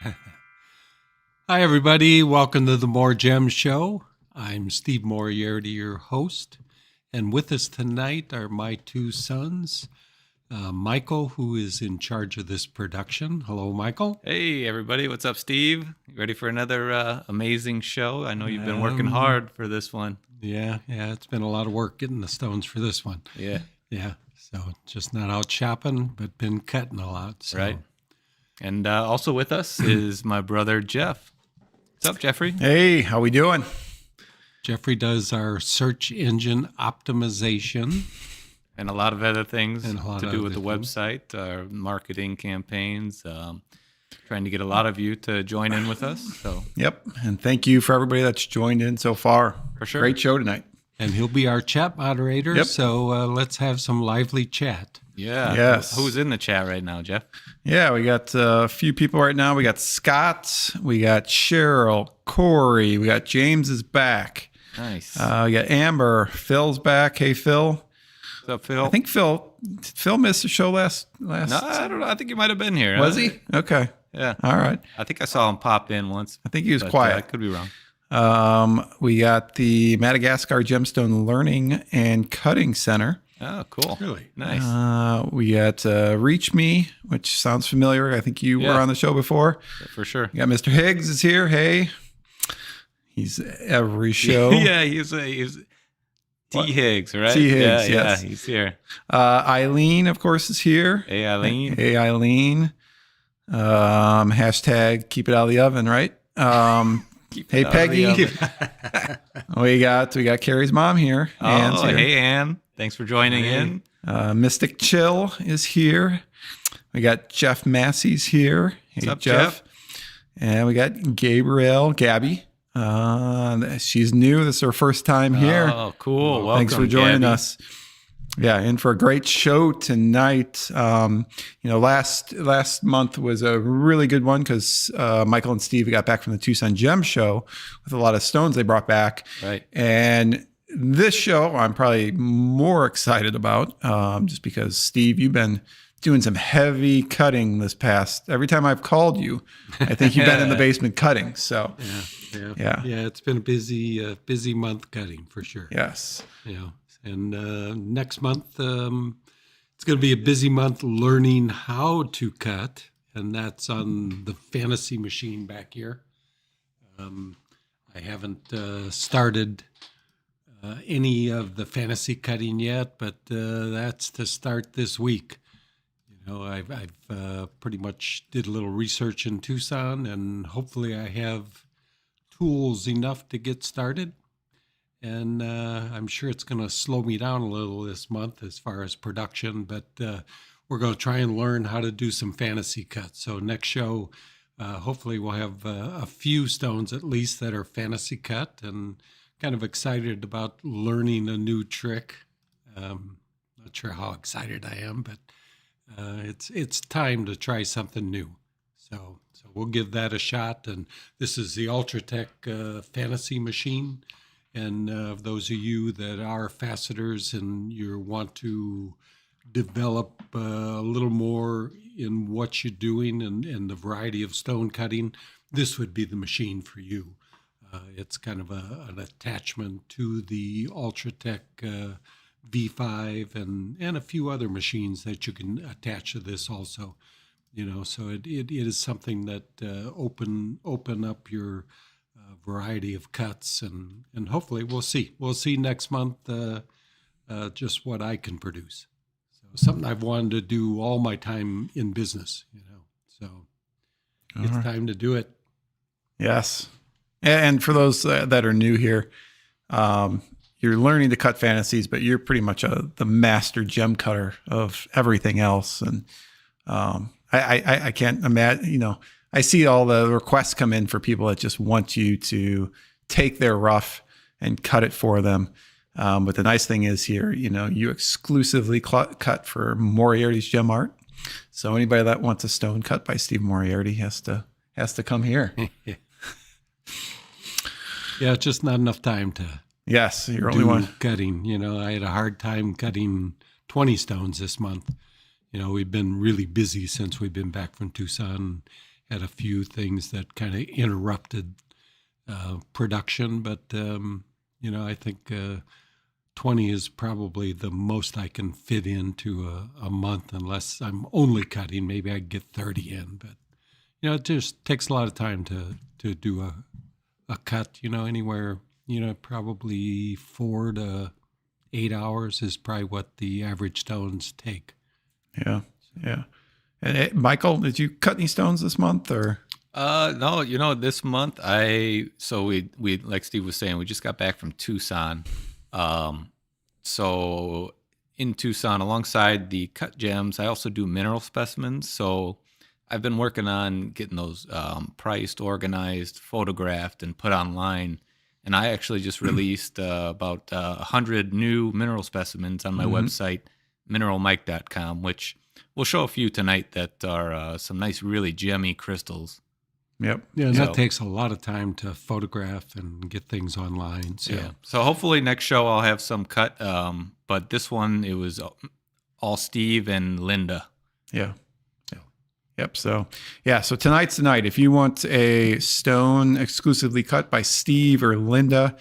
Hi, everybody. Welcome to the More Gems Show. I'm Steve Moriarty, your host. And with us tonight are my two sons, Michael, who is in charge of this production. Hello, Michael. Hey, everybody. What's up, Steve? You ready for another amazing show? I know you've been working hard for this one. Yeah. It's been a lot of work getting the stones for this one. Yeah. So just not out shopping, but been cutting a lot. So. Right. And also with us is my brother, Jeff. What's up, Jeffrey? Hey, how we doing? Jeffrey does our search engine optimization. And a lot of other things And a lot to of do with the other things. website, our marketing campaigns, trying to get a lot of you to join in with us. So Yep, and thank you for everybody that's joined in so far. For sure. Great show tonight. And he'll be our chat moderator. Yep. So let's have some lively chat. yeah. Yes. Who's in the chat right now, Jeff? Yeah, we got a few people right now. We got Scott, we got Cheryl, Corey, we got James is back. Nice. We got Amber, Phil's back. Hey, Phil. What's up, Phil? I think Phil missed the show last. No, I don't know. I think he might have been here. Was he? Okay. Yeah. All right. I think I saw him pop in once. I think he was but, quiet. I could be wrong. We got the Madagascar Gemstone Learning and Cutting Center. Oh, cool. Really? Nice. We got Reach Me, which sounds familiar. I think you were on the show before. For sure. We got Mr. Higgs is here. Hey, he's every show. Yeah, he's T. Higgs, right? T. Higgs, yeah, yes. he's here. Eileen, of course, is here. Hey, Eileen. Hey, Eileen. Hashtag keep it out of the oven, right? Hey, Peggy. we got Carrie's mom here. Ann's here. Hey, Ann. Thanks for joining in. Mystic Chill is here. We got Jeff Massey's here. Hey, What's up, Jeff? And we got Gabby. She's new. This is her first time here. Oh, cool. Welcome, Thanks for joining Gabby. us. Yeah, in for a great show tonight. Last month was a really good one because Michael and Steve got back from the Tucson Gemshow with a lot of stones they brought back. Right. And this show I'm probably more excited about just because, Steve, you've been doing some heavy cutting this past. Every time I've called you, I think you've been in the basement cutting. So, Yeah. It's been a busy month cutting for sure. yes. And next month, it's going to be a busy month learning how to cut, and that's on the fantasy machine back here. I haven't started any of the fantasy cutting yet, but that's to start this week. I've pretty much did a little research in Tucson, and hopefully I have tools enough to get started. And I'm sure it's going to slow me down a little this month as far as production, but we're going to try and learn how to do some fantasy cuts. So next show, hopefully we'll have a few stones at least that are fantasy cut, and kind of excited about learning a new trick. Not sure how excited I am, but it's time to try something new. So we'll give that a shot. And this is the Ultratech fantasy machine. And those of you that are faceters and you want to develop a little more in what you're doing and the variety of stone cutting, this would be the machine for you. It's kind of an attachment to the Ultratech V5 and a few other machines that you can attach to this also. So it is something that open up your variety of cuts, and hopefully we'll see next month just what I can produce. So something I've wanted to do all my time in business, so it's time to do it. Yes. And for those that are new here, you're learning to cut fantasies, but you're pretty much the master gem cutter of everything else. And I can't imagine, I see all the requests come in for people that just want you to take their rough and cut it for them. But the nice thing is here, you exclusively cut for Moriarty's Gem Art. So anybody that wants a stone cut by Steve Moriarty has to come here. Yeah, it's just not enough time to Yes, you're only one. Cutting. I had a hard time cutting 20 stones this month. We've been really busy since we've been back from Tucson. had a few things that kind of interrupted production, but I think 20 is probably the most I can fit into a month, unless I'm only cutting. Maybe I get 30 in, but it just takes a lot of time to do a cut. Anywhere probably 4 to 8 hours is probably what the average stones take. Yeah. And Michael, did you cut any stones this month or? No, this month we like Steve was saying, we just got back from Tucson. So in Tucson, alongside the cut gems, I also do mineral specimens. So I've been working on getting those priced, organized, photographed, and put online. And I actually just released about 100 new mineral specimens on my website, mineralmike.com, which we'll show a few tonight that are some nice, really gemmy crystals. Yep. Yeah, and that takes a lot of time to photograph and get things online. So. Yeah. So hopefully next show I'll have some cut. But this one, it was all Steve and Linda. Yeah. Yep. So tonight's the night. If you want a stone exclusively cut by Steve or Linda,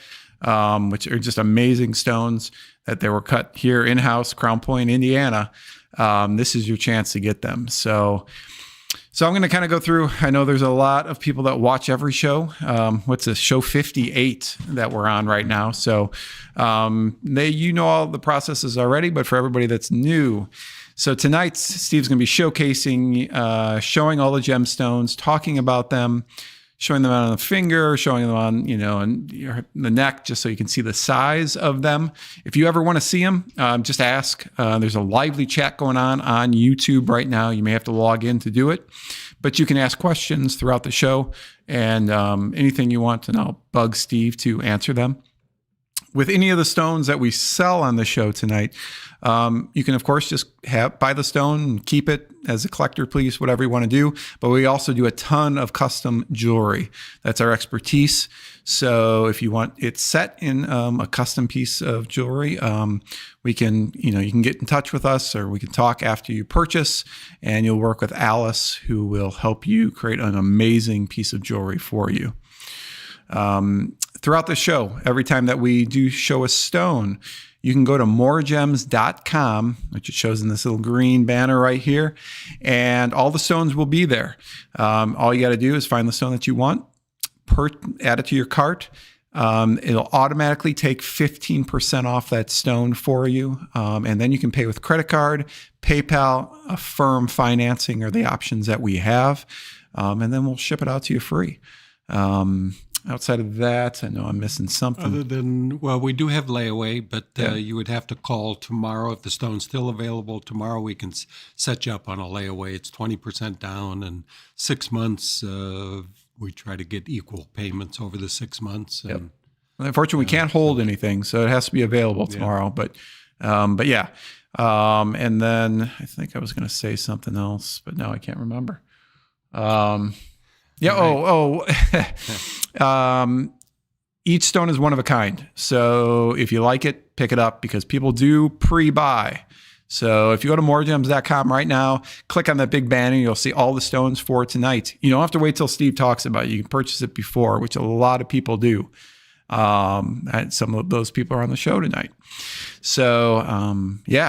which are just amazing stones that they were cut here in-house, Crown Point, Indiana, this is your chance to get them. So I'm going to kind of go through. I know there's a lot of people that watch every show. What's this, show 58 that we're on right now? So all the processes already, but for everybody that's new, so tonight Steve's going to be showcasing, showing all the gemstones, talking about them, showing them on the finger, showing them on, the neck, just so you can see the size of them. If you ever want to see them, just ask. There's a lively chat going on YouTube right now. You may have to log in to do it, but you can ask questions throughout the show, and anything you want, and I'll bug Steve to answer them. With any of the stones that we sell on the show tonight, you can, of course, just buy the stone and keep it as a collector piece, whatever you want to do. But we also do a ton of custom jewelry. That's our expertise. So if you want it set in a custom piece of jewelry, we can, you can get in touch with us, or we can talk after you purchase, and you'll work with Alice, who will help you create an amazing piece of jewelry for you. Throughout the show, every time that we do show a stone, you can go to MoreGems.com, which it shows in this little green banner right here, and all the stones will be there. All you got to do is find the stone that you want, add it to your cart. It'll automatically take 15% off that stone for you, and then you can pay with credit card, PayPal, Affirm financing are the options that we have, and then we'll ship it out to you free. Outside of that, I know I'm missing something. Other than, we do have layaway, but you would have to call tomorrow. If the stone's still available tomorrow, we can set you up on a layaway. It's 20% down, and 6 months, we try to get equal payments over the 6 months. And, yep. Unfortunately, we can't hold anything, so it has to be available tomorrow. But yeah. And then I think I was going to say something else, but now I can't remember. Yeah. Each stone is one of a kind. So if you like it, pick it up, because people do pre-buy. So if you go to MoreGems.com right now, click on that big banner, you'll see all the stones for tonight. You don't have to wait till Steve talks about it. You can purchase it before, which a lot of people do. And some of those people are on the show tonight. So,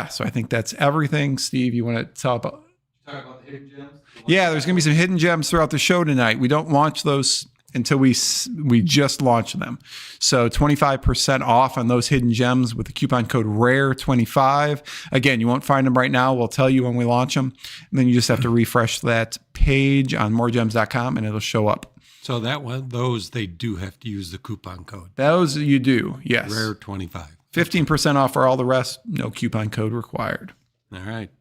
so I think that's everything. Steve, you want to talk about the hidden gems? Yeah, there's going to be some hidden gems throughout the show tonight. We don't launch those until we just launch them. So 25% off on those hidden gems with the coupon code RARE25. Again, you won't find them right now. We'll tell you when we launch them. And then you just have to refresh that page on MoreGems.com, and it'll show up. So those, they do have to use the coupon code. Those you do, yes. RARE25. 15% off for all the rest. No coupon code required. All right.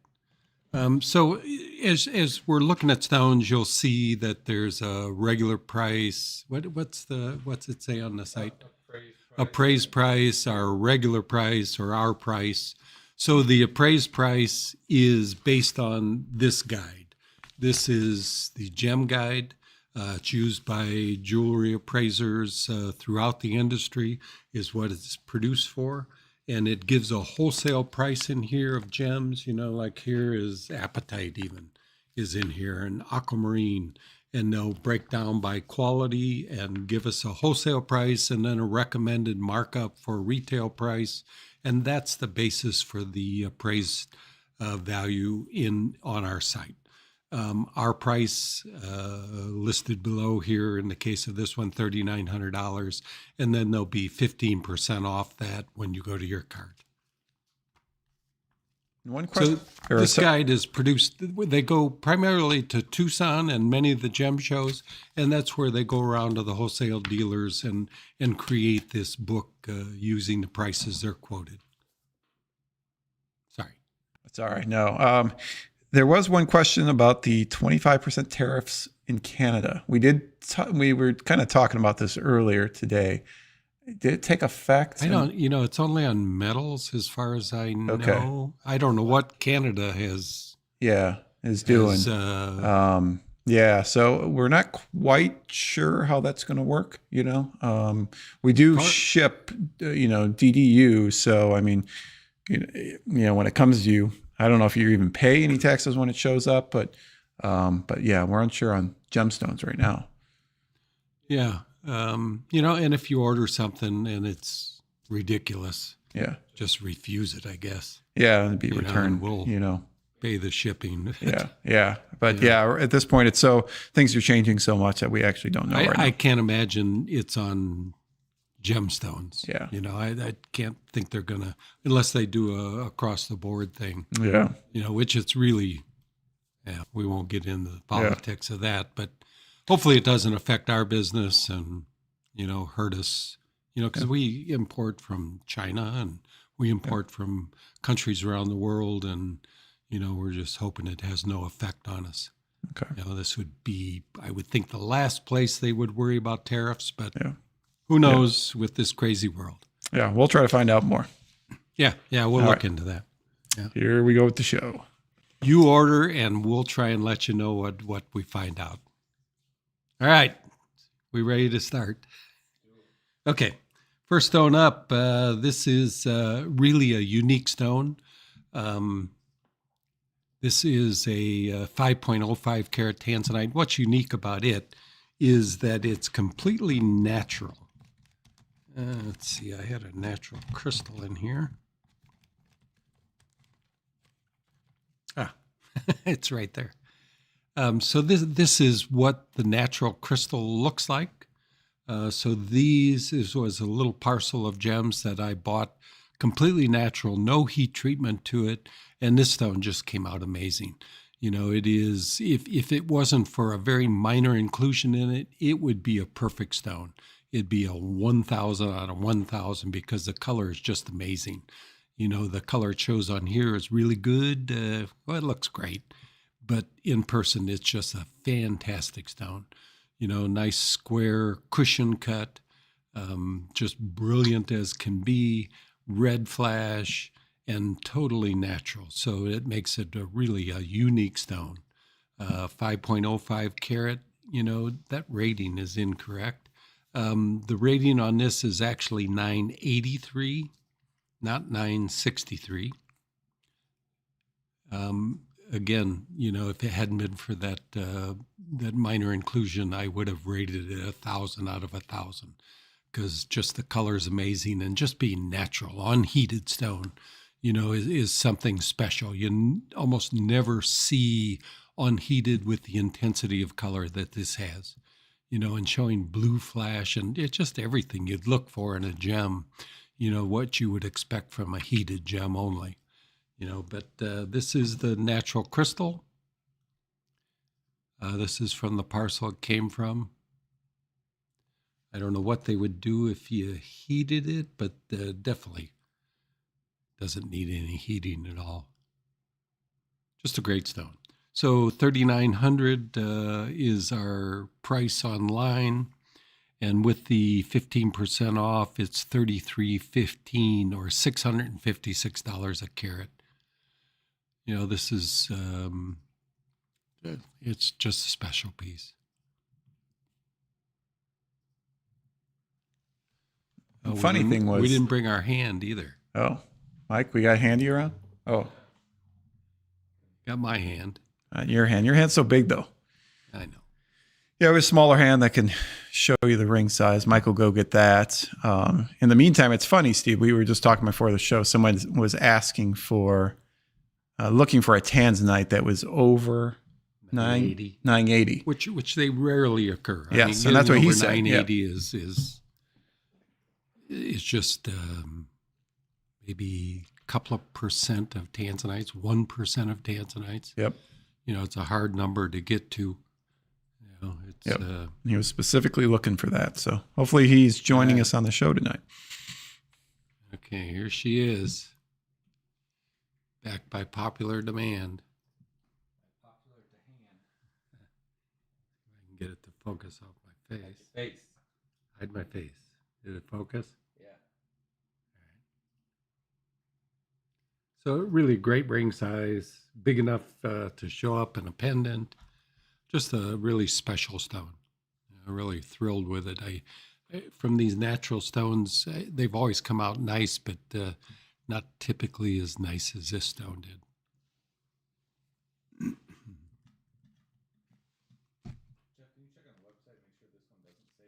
So as we're looking at stones, you'll see that there's a regular price. What's it say on the site? Appraised price, our regular price, or our price. So the appraised price is based on this guide. This is the gem guide. It's used by jewelry appraisers throughout the industry, is what it's produced for. And it gives a wholesale price in here of gems, like here is apatite even is in here, and aquamarine and they'll break down by quality and give us a wholesale price and then a recommended markup for retail price. And that's the basis for the appraised value on our site. Our price listed below here in the case of this one, $3,900, and then there'll be 15% off that when you go to your cart. One question. So this guide is produced, they go primarily to Tucson and many of the gem shows, and that's where they go around to the wholesale dealers and create this book using the prices they're quoted. Sorry. That's all right. No. There was one question about the 25% tariffs in Canada. We were kind of talking about this earlier today. Did it take effect? I don't, it's only on metals as far as I know. Okay. I don't know what Canada is doing. Yeah, so we're not quite sure how that's going to work, We do ship, DDU, so I mean, when it comes to you, I don't know if you even pay any taxes when it shows up, but yeah, we're unsure on gemstones right now. Yeah. And if you order something and it's ridiculous, just refuse it, I guess. Yeah, and be returned. We'll pay the shipping. Yeah. But at this point, it's so things are changing so much that we actually don't know right now. I can't imagine it's on gemstones. Yeah. I can't think they're gonna, unless they do a across the board thing. Yeah. Which it's really. Yeah, we won't get into the politics of that, but hopefully it doesn't affect our business and, hurt us, because we import from China and we import from countries around the world, and, we're just hoping it has no effect on us. Okay. This would be, I would think, the last place they would worry about tariffs, but who knows with this crazy world. Yeah, we'll try to find out more. Yeah, we'll look into that. Yeah. Here we go with the show. You order, and we'll try and let you know what we find out. All right. We ready to start? Okay. First stone up. This is really a unique stone. This is a 5.05 carat tanzanite. What's unique about it is that it's completely natural. Let's see. I had a natural crystal in here. It's right there. So this is what the natural crystal looks like. So this was a little parcel of gems that I bought, completely natural, no heat treatment to it, and this stone just came out amazing. It is, if it wasn't for a very minor inclusion in it, it would be a perfect stone. It'd be a 1,000 out of 1,000 because the color is just amazing. The color it shows on here is really good. It looks great. But in person, it's just a fantastic stone. Nice square cushion cut, just brilliant as can be, red flash, and totally natural. So it makes it really a unique stone. 5.05 carat, that rating is incorrect. The rating on this is actually 983. Not 963. Again, if it hadn't been for that minor inclusion, I would have rated it 1,000 out of 1,000, because just the color is amazing, and just being natural, unheated stone, is something special. You almost never see unheated with the intensity of color that this has, and showing blue flash, and it's just everything you'd look for in a gem. What you would expect from a heated gem only, but this is the natural crystal. This is from the parcel it came from. I don't know what they would do if you heated it, but definitely doesn't need any heating at all. Just a great stone. So $3,900 is our price online. And with the 15% off, it's $3,315 or $656 a carat. This is, it's just a special piece. Funny thing was, we didn't bring our hand either. Oh, Mike, we got handy around? Oh. Got my hand. Your hand. Your hand's so big, though. I know. Yeah, we have a smaller hand that can show you the ring size. Mike will go get that. In the meantime, it's funny, Steve. We were just talking before the show. Someone was asking for, looking for a tanzanite that was over 980. Which they rarely occur. Yes, and that's what getting he over said. 980 is just maybe a couple of percent of tanzanites, 1% of tanzanites. Yep. It's a hard number to get to. Yep. He was specifically looking for that. So hopefully he's joining us on the show tonight. Okay, here she is. Back by popular demand. I can get it to focus off my face. Hide my face. Did it focus? Yeah. All right. So really great ring size, big enough to show up in a pendant. Just a really special stone. I'm really thrilled with it. I from these natural stones, they've always come out nice, but not typically as nice as this stone did. Jeff, can you check on the website and make sure this one doesn't say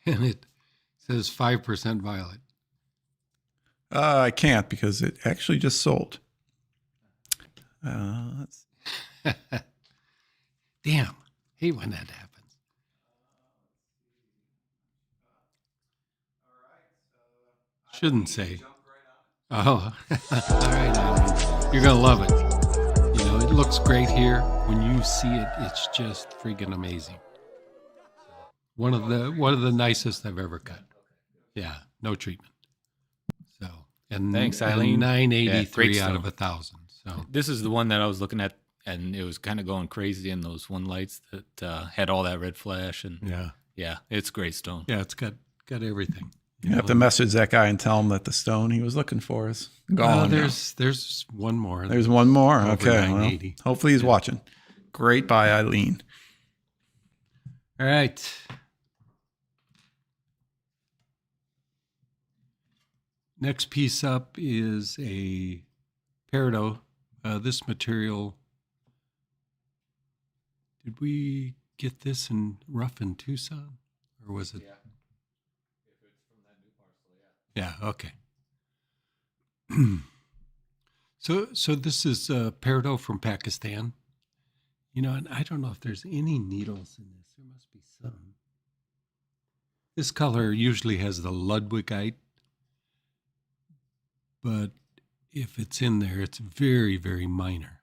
heated? And it says 5% violet. I can't because it actually just sold. Damn. Hate when that happens. Shouldn't say. Oh, all right. Alan. You're going to love it. It looks great here. When you see it, it's just freaking amazing. One of the nicest I've ever cut. Yeah, no treatment. So, and Thanks, Eileen. 983 Yeah, out great of 1,000. So This is the one that I was looking at, and it was kind of going crazy in those one lights that had all that red flash. And yeah, it's great stone. yeah, it's got everything. You have to message that guy and tell him that the stone he was looking for is gone. There's one more. There's one more. Over Okay. Well, 980. hopefully he's watching. Great by Eileen. All right. Next piece up is a peridot. This material, did we get this in rough in Tucson? Or was it? Yeah. If it's from that new parcel, yeah. Yeah, okay. So this is peridot from Pakistan. And I don't know if there's any needles in this. There must be some. This color usually has the Ludwigite, but if it's in there, it's very, very minor.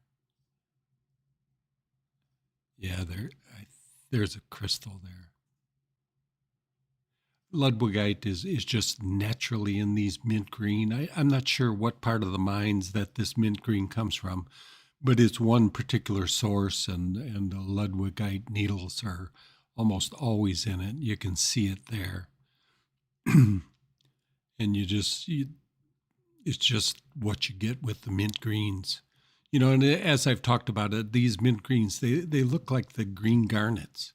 Yeah, there's a crystal there. Ludwigite is just naturally in these mint green. I'm not sure what part of the mines that this mint green comes from, but it's one particular source, and the Ludwigite needles are almost always in it. You can see it there. And it's just what you get with the mint greens. And as I've talked about it, these mint greens, they look like the green garnets,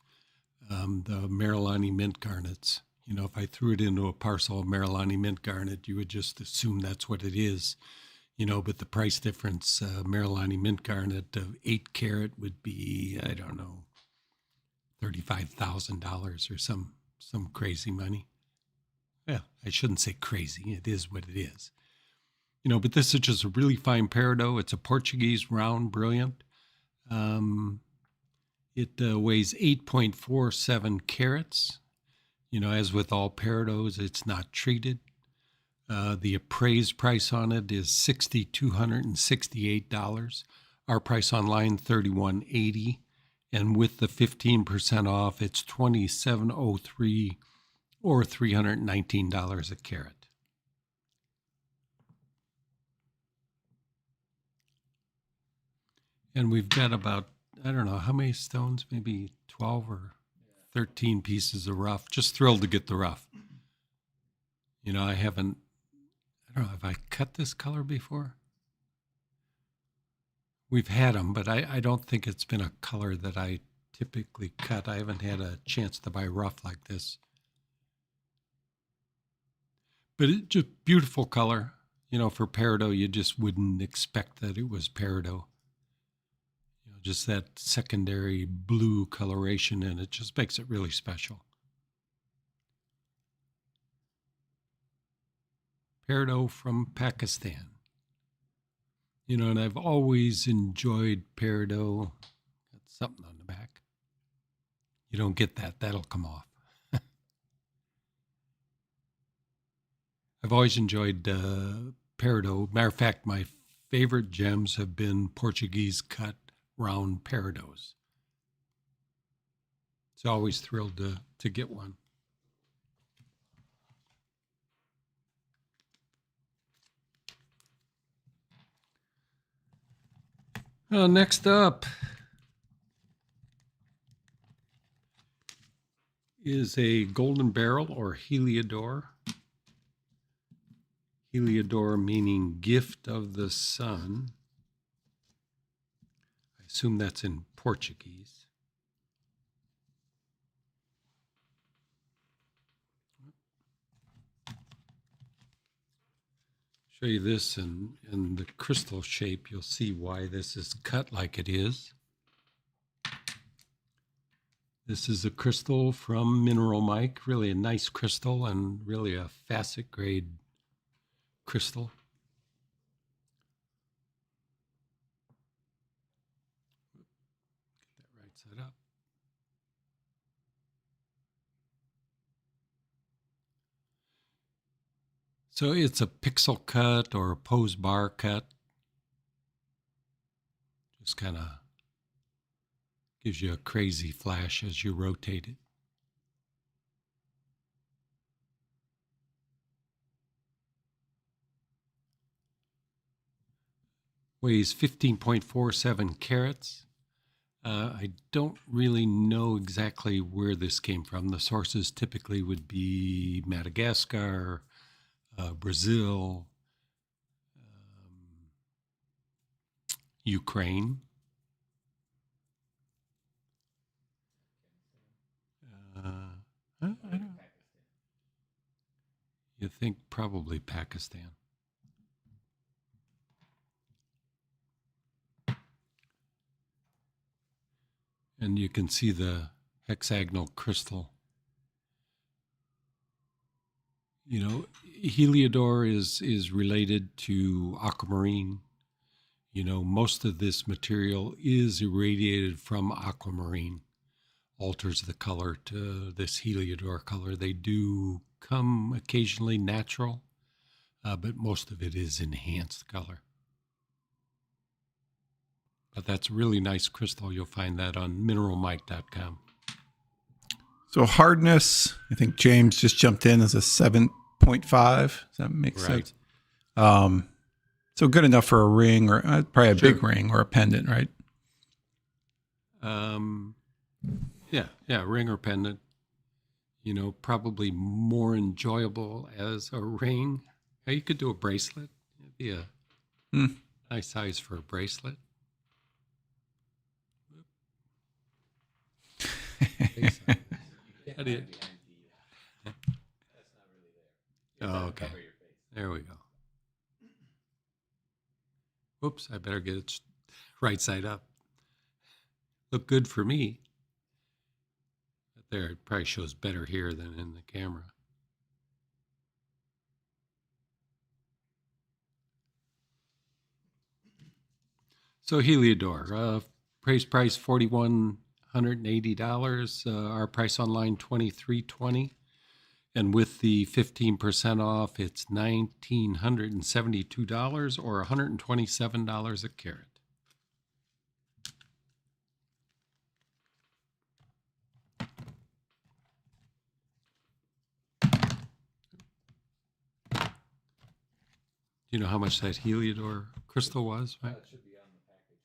the Marilani mint garnets. If I threw it into a parcel of Marilani mint garnet, you would just assume that's what it is. But the price difference, Marilani mint garnet of 8 carat would be, I don't know, $35,000 or some crazy money. Well, I shouldn't say crazy. It is what it is. But this is just a really fine peridot. It's a Portuguese round brilliant. It weighs 8.47 carats. As with all peridots, it's not treated. The appraised price on it is $6,268. Our price online, $3,180. And with the 15% off, it's $2,703 or $319 a carat. And we've got about, I don't know, how many stones? Maybe 12 or 13 pieces of rough. Just thrilled to get the rough. I don't know, have I cut this color before? We've had them, but I don't think it's been a color that I typically cut. I haven't had a chance to buy rough like this. But it's just beautiful color. for peridot, you just wouldn't expect that it was peridot. Just that secondary blue coloration, and it just makes it really special. Peridot from Pakistan. And I've always enjoyed peridot. Got something on the back. You don't get that. That'll come off. I've always enjoyed peridot. Matter of fact, my favorite gems have been Portuguese cut round peridots. So always thrilled to get one. Next up is a golden beryl or heliodor. Heliodor meaning gift of the sun. I assume that's in Portuguese. Show you this in the crystal shape. You'll see why this is cut like it is. This is a crystal from Mineral Mike, really a nice crystal and really a facet grade crystal. Get that right side up. So it's a pixel cut or a pose bar cut. Just kind of gives you a crazy flash as you rotate it. Weighs 15.47 carats. I don't really know exactly where this came from. The sources typically would be Madagascar, Brazil, Ukraine. I don't, you think probably Pakistan. And you can see the hexagonal crystal. Heliodor is related to aquamarine. Most of this material is irradiated from aquamarine, alters the color to this Heliodor color. They do come occasionally natural, but most of it is enhanced color. But that's a really nice crystal. You'll find that on MineralMike.com. So hardness, I think James just jumped in as a 7.5. Does that make sense? So good enough for a ring or probably a big ring or a pendant, right? Yeah, ring or pendant. Probably more enjoyable as a ring. You could do a bracelet. It'd be a nice size for a bracelet. How do you... Oh, okay. There we go. Whoops, I better get it right side up. Look good for me. But there, it probably shows better here than in the camera. So Heliodor, price $4,180. Our price online $2,320, and with the 15% off, it's $1,972 or $127 a carat. Do you know how much that Heliodor crystal was? Right? It should be on the package.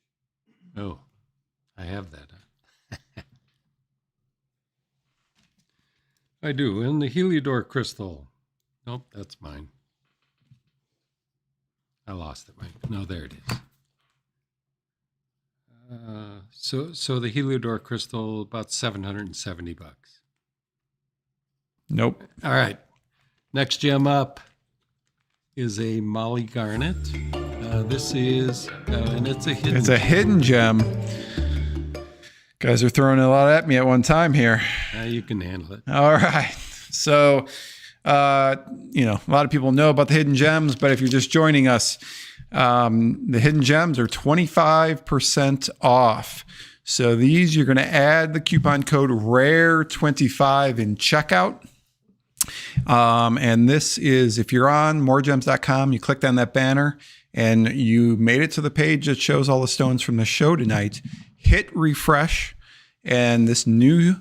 Oh, I have that. I do. And the Heliodor crystal. Nope, that's mine. I lost it. Right? No, there it is. So the Heliodor crystal, about $770. Nope. All right. Next gem up. is a Molly Garnet. This is, and it's a hidden. It's a hidden gem. Guys are throwing a lot at me at one time here. You can handle it. All right. So, a lot of people know about the hidden gems, but if you're just joining us, the hidden gems are 25% off. So these, you're going to add the coupon code RARE25 in checkout. And this is, if you're on MoreGems.com, you clicked on that banner and you made it to the page that shows all the stones from the show tonight, hit refresh, and this new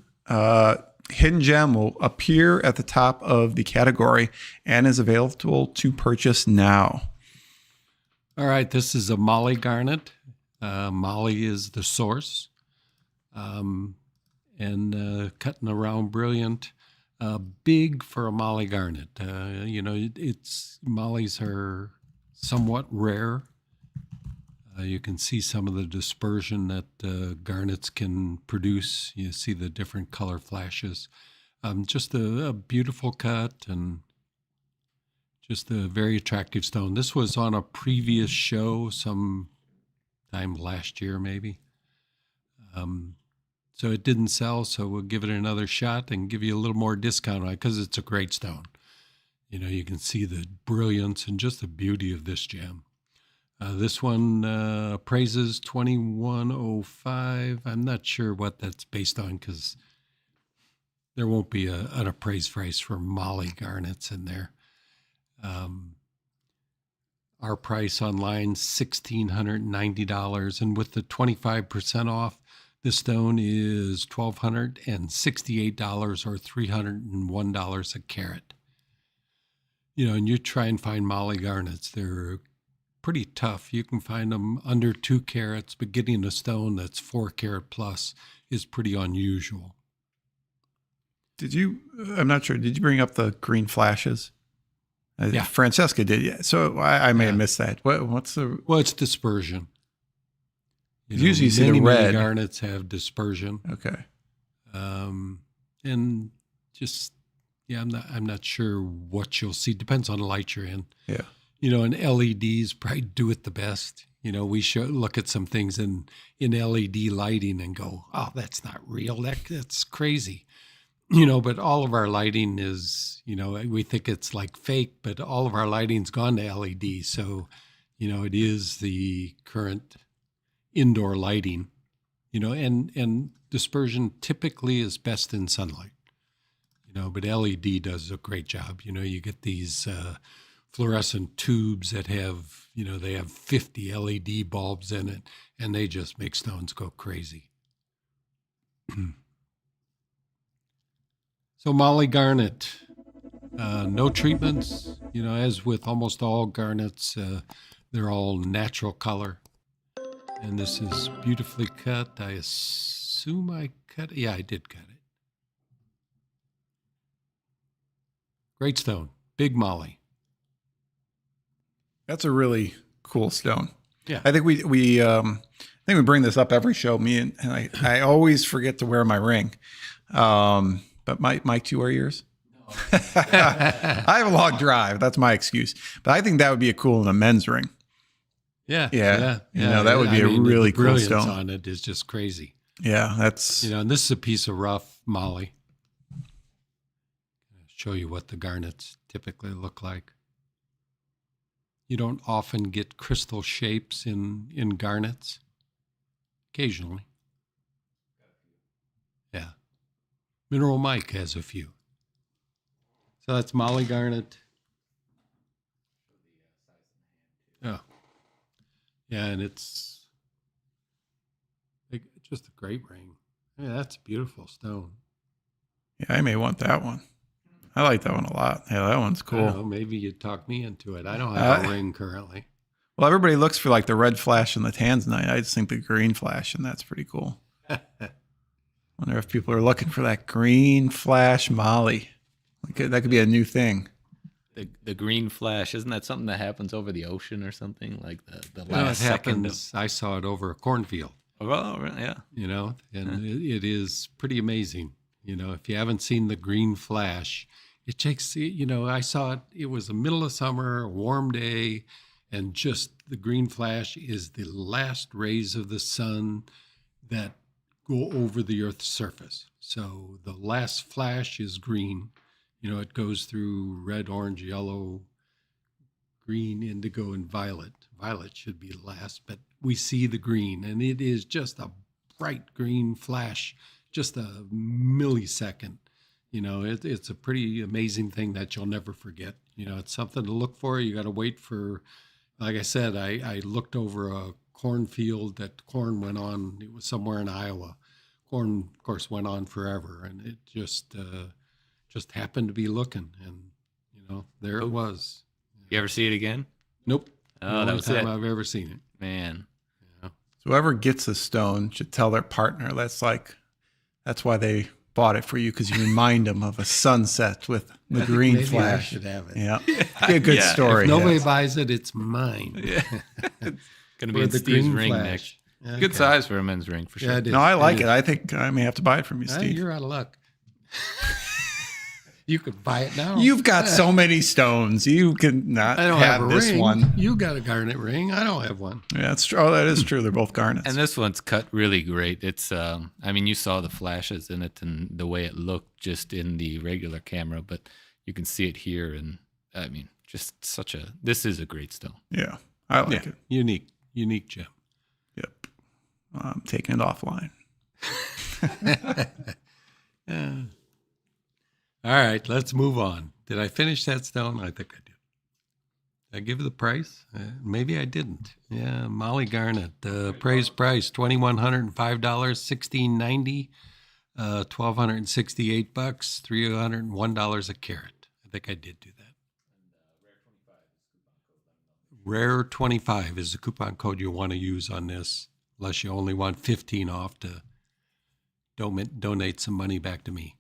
hidden gem will appear at the top of the category and is available to purchase now. All right, this is a Molly Garnet. Molly is the source. And cutting around brilliant. Big for a Molly Garnet. Mollies are somewhat rare. You can see some of the dispersion that garnets can produce. You see the different color flashes. Just a beautiful cut and just a very attractive stone. This was on a previous show some time last year, maybe. So it didn't sell, so we'll give it another shot and give you a little more discount on it because it's a great stone. You can see the brilliance and just the beauty of this gem. This one appraises $21.05. I'm not sure what that's based on because there won't be an appraised price for Molly garnets in there. Our price online, $1,690, and with the 25% off, this stone is $1,268 or $301 a carat. And you try and find Molly garnets. They're pretty tough. You can find them under 2 carats, but getting a stone that's 4 carat plus is pretty unusual. I'm not sure, did you bring up the green flashes? Yeah. Francesca did. Yeah. So I may have missed that. What's the? Well, it's dispersion. Usually you see the many red. Garnets have dispersion. Okay. And just, I'm not sure what you'll see. Depends on the light you're in. Yeah. And LEDs probably do it the best. We look at some things in LED lighting and go, oh, that's not real. That's crazy. But all of our lighting is, we think it's like fake, but all of our lighting's gone to LED. So, it is the current indoor lighting, and dispersion typically is best in sunlight, but LED does a great job. You get these fluorescent tubes that have, they have 50 LED bulbs in it, and they just make stones go crazy. So Molly Garnet, no treatments, as with almost all garnets, they're all natural color. And this is beautifully cut. I assume I cut it. Yeah, I did cut it. Great stone. Big Molly. That's a really cool stone. Yeah. I think we bring this up every show. Me and I always forget to wear my ring. But Mike, you wear yours? No. I have a long drive. That's my excuse. But I think that would be a cool in a men's ring. Yeah. That would be a really cool brilliance stone. On it is just crazy. Yeah, that's... and this is a piece of rough Molly. I'll show you what the garnets typically look like. You don't often get crystal shapes in garnets. Occasionally. Yeah. Mineral Mike has a few. So that's Molly Garnet. Oh. Yeah, and it's just a great ring. Yeah, that's a beautiful stone. Yeah, I may want that one. I like that one a lot. Yeah, that one's cool. I don't know, maybe you'd talk me into it. I don't have a ring currently. Well, everybody looks for like the red flash and the tanzanite. I just think the green flash, and that's pretty cool. Wonder if people are looking for that green flash Molly. That could be a new thing. The green flash, isn't that something that happens over the ocean or something? Like the It last second happens. I saw it over a cornfield. Oh, yeah. And it is pretty amazing. If you haven't seen the green flash, It takes, I saw it. It was the middle of summer, a warm day, and just the green flash is the last rays of the sun that go over the Earth's surface. So the last flash is green. It goes through red, orange, yellow, green, indigo, and violet. Violet should be last, but we see the green, and it is just a bright green flash, just a millisecond. It's a pretty amazing thing that you'll never forget. It's something to look for. You got to wait for, like I said, I looked over a cornfield that corn went on. It was somewhere in Iowa. Corn, of course, went on forever, and it just happened to be looking, and there it was. You ever see it again? Nope. Oh, the that only was time it. I've ever seen it. Man. Yeah. So whoever gets a stone should tell their partner that's why they bought it for you, because you remind them of a sunset with the green Maybe flash. I should have it. Yeah, be a good Yeah. story. If nobody yes. buys it, it's mine. Yeah. Gonna be For in the Steve's green ring flash. next. Okay. Good size for a men's ring for sure. Yeah, it is. No, I like is. it. I think I may have to buy it from you, Steve. You're out of luck. You could buy it now. You've got so many stones. You can not I don't have have a this ring. one. You got a garnet ring. I don't have one. Yeah, that's true. Oh, that is true. They're both garnets. And this one's cut really great. It's, you saw the flashes in it and the way it looked just in the regular camera, but you can see it here. And this is a great stone. yeah, I like it. Unique gem. Yep. I'm taking it offline. Yeah. All right, let's move on. Did I finish that stone? I think I did. Did I give the price? Maybe I didn't. Yeah, Molly Garnet. Price, $2,105, $1,690, $1,268, $301 a carat. I think I did do that. Rare 25 is the coupon code you want to use on this, unless you only want 15 off to donate some money back to me.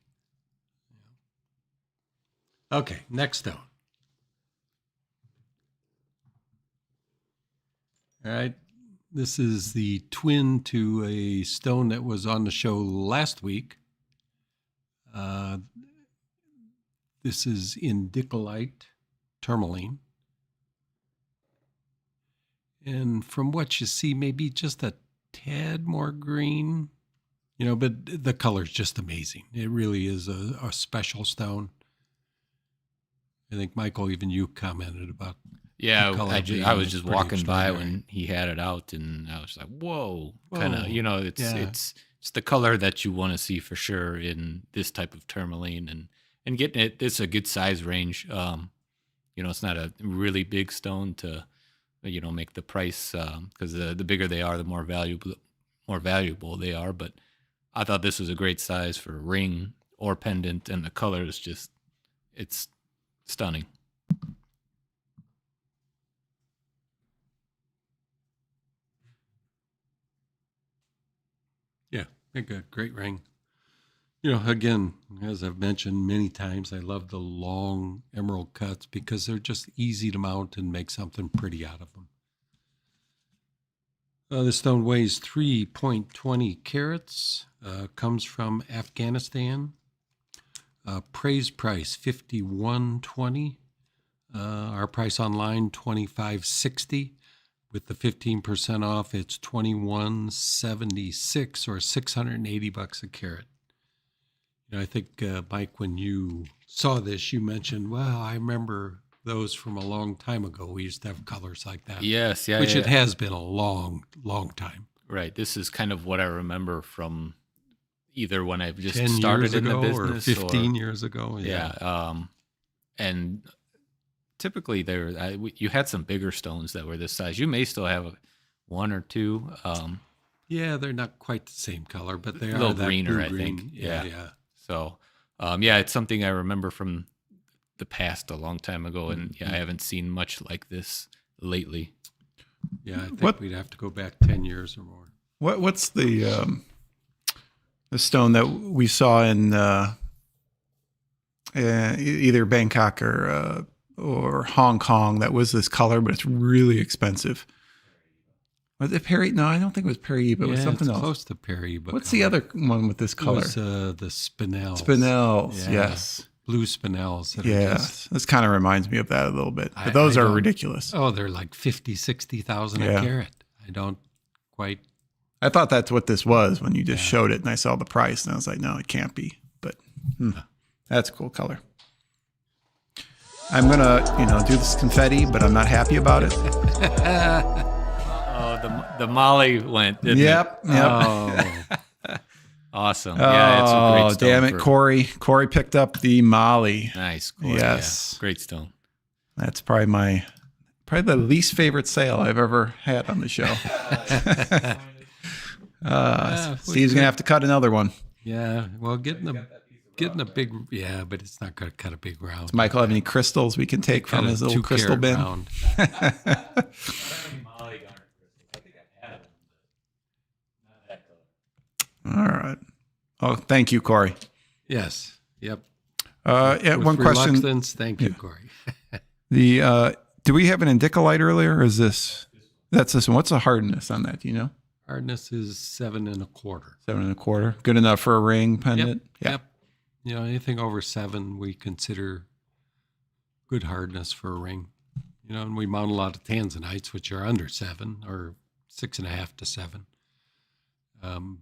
Okay, next stone. All right, this is the twin to a stone that was on the show last week. This is indicolite tourmaline. And from what you see, maybe just a tad more green, but the color's just amazing. It really is a special stone. I think, Michael, even you commented about Yeah, the color I was just pretty walking by extraordinary. when he had it out, and I was like, "Whoa!" Whoa. Kind of, it's the color that you want to see for sure in this type of tourmaline, and getting it. It's a good size range. It's not a really big stone to, make the price because the bigger they are, the more valuable they are. But I thought this was a great size for a ring or pendant, and the color is just, it's stunning. Yeah, a great ring. Again, as I've mentioned many times, I love the long emerald cuts because they're just easy to mount and make something pretty out of them. The stone weighs 3.20 carats, comes from Afghanistan. Praise price $51.20. Our price online $25.60. With the 15% off, it's $21.76 or $680 a carat. I think, Mike, when you saw this, you mentioned, well, I remember those from a long time ago. We used to have colors like that. Yes, yeah, Which yeah. it has been a long, long time. Right. This is kind of what I remember from either when I've just 10 started years in the ago business or 15 years ago. Yeah. And typically you had some bigger stones that were this size. You may still have one or two. Yeah, they're not quite the same color, but they A are little that greener, I blue-green. think. Yeah. So, it's something I remember from the past a long time ago. And I haven't seen much like this lately. Yeah, I think What- we'd have to go back 10 years or more. What's the stone that we saw in either Bangkok or Hong Kong that was this color, but it's really expensive? Was it Perry? No, I don't think it was Perry, but it was something it's else. close to Perry. But What's the other one with this It color? was the Spinels. Spinels, Yeah. yes. blue spinels that are Yeah, just, this kind of reminds me of that a little bit. But I those are don't- ridiculous. oh, they're like 50, 60,000 Yeah. a carat. I don't quite. I thought that's what this was when you just showed it, and I saw the price, and I was like, no, it can't be. But that's a cool color. I'm gonna, do this confetti, but I'm not happy about it. Oh, the Molly went, didn't it? Yep. Oh, Awesome. Yeah, it's a great Oh, stone. damn it, Corey! Corey picked up the Molly. Nice. Corey. Yes. Yeah, great stone. That's probably the least favorite sale I've ever had on the show. Steve's gonna have to cut another one. yeah. Well, getting a big, but it's not going to cut a big round. Does Michael have any crystals we can take from Cut a his little crystal 2-carat bin? round. All right. Oh, thank you, Corey. Yes. Yep. Yeah, With one question. reluctance, thank you, Corey. Do we have an indicolite earlier, or is this? That's this one. What's the hardness on that? Do you know? Hardness is 7 1/4. 7 1/4. Good enough for a ring pendant. Yep. Anything over 7, we consider good hardness for a ring. And we mount a lot of tanzanites, which are under 7 or 6.5 to 7.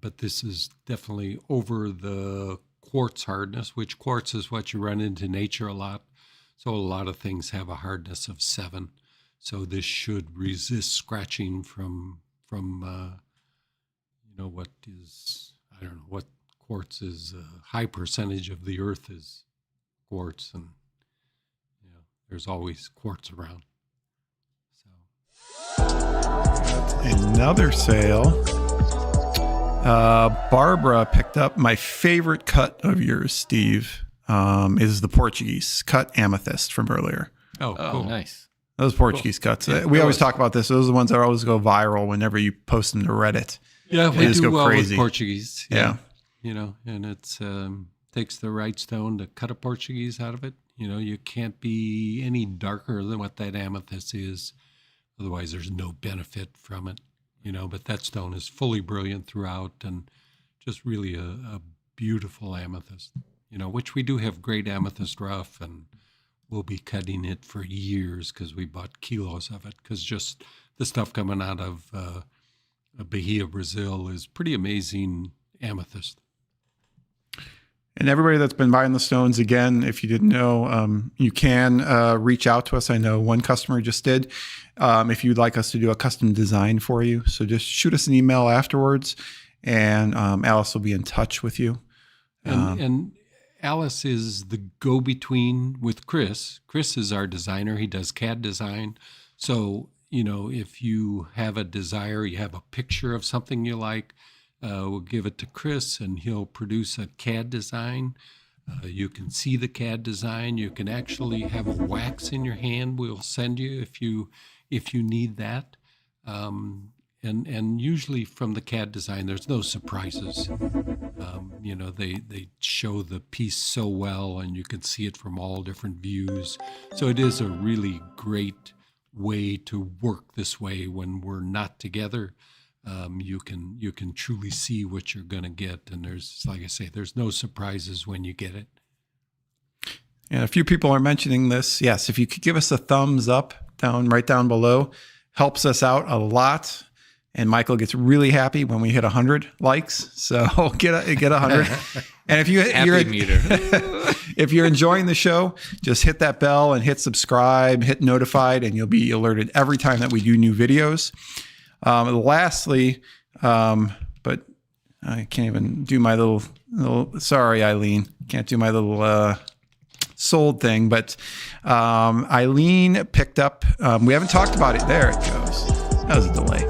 But this is definitely over the quartz hardness, which quartz is what you run into nature a lot. So a lot of things have a hardness of 7. So this should resist scratching from what is, I don't know, what quartz is, a high percentage of the earth is quartz, and there's always quartz around. So Another sale. Barbara picked up my favorite cut of yours, Steve. Is the Portuguese cut amethyst from earlier. oh, Oh, cool. nice. Those Portuguese cuts. Yeah, We always those- talk about this. Those are the ones that always go viral whenever you post them to Reddit. Yeah, They we just do go well crazy. with Portuguese. Yeah. And it's takes the right stone to cut a Portuguese out of it. You can't be any darker than what that amethyst is. Otherwise, there's no benefit from it. But that stone is fully brilliant throughout and just really a beautiful amethyst. Which we do have great amethyst rough, and we'll be cutting it for years because we bought kilos of it, because just the stuff coming out of Bahia, Brazil is pretty amazing amethyst. And everybody that's been buying the stones, again, if you didn't know, you can reach out to us. I know one customer just did. If you'd like us to do a custom design for you, so just shoot us an email afterwards, and Alice will be in touch with you. And Alice is the go-between with Chris. Chris is our designer. He does CAD design. So, if you have a desire, you have a picture of something you like, we'll give it to Chris, and he'll produce a CAD design. You can see the CAD design. You can actually have a wax in your hand. We'll send you if you need that. And usually from the CAD design, there's no surprises. They show the piece so well, and you can see it from all different views. So it is a really great way to work this way when we're not together. You can truly see what you're going to get, and there's, like I say, there's no surprises when you get it. And a few people are mentioning this. Yes, if you could give us a thumbs up right down below, helps us out a lot. And Michael gets really happy when we hit 100 likes. So get 100. And if Happy meter. if you're enjoying the show, just hit that bell and hit subscribe, hit notified, and you'll be alerted every time that we do new videos. Lastly, but I can't even do my little sorry, Eileen, can't do my little sold thing. But Eileen picked up. We haven't talked about it. There it goes. That was a delay.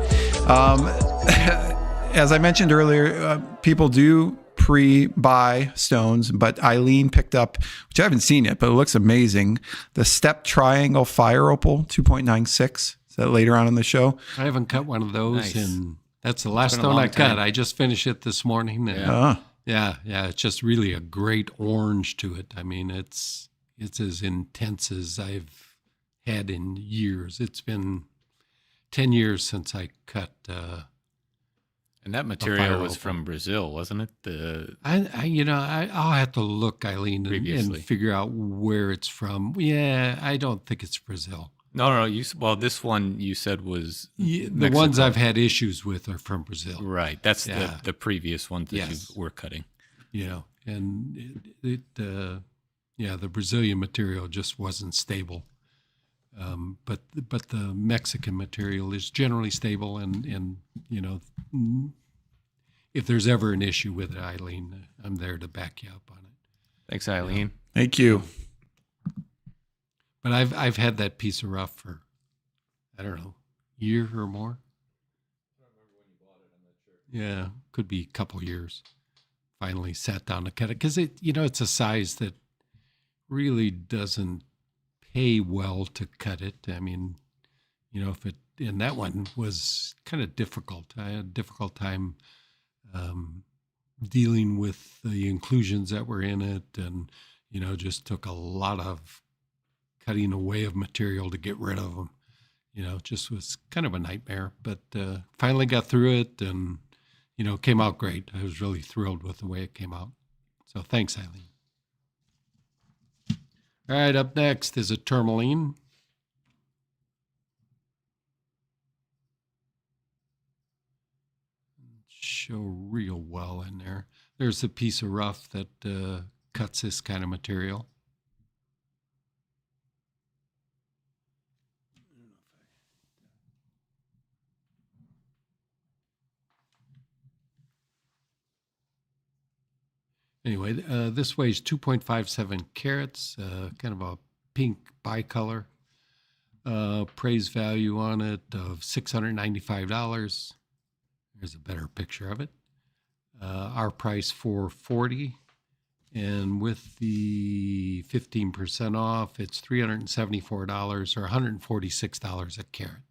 As I mentioned earlier, people do pre-buy stones, but Eileen picked up, which I haven't seen it, but it looks amazing, the Step Triangle Fire Opal 2.96. Is that later on in the show? I haven't cut one of those, Nice. and that's the last been a stone long I cut. time. I just finished it this morning. And Yeah. yeah, it's just really a great orange to it. I mean, it's as intense as I've had in years. It's been 10 years since I cut And that material fire was opal. from Brazil, wasn't it? The I'll have to look, Eileen, and Previously. figure out where it's from. Yeah, I don't think it's Brazil. no. Well, this one you said was The Mexico. ones I've had issues with are from Brazil. Right. That's Yeah. the previous one that Yes. you were cutting. And the Brazilian material just wasn't stable. But the Mexican material is generally stable, and if there's ever an issue with it, Eileen, I'm there to back you up on it. Thanks, Eileen. Thank you. But I've had that piece of rough for, I don't know, year or more. Yeah, could be a couple years. Finally sat down to cut it because it's a size that really doesn't pay well to cut it. I mean, and that one was kind of difficult. I had a difficult time dealing with the inclusions that were in it, and just took a lot of cutting away of material to get rid of them. Just was kind of a nightmare, but finally got through it, and came out great. I was really thrilled with the way it came out. So thanks, Eileen. All right, up next is a tourmaline. Show real well in there. There's a piece of rough that cuts this kind of material. Anyway, this weighs 2.57 carats, kind of a pink bicolor. Appraised value on it of $695. There's a better picture of it. Our price $440, and with the 15% off, it's $374 or $146 a carat.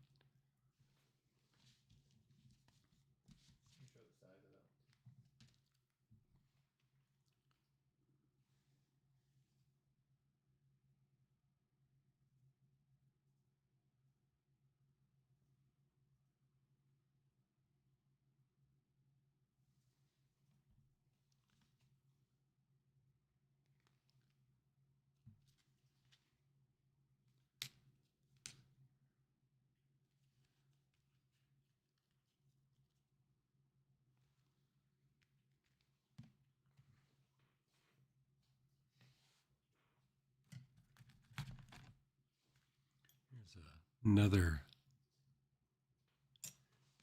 Another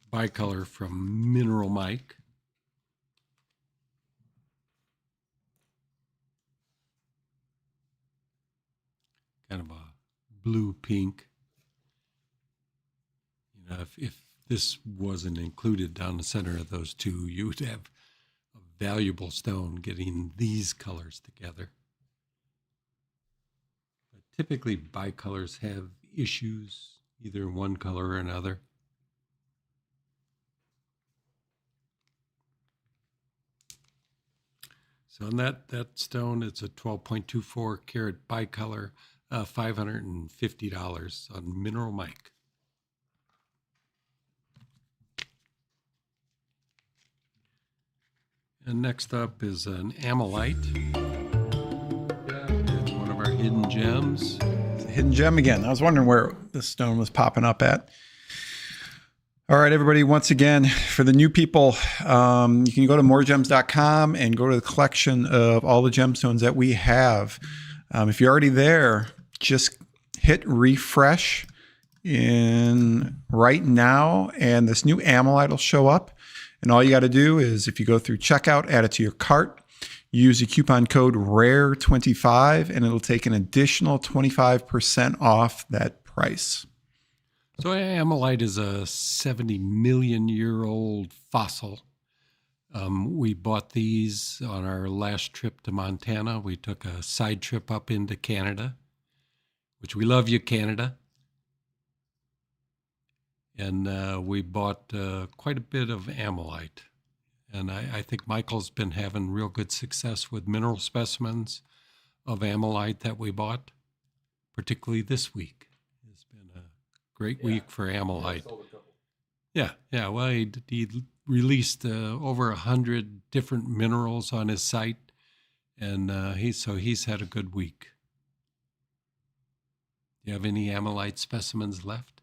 bicolor from Mineral Mike. Kind of a blue pink. If this wasn't included down the center of those two, you would have a valuable stone getting these colors together. But typically, bicolors have issues, either one color or another. So on that stone, it's a 12.24 carat bicolor, $550 on Mineral Mike. And next up is an amylite. It's one of our hidden gems. It's a hidden gem again. I was wondering where this stone was popping up at. All right, everybody, once again, for the new people, you can go to MoreGems.com and go to the collection of all the gemstones that we have. If you're already there, just hit refresh in right now, and this new amylite will show up. And all you got to do is, if you go through checkout, add it to your cart, use the coupon code RARE25, and it'll take an additional 25% off that price. So amylite is a 70 million year old fossil. We bought these on our last trip to Montana. We took a side trip up into Canada, which we love you, Canada. And we bought quite a bit of amylite. And I think Michael's been having real good success with mineral specimens of amylite that we bought, particularly this week. It's been a great week for amylite. Yeah. Well, he released over 100 different minerals on his site, and he's had a good week. Do you have any amylite specimens left?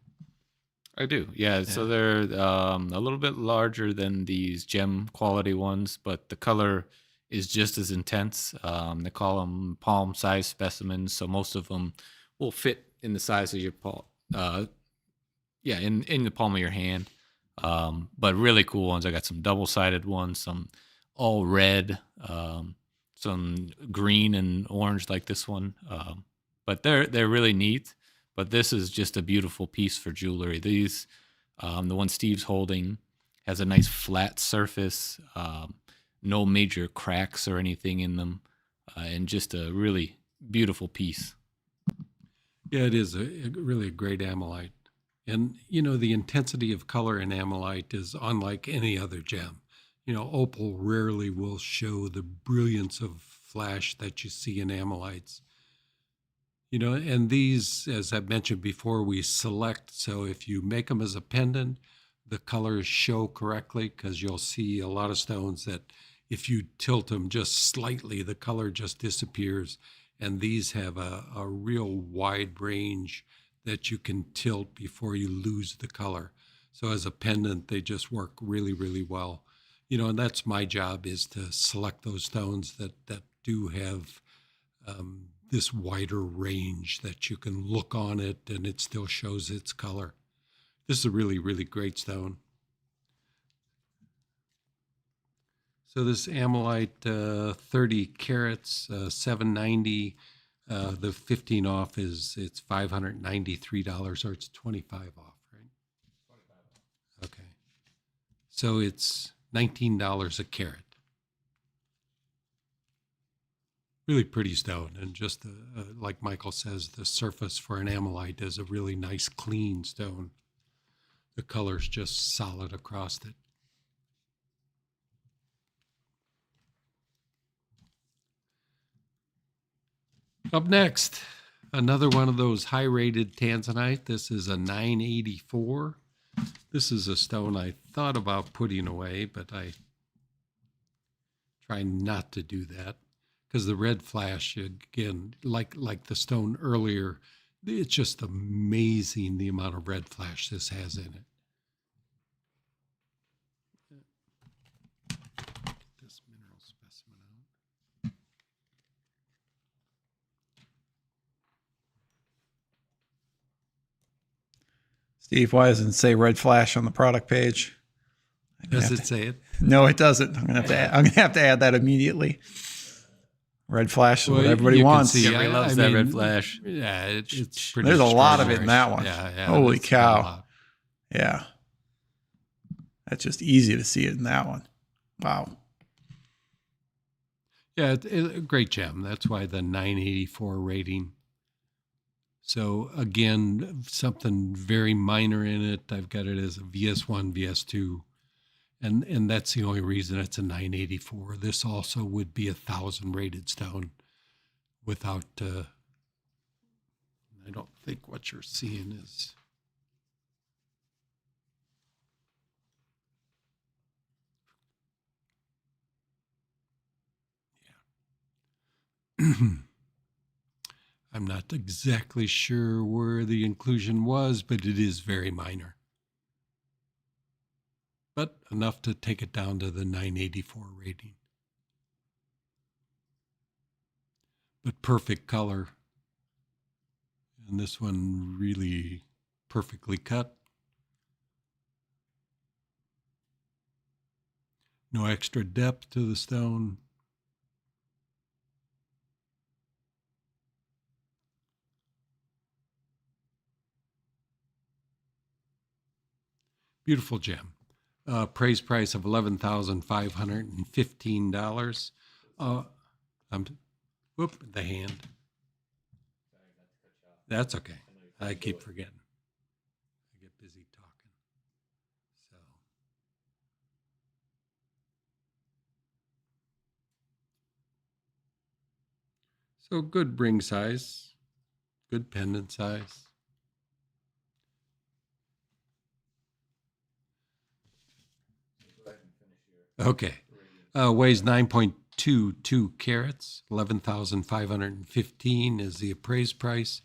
I do. Yeah. So they're a little bit larger than these gem quality ones, but the color is just as intense. They call them palm size specimens. So most of them will fit in the size of your palm. Yeah, in the palm of your hand. But really cool ones. I got some double sided ones, some all red, some green and orange like this one. But they're really neat. But this is just a beautiful piece for jewelry. These, the one Steve's holding, has a nice flat surface, no major cracks or anything in them, and just a really beautiful piece. Yeah, it is really a great amylite. And, the intensity of color in amylite is unlike any other gem. Opal rarely will show the brilliance of flash that you see in amylites. And these, as I've mentioned before, we select. So if you make them as a pendant, the colors show correctly, because you'll see a lot of stones that if you tilt them just slightly, the color just disappears. And these have a real wide range that you can tilt before you lose the color. So as a pendant, they just work really, really well. And that's my job, is to select those stones that do have this wider range, that you can look on it and it still shows its color. This is a really, really great stone. So this amylite, 30 carats, 790. The 15 off it's $593, or it's 25 off, right? 25. Okay. So it's $19 a carat. Really pretty stone, and just like Michael says, the surface for an amylite is a really nice, clean stone. The color's just solid across it. Up next, another one of those high-rated tanzanite. This is a 984. This is a stone I thought about putting away, but I try not to do that, because the red flash, again, like the stone earlier, it's just amazing the amount of red flash this has in it. Get this mineral specimen out. Steve, why doesn't it say red flash on the product page? Does it say it? No, it doesn't. I'm gonna have to add that immediately. Red flash is what everybody you can wants. see, Everybody loves that red flash. Yeah, it's pretty. There's a lot of it extraordinary. in that one. Yeah. Holy that's got a cow. lot. Yeah. That's just easy to see it in that one. Wow. Yeah, a great gem. That's why the 984 rating. So again, something very minor in it. I've got it as a VS1, VS2, and that's the only reason it's a 984. This also would be 1,000 rated stone without. I don't think what you're seeing is. I'm not exactly sure where the inclusion was, but it is very minor. But enough to take it down to the 984 rating. But perfect color. And this one really perfectly cut. No extra depth to the stone. Beautiful gem. Praise price of $11,515. The hand. That's okay. I keep forgetting. I get busy talking. So good ring size, good pendant size. Okay. Weighs 9.22 carats. 11,515 is the appraised price.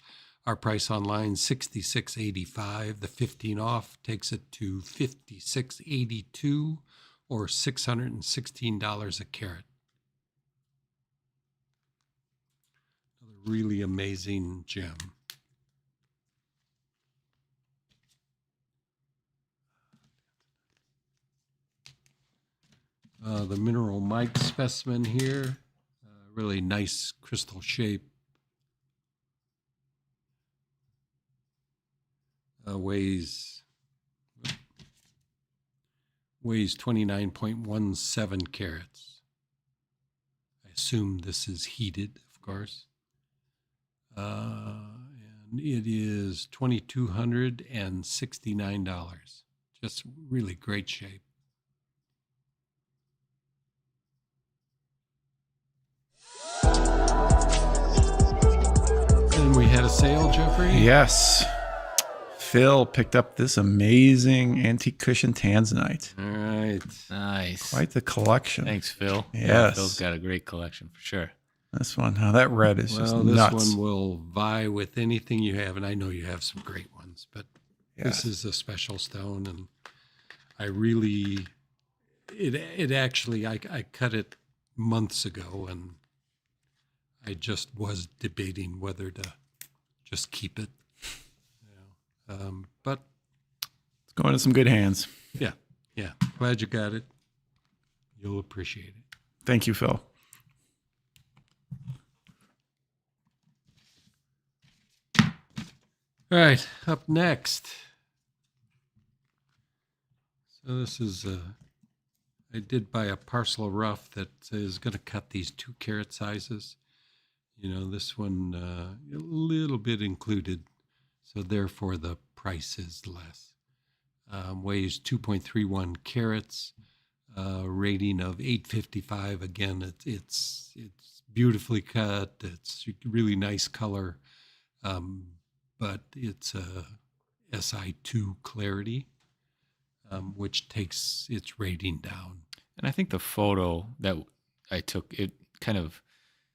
Our price online, $66.85. The 15 off takes it to $56.82 or $616 a carat. Another really amazing gem. The mineral mite specimen here, really nice crystal shape. Weighs 29.17 carats. I assume this is heated, of course. And it is $2,269. Just really great shape. And we had a sale, Jeffrey? Yes. Phil picked up this amazing antique cushion tanzanite. All right. Nice. Quite the collection. Thanks, Phil. Yes. Yeah, Phil's got a great collection for sure. This one, that red is just Well, this nuts. one will vie with anything you have, and I know you have some great ones, but this is a special stone, and I really, it actually, I cut it months ago, and I just was debating whether to just keep it. But It's going to some good hands. yeah, glad you got it. You'll appreciate it. Thank you, Phil. All right, up next. So this is, I did buy a parcel of rough that is going to cut these 2 carat sizes. You know, this one a little bit included, so therefore the price is less. Weighs 2.31 carats, rating of 855. Again, it's beautifully cut. It's really nice color. But it's a SI2 clarity, which takes its rating down. And I think the photo that I took, it kind of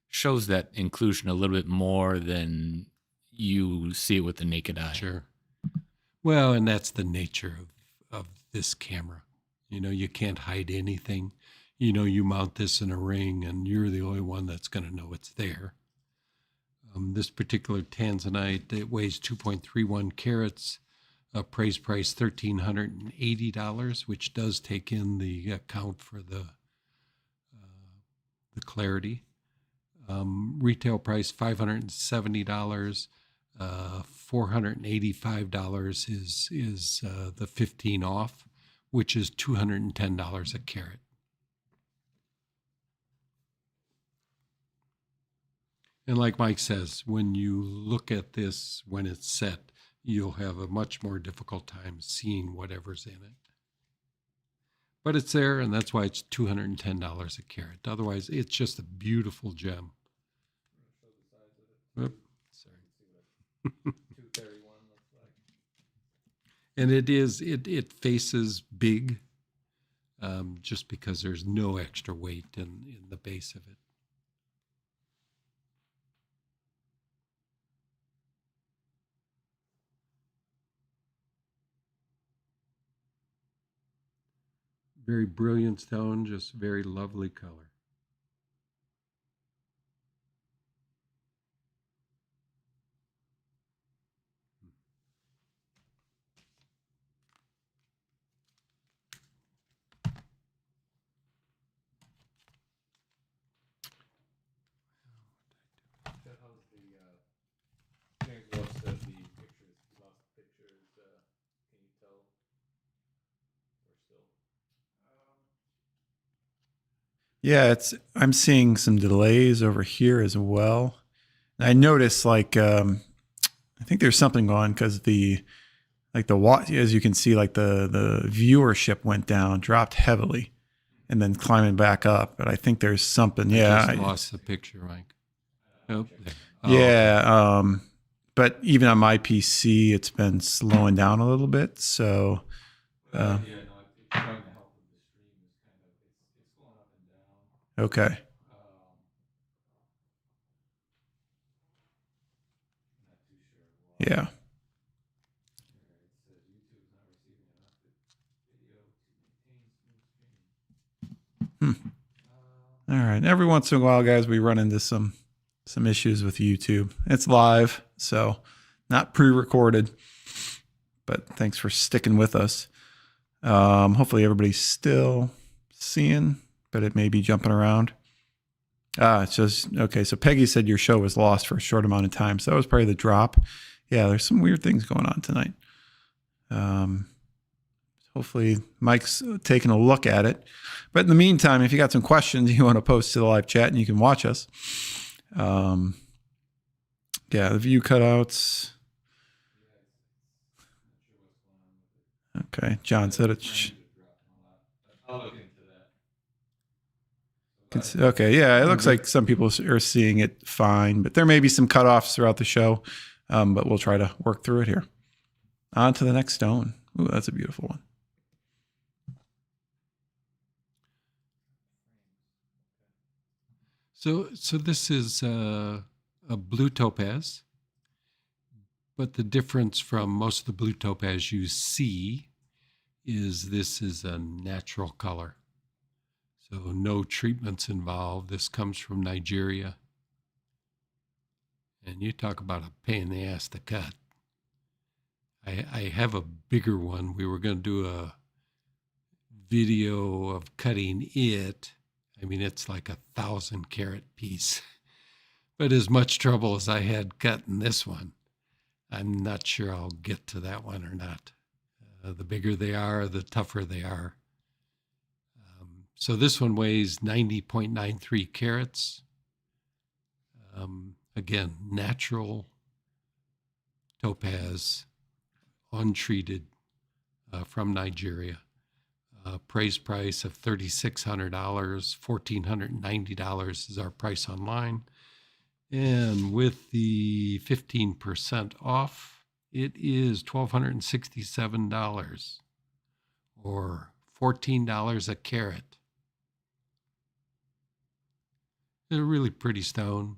shows that inclusion a little bit more than you see it with the naked eye. Sure. Well, and that's the nature of this camera. You know, you can't hide anything. You know, you mount this in a ring and you're the only one that's going to know it's there. This particular tanzanite, it weighs 2.31 carats, appraised price $1,380, which does take in the account for the clarity. Retail price $570. $485 is the 15 off, which is $210 a carat. And like Mike says, when you look at this, when it's set, you'll have a much more difficult time seeing whatever's in it. But it's there, and that's why it's $210 a carat. Otherwise, it's just a beautiful gem. Oops, sorry. 231 looks like. And it faces big, just because there's no extra weight in the base of it. Very brilliant stone, just very lovely color. Yeah, I'm seeing some delays over here as well. And I noticed I think there's something going on because as you can see, like the viewership went down, dropped heavily, and then climbing back up. But I think there's something. I lost the picture, Mike. Nope. Yeah. But even on my PC, it's been slowing down a little bit. So, Okay. Yeah. Hmm. All right. Every once in a while, guys, we run into some issues with YouTube. It's live, so not pre-recorded. But thanks for sticking with us. Hopefully everybody's still seeing, but it may be jumping around. It's just okay. So Peggy said your show was lost for a short amount of time. So that was probably the drop. Yeah, there's some weird things going on tonight. Hopefully Mike's taking a look at it. But in the meantime, if you got some questions you want to post to the live chat and you can watch us. Yeah, the view cutouts. Okay, John said it's. Okay, yeah, it looks like some people are seeing it fine, but there may be some cutoffs throughout the show, but we'll try to work through it here. On to the next stone. Ooh, that's a beautiful one. So this is a blue topaz, but the difference from most of the blue topaz you see is this is a natural color. So no treatments involved. This comes from Nigeria. And you talk about a pain in the ass to cut. I have a bigger one. We were going to do a video of cutting it. I mean, it's like 1,000 carat piece. But as much trouble as I had cutting this one, I'm not sure I'll get to that one or not. The bigger they are, the tougher they are. So this one weighs 90.93 carats. Again, natural topaz, untreated, from Nigeria. Price of $3,600, $1,490 is our price online. And with the 15% off, it is $1,267 or $14 a carat. It's a really pretty stone.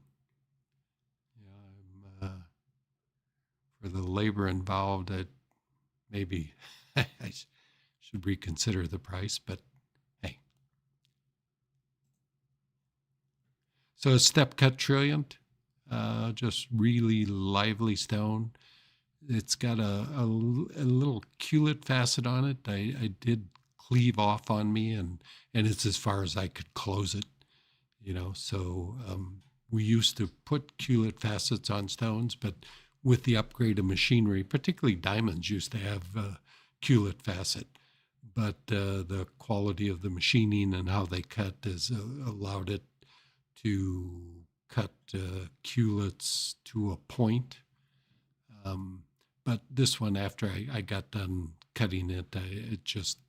For the labor involved, maybe I should reconsider the price, but hey. So a step cut trilliant, just really lively stone. It's got a little culet facet on it. I did cleave off on me, and it's as far as I could close it, So we used to put culet facets on stones, but with the upgrade of machinery, particularly diamonds used to have culet facet, but the quality of the machining and how they cut has allowed it to cut culets to a point. But this one, after I got done cutting it, it just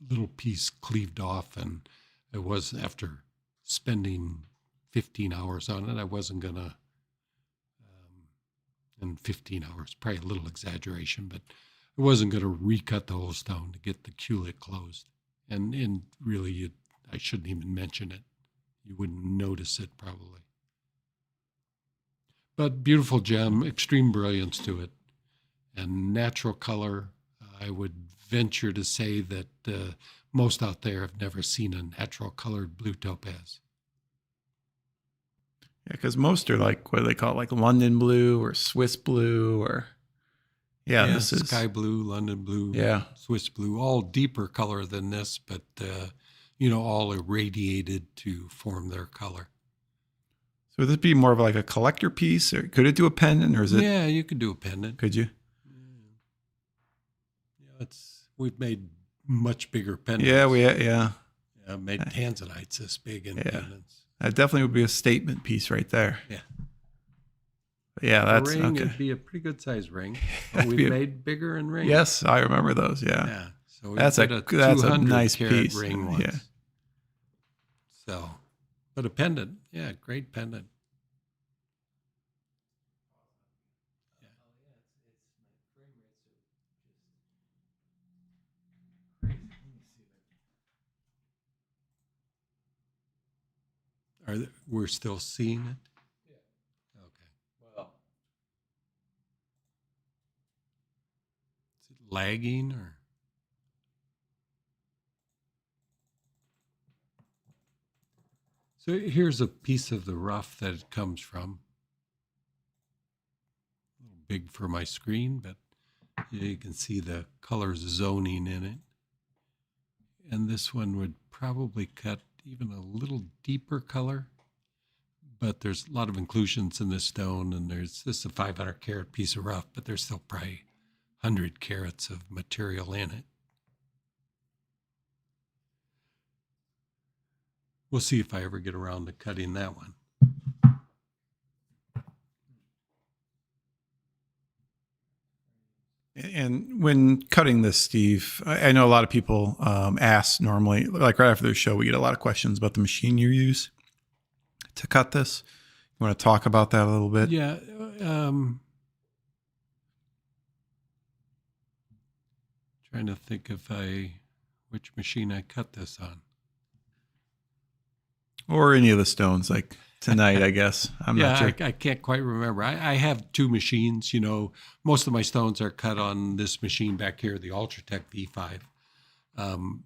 little piece cleaved off, and it was after spending 15 hours on it, I wasn't gonna. And 15 hours, probably a little exaggeration, but I wasn't going to recut the whole stone to get the culet closed. And really, I shouldn't even mention it. You wouldn't notice it probably. But beautiful gem, extreme brilliance to it, and natural color. I would venture to say that most out there have never seen a natural colored blue topaz. Yeah, because most are like, what do they call it? Like London blue or Swiss blue or, this is sky blue, London blue, yeah, Swiss blue, all deeper color than this, but, all irradiated to form their color. So would this be more of like a collector piece, or could it do a pendant, or is it? Yeah, you could do a pendant. Could you? Yeah, we've made much bigger pendants. Yeah, made tanzanites this big in pendants. That definitely would be a statement piece right there. Yeah. But yeah, that's a ring, okay. It'd be a pretty good size ring. But we've made bigger in rings. Yes, I remember those. Yeah. Yeah. So that's a 200 nice carat piece. ring once. Yeah. So, but a pendant, great pendant. We're still seeing it? Yeah. Okay. Well, Is it lagging or? So here's a piece of the rough that it comes from. A little big for my screen, but you can see the color zoning in it. And this one would probably cut even a little deeper color, but there's a lot of inclusions in this stone, and this is a 500 carat piece of rough, but there's still probably 100 carats of material in it. We'll see if I ever get around to cutting that one. And when cutting this, Steve, I know a lot of people ask normally, like right after the show, we get a lot of questions about the machine you use to cut this. You want to talk about that a little bit? Yeah. Trying to think which machine I cut this on. Or any of the stones, like tonight, I guess. I'm not sure. I can't quite remember. I have two machines. Most of my stones are cut on this machine back here, the Ultratech V5,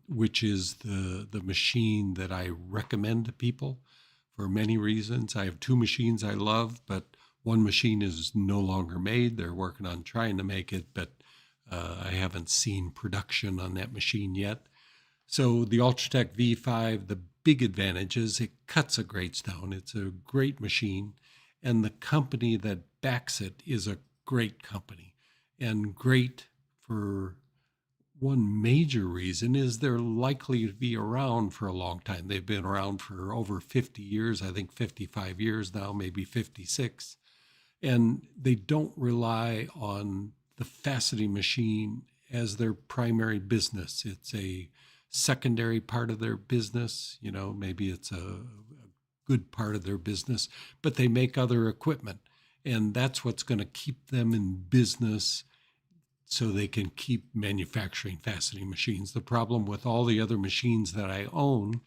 which is the machine that I recommend to people for many reasons. I have two machines I love, but one machine is no longer made. They're working on trying to make it, but I haven't seen production on that machine yet. So the Ultratech V5, the big advantage is it cuts a great stone. It's a great machine, and the company that backs it is a great company. And great for one major reason is they're likely to be around for a long time. They've been around for over 50 years, I think 55 years now, maybe 56. And they don't rely on the faceting machine as their primary business. It's a secondary part of their business. Maybe it's a good part of their business, but they make other equipment, and that's what's going to keep them in business so they can keep manufacturing faceting machines. The problem with all the other machines that I own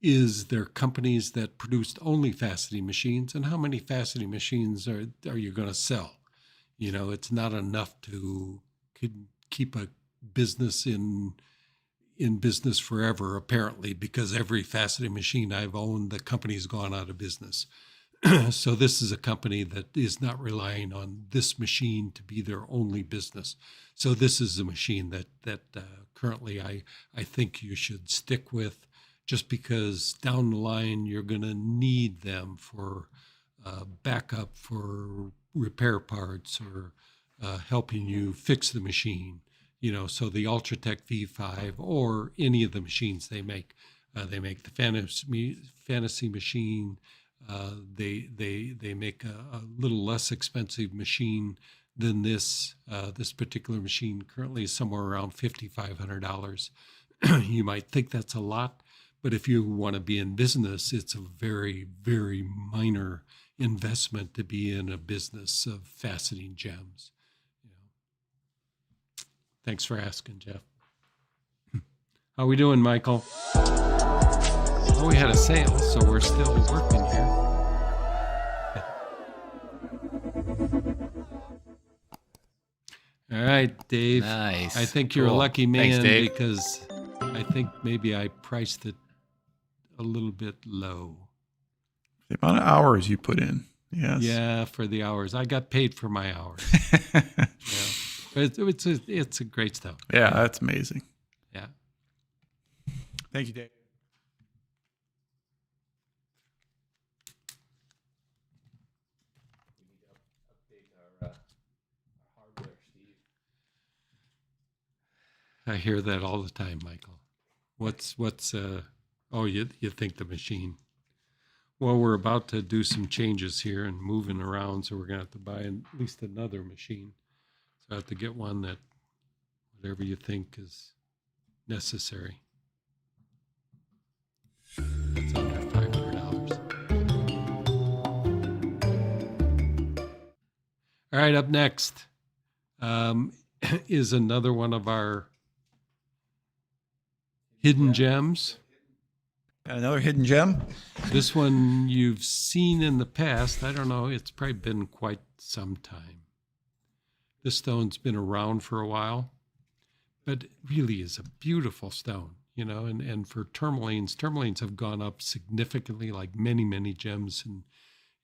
is they're companies that produced only faceting machines, and how many faceting machines are you going to sell? It's not enough to keep a business in business forever, apparently, because every faceting machine I've owned, the company's gone out of business. So this is a company that is not relying on this machine to be their only business. So this is a machine that currently I think you should stick with, just because down the line you're going to need them for backup, for repair parts, or helping you fix the machine. So the Ultratech V5 or any of the machines they make the fantasy machine. They make a little less expensive machine than this. This particular machine currently is somewhere around $5,500. You might think that's a lot, but if you want to be in business, it's a very, very minor investment to be in a business of faceting gems. Thanks for asking, Jeff. How we doing, Michael? Well, we had a sale, so we're still working here. All right, Dave. Nice. I think you're Cool. a lucky Thanks, man, Dave. because I think maybe I priced it a little bit low. The amount of hours you put in. Yes. Yeah, for the hours. I got paid for my hours. Yeah. But it's a great stuff. Yeah, that's amazing. Yeah. Thank you, Dave. I hear that all the time, Michael. You think the machine. Well, we're about to do some changes here and moving around, so we're going to have to buy at least another machine. So I have to get one that whatever you think is necessary. That's under $500. All right, up next is another one of our hidden gems. Got another hidden gem. This one you've seen in the past. I don't know. It's probably been quite some time. This stone's been around for a while, but it really is a beautiful stone, you know, and for tourmalines have gone up significantly, like many gems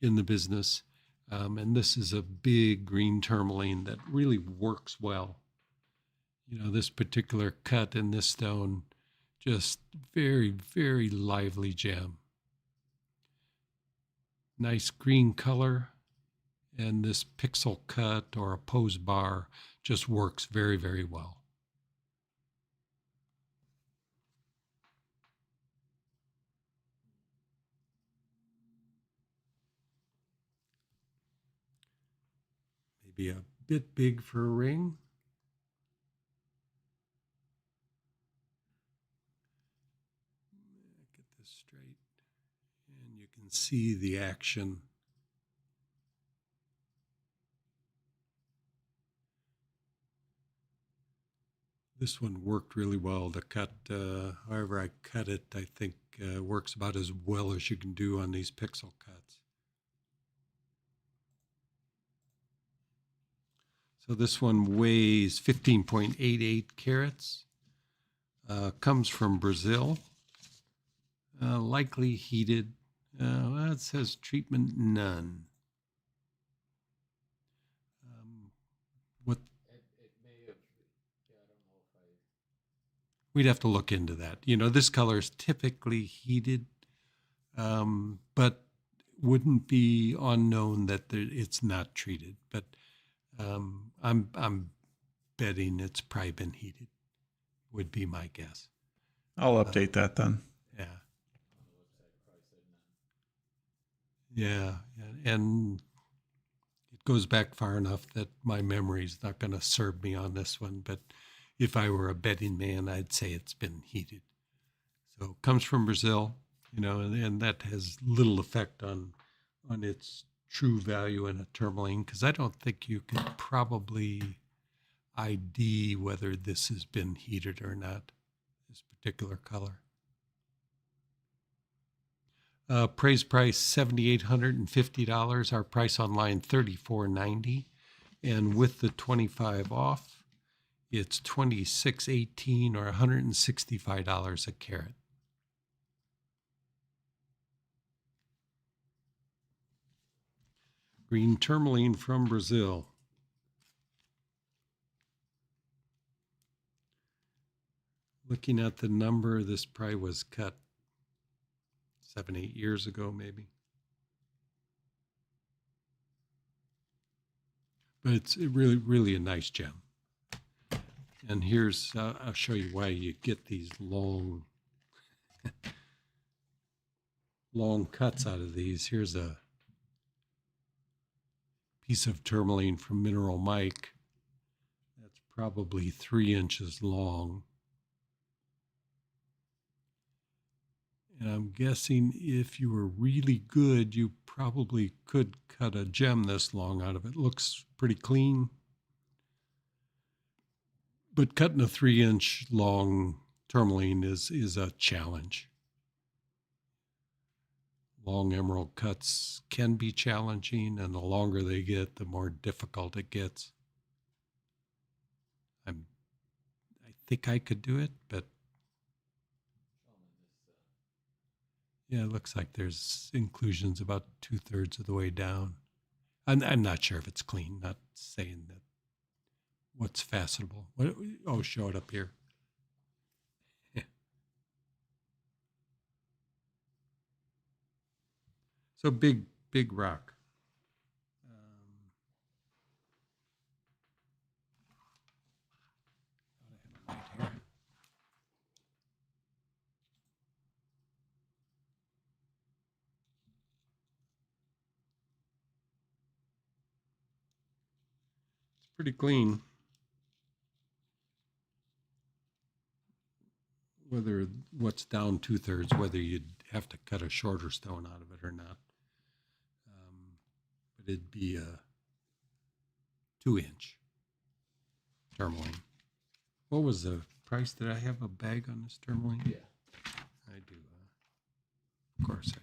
in the business. And this is a big green tourmaline that really works well. You know, this particular cut in this stone, just very lively gem. Nice green color, and this pixel cut or a pose bar just works very well. Maybe a bit big for a ring. Get this straight, and you can see the action. This one worked really well. The cut, however I cut it, I think works about as well as you can do on these pixel cuts. So this one weighs 15.88 carats, comes from Brazil, likely heated. Well, it says treatment none. What? It may have, yeah, I don't know if I. We'd have to look into that. You know, this color is typically heated, but wouldn't be unknown that it's not treated. But I'm betting it's probably been heated. Would be my guess. I'll update that then. Yeah, and it goes back far enough that my memory's not going to serve me on this one. But if I were a betting man, I'd say it's been heated. So it comes from Brazil, you know, and that has little effect on its true value in a tourmaline, because I don't think you could probably ID whether this has been heated or not, this particular color. Praise price $7,850. Our price online $34.90, and with the 25 off, it's $26.18 or $165 a carat. Green tourmaline from Brazil. Looking at the number, this probably was cut 7-8 years ago, maybe. But it's really a nice gem. And here's, I'll show you why you get these long cuts out of these. Here's a piece of tourmaline from Mineral Mike that's probably 3 inches long. And I'm guessing if you were really good, you probably could cut a gem this long out of it. Looks pretty clean. But cutting a 3-inch long tourmaline is a challenge. Long emerald cuts can be challenging, and the longer they get, the more difficult it gets. I think I could do it, but yeah, it looks like there's inclusions about 2/3 of the way down. I'm not sure if it's clean, not saying that what's fastenable. Show it up here. So big rock. Pretty clean. Whether what's down 2/3, whether you'd have to cut a shorter stone out of it or not. But it'd be a 2-inch tourmaline. What was the price? Did I have a bag on this tourmaline? Yeah, I do. course I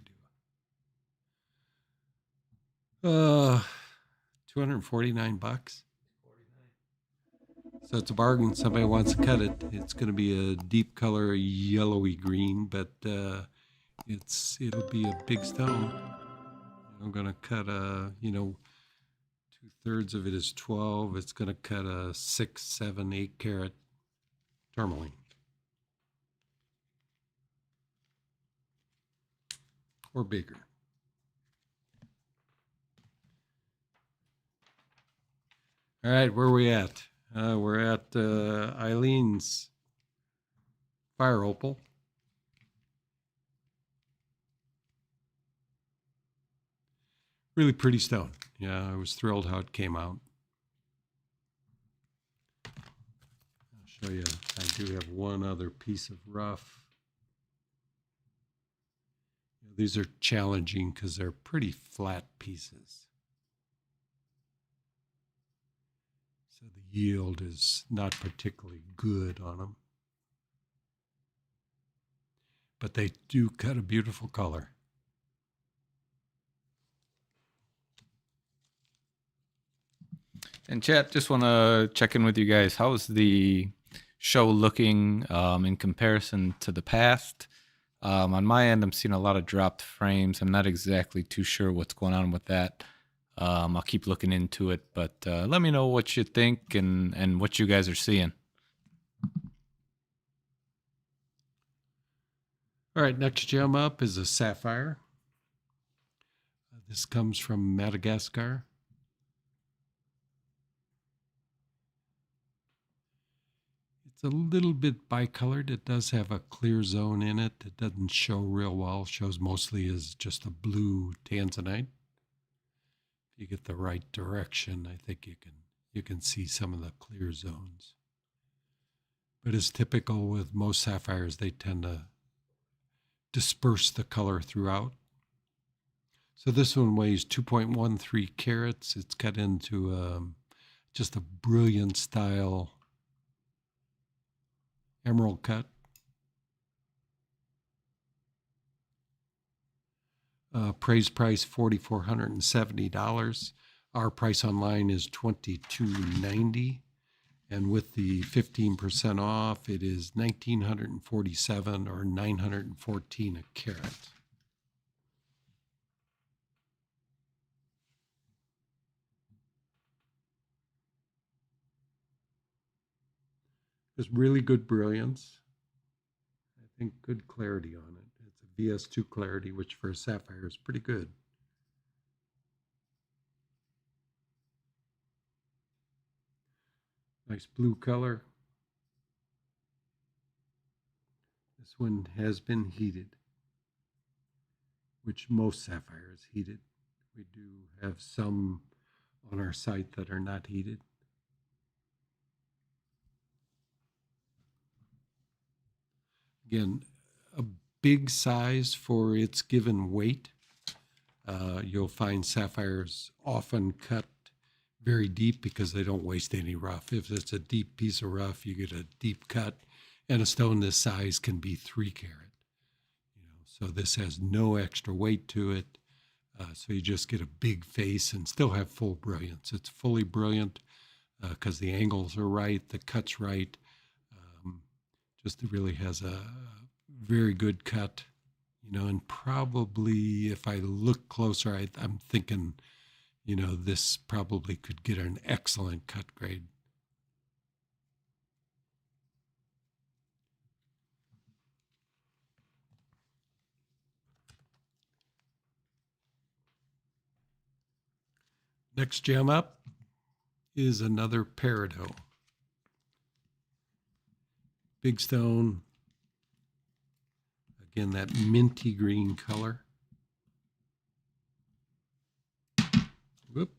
do. 249 bucks. So it's a bargain. Somebody wants to cut it. It's going to be a deep color, yellowy green, but it'll be a big stone. I'm going to cut a, 2/3 of it is 12. It's going to cut a 6, 7, 8 carat tourmaline. Or bigger. All right, where are we at? We're at Eileen's fire opal. Really pretty stone. Yeah, I was thrilled how it came out. I'll show you. I do have one other piece of rough. These are challenging because they're pretty flat pieces. So the yield is not particularly good on them. But they do cut a beautiful color. And chat, just want to check in with you guys. How's the show looking in comparison to the past? On my end, I'm seeing a lot of dropped frames. I'm not exactly too sure what's going on with that. I'll keep looking into it, but let me know what you think and what you guys are seeing. All right, next gem up is a sapphire. This comes from Madagascar. It's a little bit bicolored. It does have a clear zone in it. It doesn't show real well. Shows mostly as just a blue tanzanite. If you get the right direction, I think you can see some of the clear zones. But as typical with most sapphires, they tend to disperse the color throughout. So this one weighs 2.13 carats. It's cut into just a brilliant style emerald cut. Praise price $4,470. Our price online is $2,290, and with the 15% off, it is $1,947 or $914 a carat. There's really good brilliance. I think good clarity on it. It's a VS2 clarity, which for a sapphire is pretty good. Nice blue color. This one has been heated, which most sapphires heated. We do have some on our site that are not heated. Again, a big size for its given weight. You'll find sapphires often cut very deep because they don't waste any rough. If it's a deep piece of rough, you get a deep cut, and a stone this size can be 3 carat. So this has no extra weight to it. So you just get a big face and still have full brilliance. It's fully brilliant because the angles are right, the cut's right. Just really has a very good cut, and probably if I look closer, I'm thinking, this probably could get an excellent cut grade. Next gem up is another peridot. Big stone. Again, that minty green color. Whoop.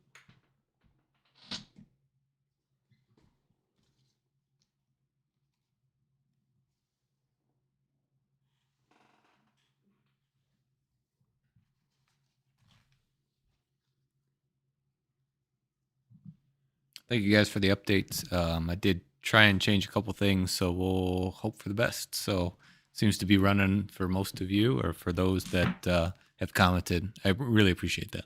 Thank you guys for the updates. I did try and change a couple things, so we'll hope for the best. So seems to be running for most of you, or for those that have commented. I really appreciate that.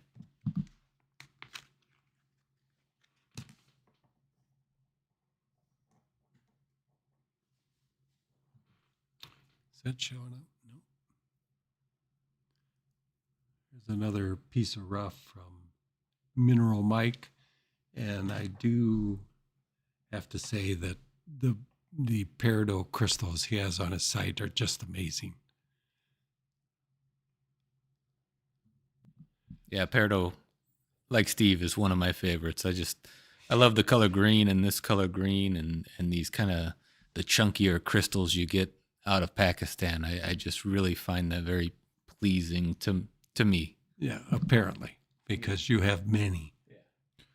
Is that showing up? No. There's another piece of rough from Mineral Mike, and I do have to say that the peridot crystals he has on his site are just amazing. Yeah, peridot, like Steve, is one of my favorites. I love the color green, and this color green, and these kind of the chunkier crystals you get out of Pakistan. I just really find that very pleasing to me. Yeah, apparently, because you have many.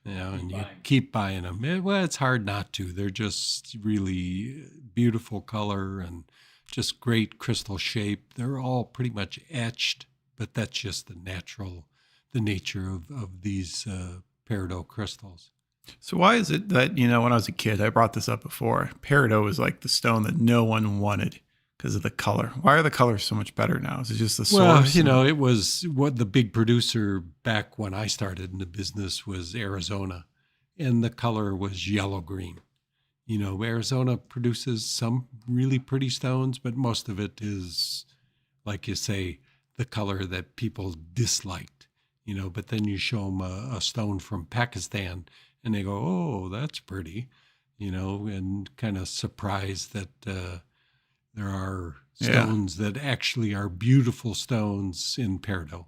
And you keep buying them. Well, it's hard not to. They're just really beautiful color and just great crystal shape. They're all pretty much etched, but that's just the nature of these peridot crystals. So why is it that, when I was a kid, I brought this up before, peridot was like the stone that no one wanted because of the color? Why are the colors so much better now? Is it just the source? Well, it was what the big producer back when I started in the business was Arizona, and the color was yellow-green. Arizona produces some really pretty stones, but most of it is, like you say, the color that people disliked. But then you show them a stone from Pakistan, and they go, "Oh, that's pretty," and kind of surprised that there are stones that actually are beautiful stones in peridot.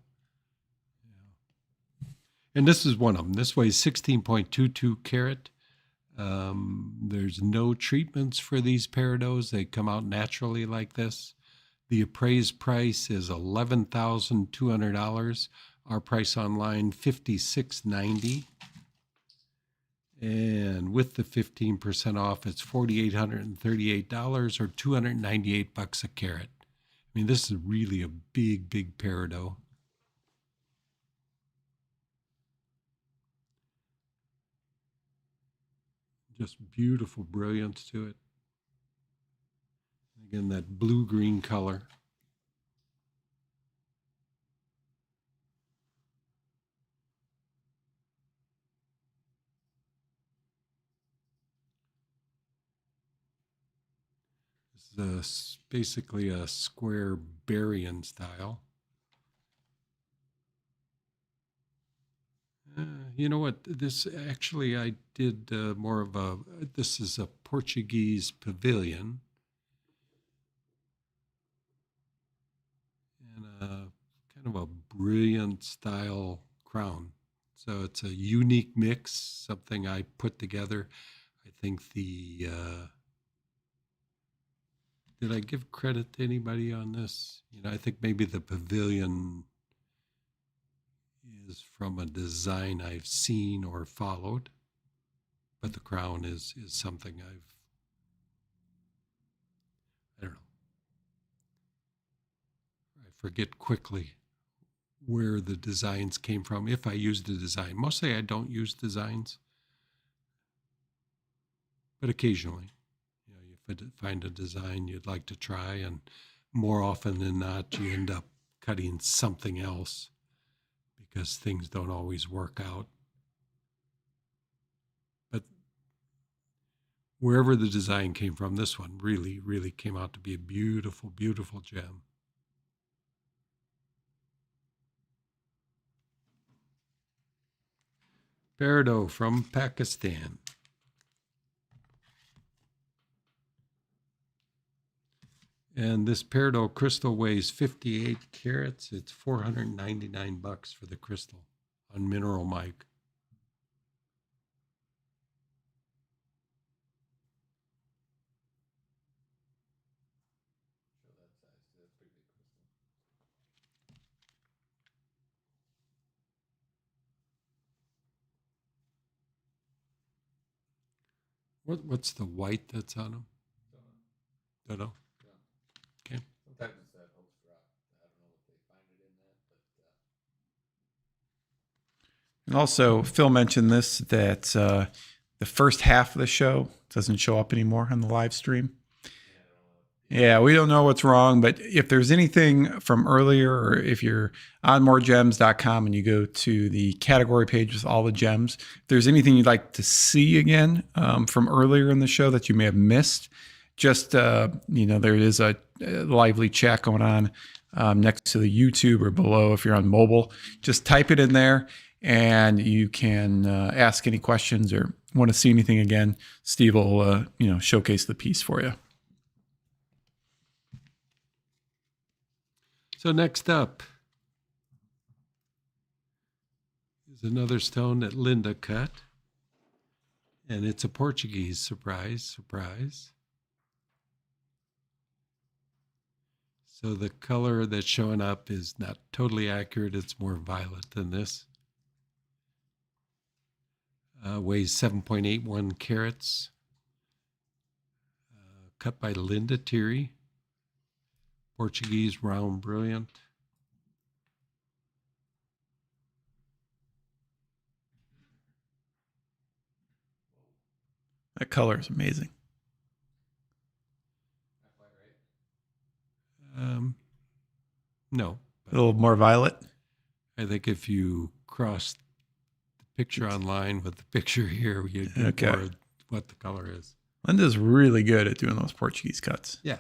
And this is one of them. This weighs 16.22 carat. There's no treatments for these peridots. They come out naturally like this. The appraised price is $11,200. Our price online, $56.90. And with the 15% off, it's $4,838 or $298 a carat. I mean, this is really a big, big peridot. Just beautiful brilliance to it. Again, that blue-green color. This is basically a square Berrien style. You know what? This actually, I did more of this is a Portuguese pavilion. And kind of a brilliant style crown. So it's a unique mix, something I put together. I think did I give credit to anybody on this? I think maybe the pavilion is from a design I've seen or followed, but the crown is something I don't know. I forget quickly where the designs came from, if I used a design. Mostly I don't use designs, but occasionally, you find a design you'd like to try, and more often than not, you end up cutting something else because things don't always work out. But wherever the design came from, this one really, really came out to be a beautiful, beautiful gem. Peridot from Pakistan. And this peridot crystal weighs 58 carats. It's $499 for the crystal on Mineral Mike. What's the white that's on them? Don't know. Okay. Sometimes it's that host rock. I don't know what they find it in that, but And also, Phil mentioned this, that the first half of the show doesn't show up anymore on the live stream. Yeah, we don't know what's wrong, but if there's anything from earlier, or if you're on MoreGems.com and you go to the category page with all the gems, if there's anything you'd like to see again from earlier in the show that you may have missed, just, there is a lively chat going on next to the YouTube or below if you're on mobile. Just type it in there and you can ask any questions or want to see anything again. Steve will, showcase the piece for you. So next up is another stone that Linda cut. And it's a Portuguese, surprise. So the color that's showing up is not totally accurate. It's more violet than this. Weighs 7.81 carats. Cut by Linda Thierry. Portuguese round brilliant. That color is amazing. No. A little more violet. I think if you cross the picture online with the picture here, you get more what the color is. Linda's really good at doing those Portuguese cuts. Yeah,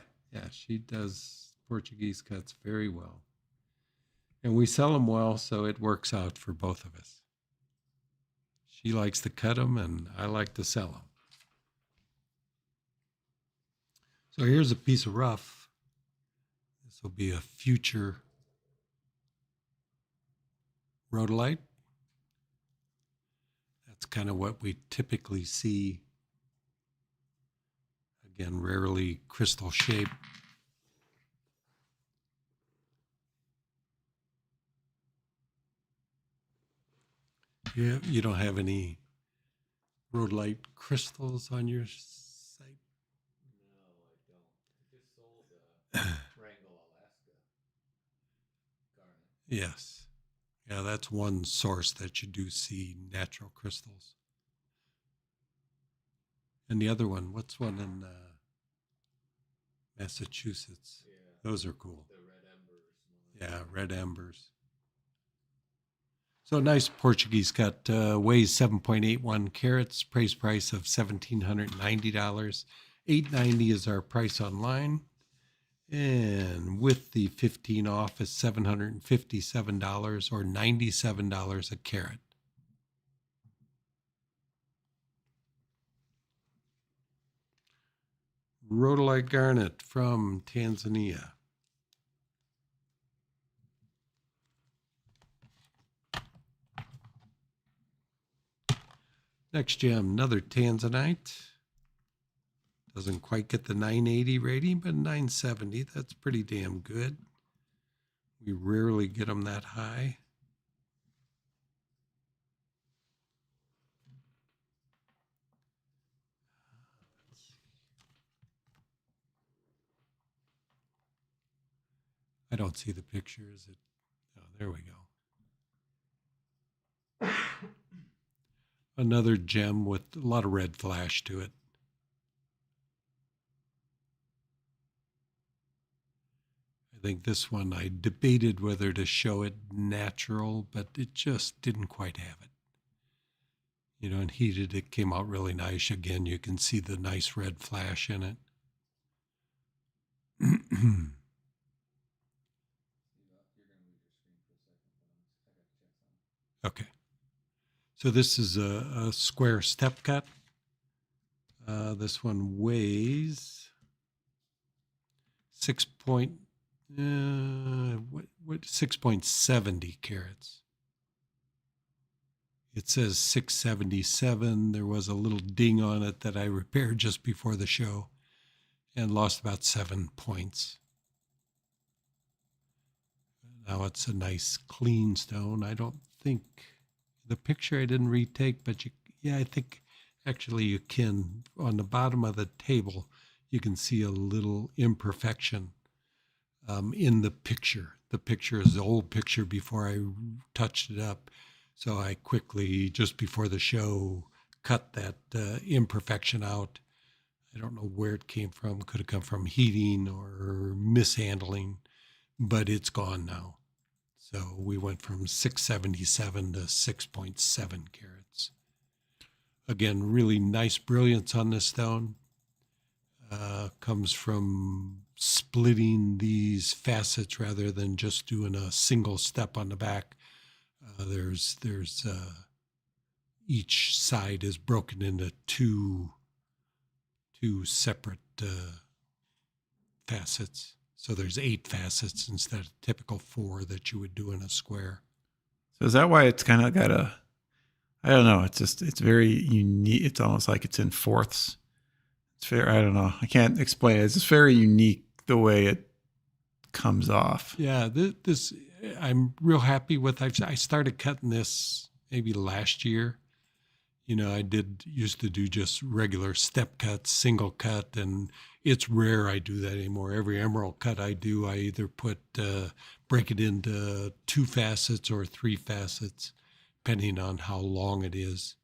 she does Portuguese cuts very well. And we sell them well, so it works out for both of us. She likes to cut them, and I like to sell them. So here's a piece of rough. This will be a future rhodolite. That's kind of what we typically see. Again, rarely crystal shape. Yeah, you don't have any rhodolite crystals on your site? No, I don't. I just sold Wrangell, Alaska garnet. Yes. Yeah, that's one source that you do see natural crystals. And the other one, what's one in Massachusetts? Yeah. Those are cool. The red embers. Yeah, red embers. So nice Portuguese cut. Weighs 7.81 carats. Price of $1,790. $890 is our price online. And with the 15 off is $757 or $97 a carat. Rhodolite garnet from Tanzania. Next gem, another Tanzanite. Doesn't quite get the 980 rating, but 970. That's pretty damn good. We rarely get them that high. I don't see the picture. Is it? Oh, there we go. Another gem with a lot of red flash to it. I think this one I debated whether to show it natural, but it just didn't quite have it. You know, and heated, it came out really nice. Again, you can see the nice red flash in it. Okay. So this is a square step cut. This one weighs 6.70 carats. It says 677. There was a little ding on it that I repaired just before the show and lost about 7 points. Now it's a nice clean stone. I don't think the picture I didn't retake, but I think actually you can. On the bottom of the table, you can see a little imperfection in the picture. The picture is the old picture before I touched it up. So I quickly, just before the show, cut that imperfection out I don't know where it came from. Could have come from heating or mishandling, but it's gone now. So we went from 677 to 6.7 carats. Again, really nice brilliance on this stone. Comes from splitting these facets rather than just doing a single step on the back. There's each side is broken into two separate facets. So there's 8 facets instead of typical 4 that you would do in a square. So is that why it's kind of got I don't know. It's very unique. It's almost like it's in fourths. It's fair. I don't know. I can't explain it. It's just very unique the way it comes off. Yeah, this I'm real happy with. I started cutting this maybe last year. I used to do just regular step cuts, single cut, and it's rare I do that anymore. Every emerald cut I do, I either break it into 2 facets or 3 facets, depending on how long it is.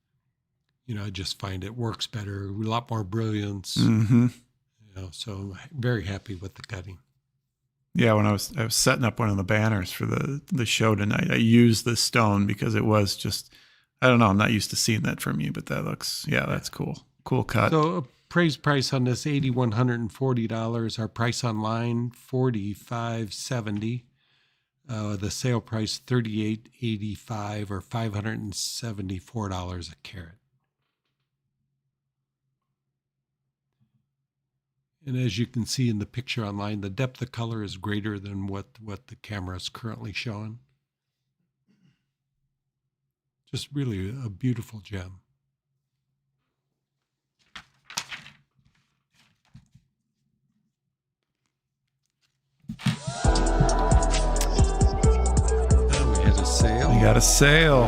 I just find it works better, a lot more brilliance. Mm-hmm. So I'm very happy with the cutting. Yeah, when I was setting up one of the banners for the show tonight, I used the stone because it was just, I don't know, I'm not used to seeing that from you, but that's cool. Cool cut. So appraised price on this $8,140. Our price online $45.70. The sale price $38.85 or $574 a carat. And as you can see in the picture online, the depth of color is greater than what the camera is currently showing. Just really a beautiful gem. Oh, we had a sale. We got a sale.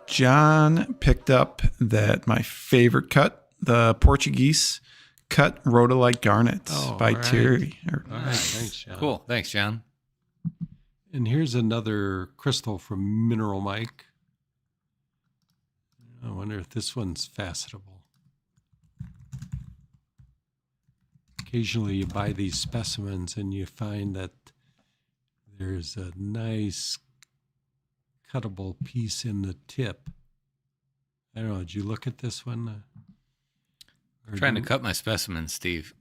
John picked up my favorite cut, the Portuguese cut rhodolite garnet by right. Terry. All right, thanks, John. Cool. Thanks, John. And here's another crystal from Mineral Mike. I wonder if this one's facetable. Occasionally you buy these specimens and you find that there's a nice cuttable piece in the tip. I don't know, did you look at this one? I'm trying to cut my specimens, Steve.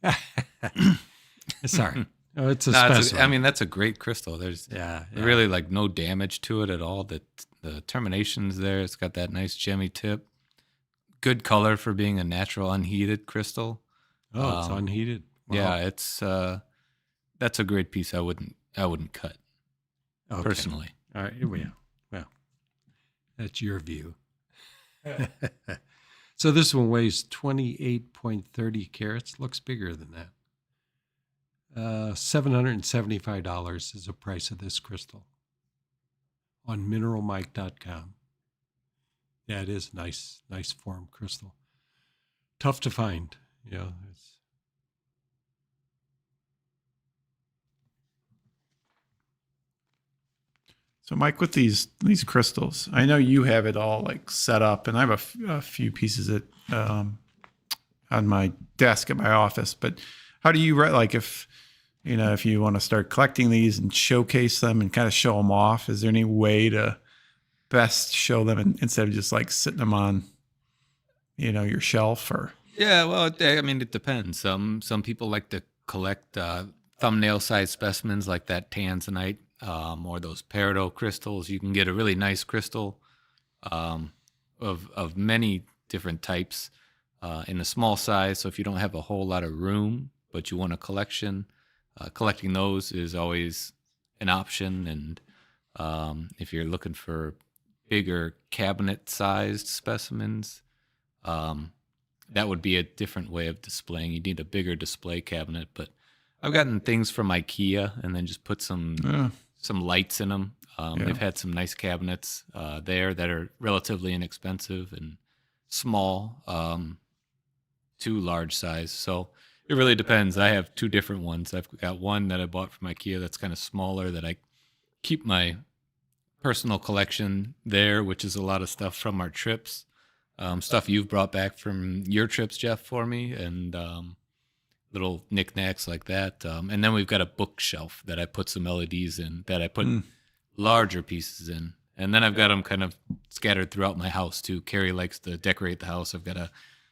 Sorry. Oh, it's a No, specimen. that's a great crystal. There's really like no damage to it at all. The termination's there. It's got that nice gemmy tip. Good color for being a natural unheated crystal. Oh, it's unheated. Wow. Yeah, it's that's a great piece. I wouldn't cut personally. All right, here we go. Well, that's your view. So this one weighs 28.30 carats. Looks bigger than that. $775 is the price of this crystal on MineralMike.com. Yeah, it is nice form crystal. Tough to find. So, Mike, with these crystals, I know you have it all like set up, and I have a few pieces on my desk at my office. But how do you like if you want to start collecting these and showcase them and kind of show them off? Is there any way to best show them instead of just like sitting them on, your shelf? Or Yeah, well, it depends. Some people like to collect thumbnail-sized specimens like that tanzanite. Or those peridot crystals. You can get a really nice crystal of many different types in a small size. So if you don't have a whole lot of room, but you want a collection, collecting those is always an option. And if you're looking for bigger cabinet-sized specimens, that would be a different way of displaying. You need a bigger display cabinet. But I've gotten things from IKEA and then just put some lights in them. They've had some nice cabinets there that are relatively inexpensive and small to large size. So it really depends. I have 2 different ones. I've got one that I bought from IKEA that's kind of smaller that I keep my personal collection there, which is a lot of stuff from our trips. stuff you've brought back from your trips, Jeff, for me, and little knickknacks like that. And then we've got a bookshelf that I put some LEDs in that I put larger pieces in. And then I've got them kind of scattered throughout my house too. Carrie likes to decorate the house. I've got a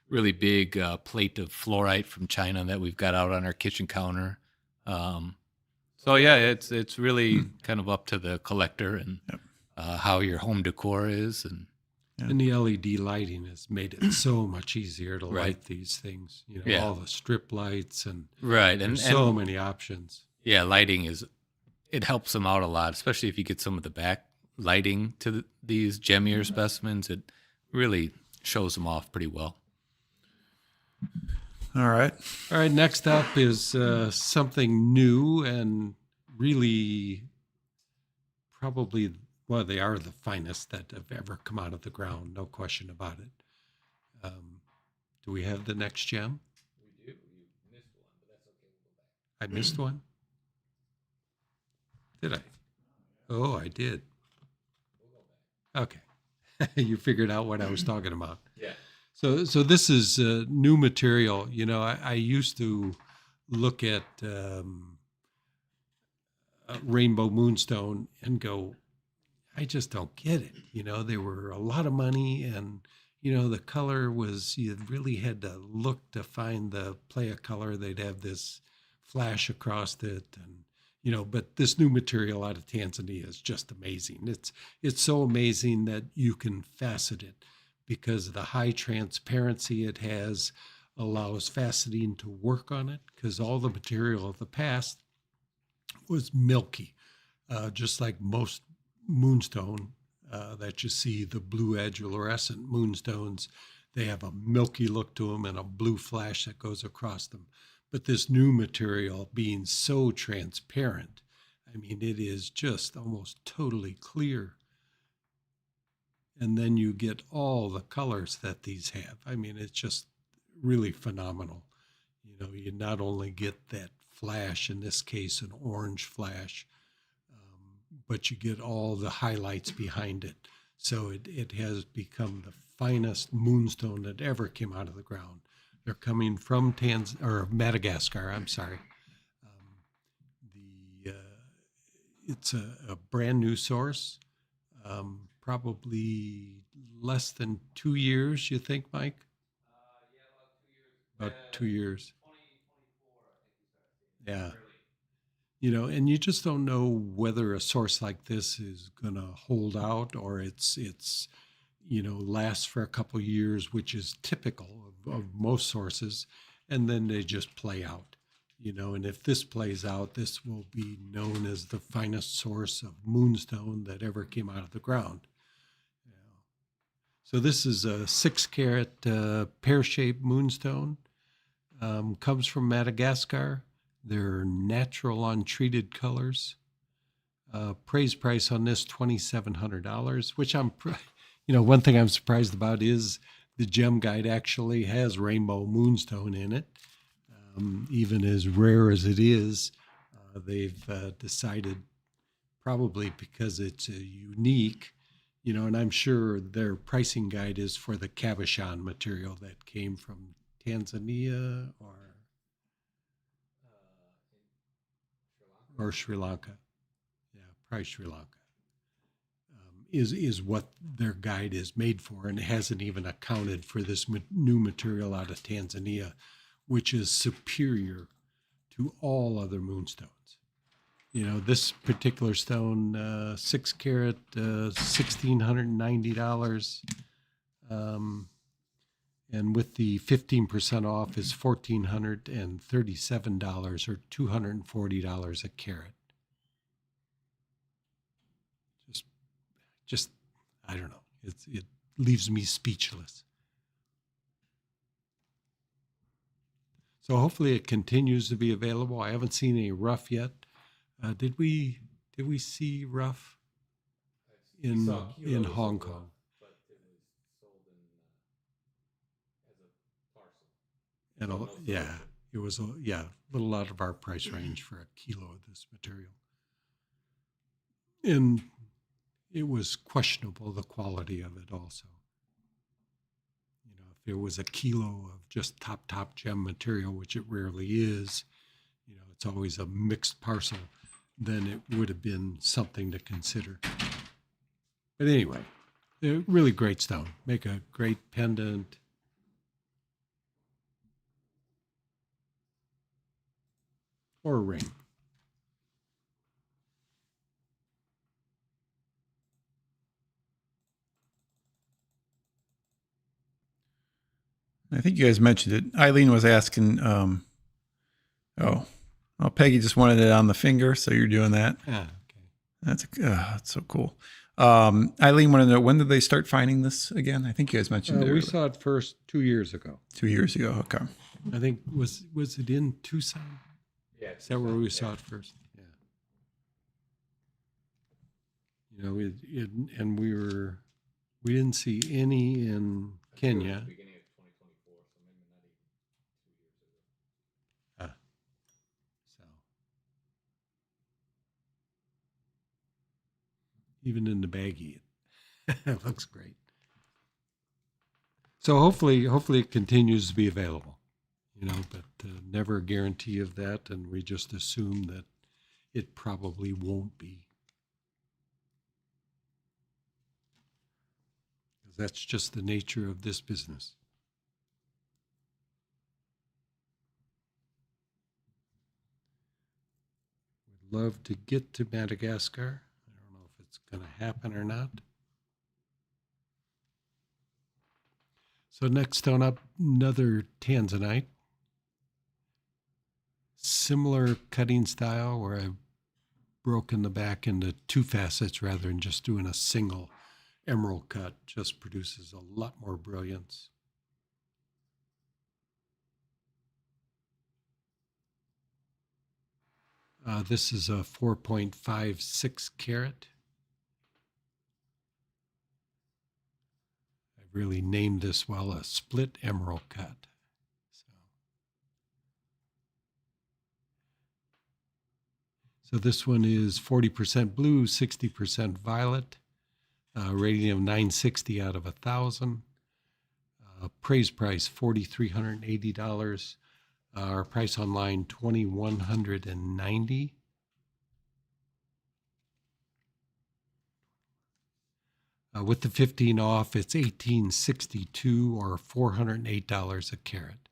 really big plate of fluorite from China that we've got out on our kitchen counter. So yeah, it's really kind of up to the collector and how your home decor is. And the LED lighting has made it so much easier to light these things. You know, all the strip lights and there's so many options. Yeah, lighting it helps them out a lot, especially if you get some of the back lighting to these gemmier specimens. It really shows them off pretty well. All right. Next up is something new and really probably, well, they are the finest that have ever come out of the ground. No question about it. Do we have the next gem? We do. You missed one, but that's okay. We'll go back. I missed one? Did I? Oh, I did. Okay. You figured out what I was talking about. Yeah. So this is new material. You know, I used to look at Rainbow Moonstone and go, I just don't get it. You know, they were a lot of money, and you know, the color was, you really had to look to find the play of color. They'd have this flash across it, and you know, but this new material out of Tanzania is just amazing. It's so amazing that you can facet it, because the high transparency it has allows faceting to work on it, because all the material of the past was milky, just like most moonstone that you see, the blue edge fluorescent moonstones, they have a milky look to them and a blue flash that goes across them. But this new material being so transparent, I mean, it is just almost totally clear. And then you get all the colors that these have. I mean, it's just really phenomenal. You know, you not only get that flash, in this case, an orange flash, but you get all the highlights behind it. So it has become the finest moonstone that ever came out of the ground. They're coming from Madagascar. I'm sorry. It's a brand new source, probably less than 2 years. You think, Mike? Yeah, About 2 years. 2024, I think we started seeing it. Yeah. You know, and you just don't know whether a source like this is going to hold out, or it's you know, lasts for a couple of years, which is typical of most sources, and then they just play out. You know, and if this plays out, this will be known as the finest source of moonstone that ever came out of the ground. You know. So this is a 6-carat pear-shaped moonstone. Comes from Madagascar. They're natural untreated colors. Price on this $2,700, which you know, one thing I'm surprised about is the gem guide actually has rainbow moonstone in it. Even as rare as it is, they've decided, probably because it's unique, you know, and I'm sure their pricing guide is for the cabochon material that came from Tanzania or Sri Lanka. Yeah, probably Sri Lanka. Is what their guide is made for, and it hasn't even accounted for this new material out of Tanzania, which is superior to all other moonstones. You know, this particular stone, 6 carat, $1,690. And with the 15% off is $1,437 or $240 a carat. Just, I don't know. It leaves me speechless. So hopefully it continues to be available. I haven't seen any rough yet. Did we see rough in Hong Kong? But it was sold as a parcel. And it was a little out of our price range for a kilo of this material. And it was questionable, the quality of it also. it was a kilo of just top gem material, which it rarely is, it's always a mixed parcel, then it would have been something to consider. But anyway, really great stone. Make a great pendant. Or a ring. I think you guys mentioned it. Eileen was asking, well, Peggy just wanted it on the finger, so you're doing that. Okay. That's so cool. Eileen wanted to know, when did they start finding this again? I think you guys mentioned it. We saw it first 2 years ago. 2 years ago. Okay. I think, was it in Tucson? Yeah. Is that where we saw it first? Yeah. And we didn't see any in Kenya. Beginning of 2024, so maybe not even 2 years ago. So even in the baggie, it looks great. So hopefully it continues to be available, but never a guarantee of that, and we just assume that it probably won't be. Because that's just the nature of this business. Would love to get to Madagascar. I don't know if it's going to happen or not. So next stone up, another tanzanite. Similar cutting style where I've broken the back into 2 facets rather than just doing a single emerald cut. Just produces a lot more brilliance. This is a 4.56 carat. I've really named this well a split emerald cut. So this one is 40% blue, 60% violet, rating of 960 out of 1,000. Praise price $4,380. Our price online $2,190. With the 15 off, it's $1,862 or $408 a carat.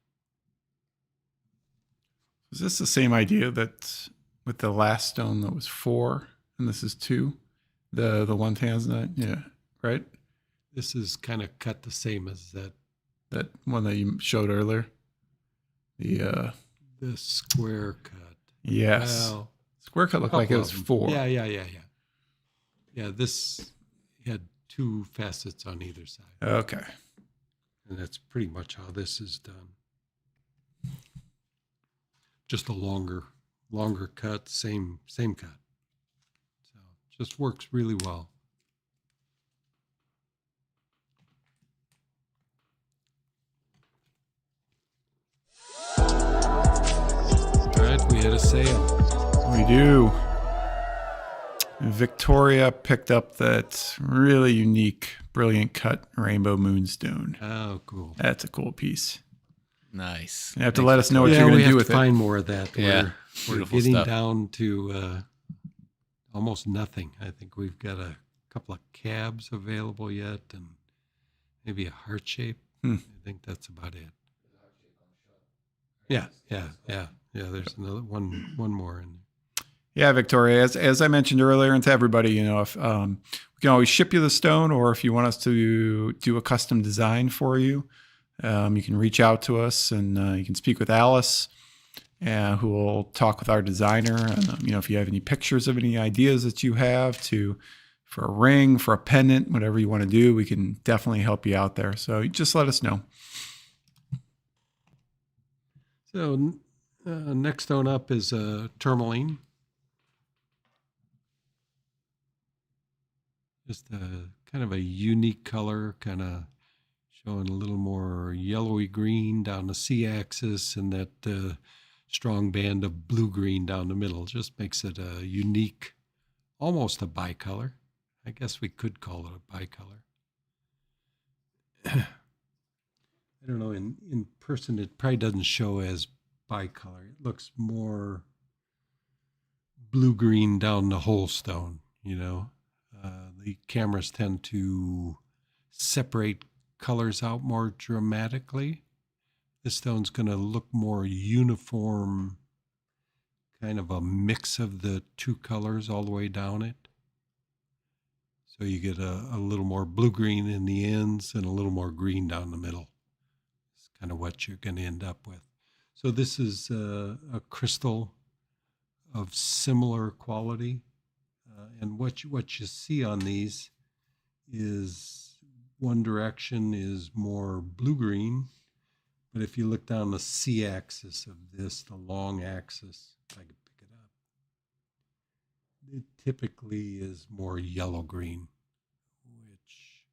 Is this the same idea that with the last stone that was 4 and this is 2? The one tanzanite? Yeah, right? This is kind of cut the same as that one that you showed earlier. The square cut. Yes. Well, square cut looked like it was 4. Yeah. Yeah, this had 2 facets on either side. Okay. And that's pretty much how this is done. Just a longer cut, same cut. So just works really well. All right, we had a sale. We do. Victoria picked up that really unique, brilliant cut rainbow moonstone. Oh, cool. That's a cool piece. Nice. You have to let us know what you're going to do with it. it. Find more of that. Yeah, We're getting down to almost nothing. I think we've got a couple of cabs available yet, and maybe a heart shape. I think that's about it. Yeah. There's another one more in there. Yeah, Victoria, as I mentioned earlier, and to everybody, if we can always ship you the stone, or if you want us to do a custom design for you, you can reach out to us, and you can speak with Alice, who will talk with our designer. And if you have any pictures of any ideas that you have for a ring, for a pendant, whatever you want to do, we can definitely help you out there. So just let us know. So next stone up is tourmaline. Just a kind of a unique color, kind of showing a little more yellowy green down the C-axis and that strong band of blue-green down the middle. Just makes it a unique, almost a bicolor. I guess we could call it a bicolor. I don't know, in person it probably doesn't show as bicolor. It looks more blue-green down the whole stone, you know. The cameras tend to separate colors out more dramatically. This stone's going to look more uniform, kind of a mix of the two colors all the way down it. So you get a little more blue-green in the ends and a little more green down the middle. It's kind of what you're going to end up with. So this is a crystal of similar quality. And what you see on these is one direction is more blue-green, but if you look down the C-axis of this, the long axis, if I could pick it up, it typically is more yellow-green, which,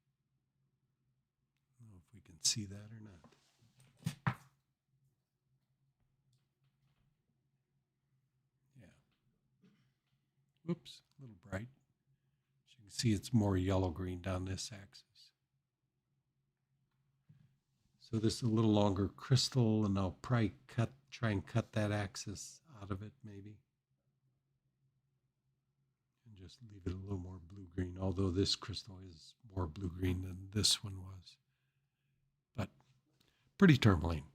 I don't know if we can see that or not. Yeah. Whoops, a little bright. As you can see, it's more yellow-green down this axis. So this is a little longer crystal, and I'll probably try and cut that axis out of it maybe. And just leave it a little more blue-green, although this crystal is more blue-green than this one was. But pretty tourmaline.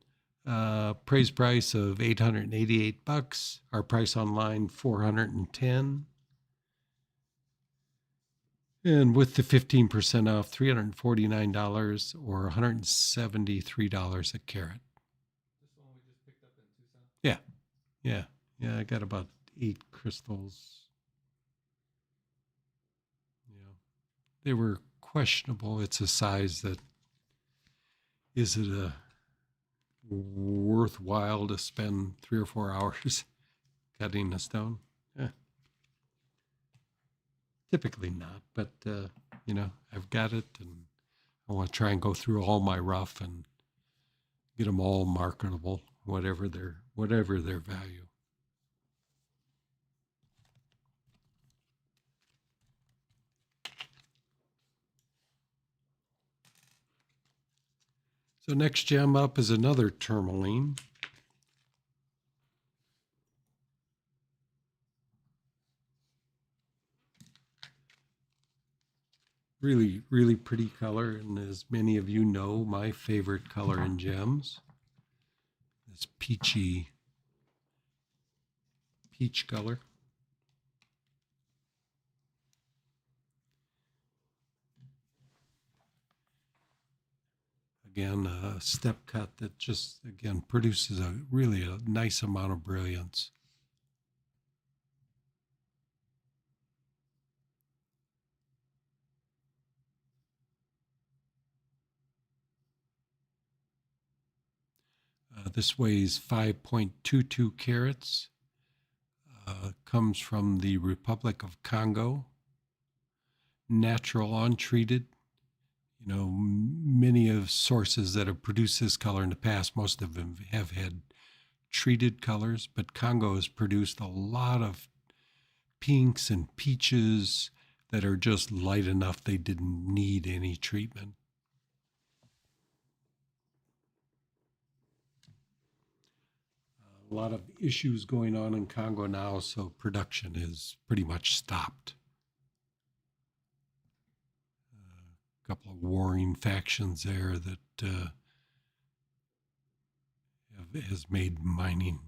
Praise price of $888. Our price online, $410. And with the 15% off, $349 or $173 a carat. This one we just picked up in Tucson? Yeah, I got about 8 crystals. Yeah, they were questionable. It's a size that, is it a worthwhile to spend 3 or 4 hours cutting a stone? Typically not, but you know, I've got it, and I want to try and go through all my rough and get them all marketable, whatever their value. So next gem up is another tourmaline. Really, really pretty color, and as many of you know, my favorite color in gems. This peach color. Again, a step cut that just, again, produces a nice amount of brilliance. This weighs 5.22 carats. Comes from the Republic of Congo. Natural, untreated. You know, many of sources that have produced this color in the past, most of them have had treated colors, but Congo has produced a lot of pinks and peaches that are just light enough they didn't need any treatment. A lot of issues going on in Congo now, so production is pretty much stopped. A couple of warring factions there that has made mining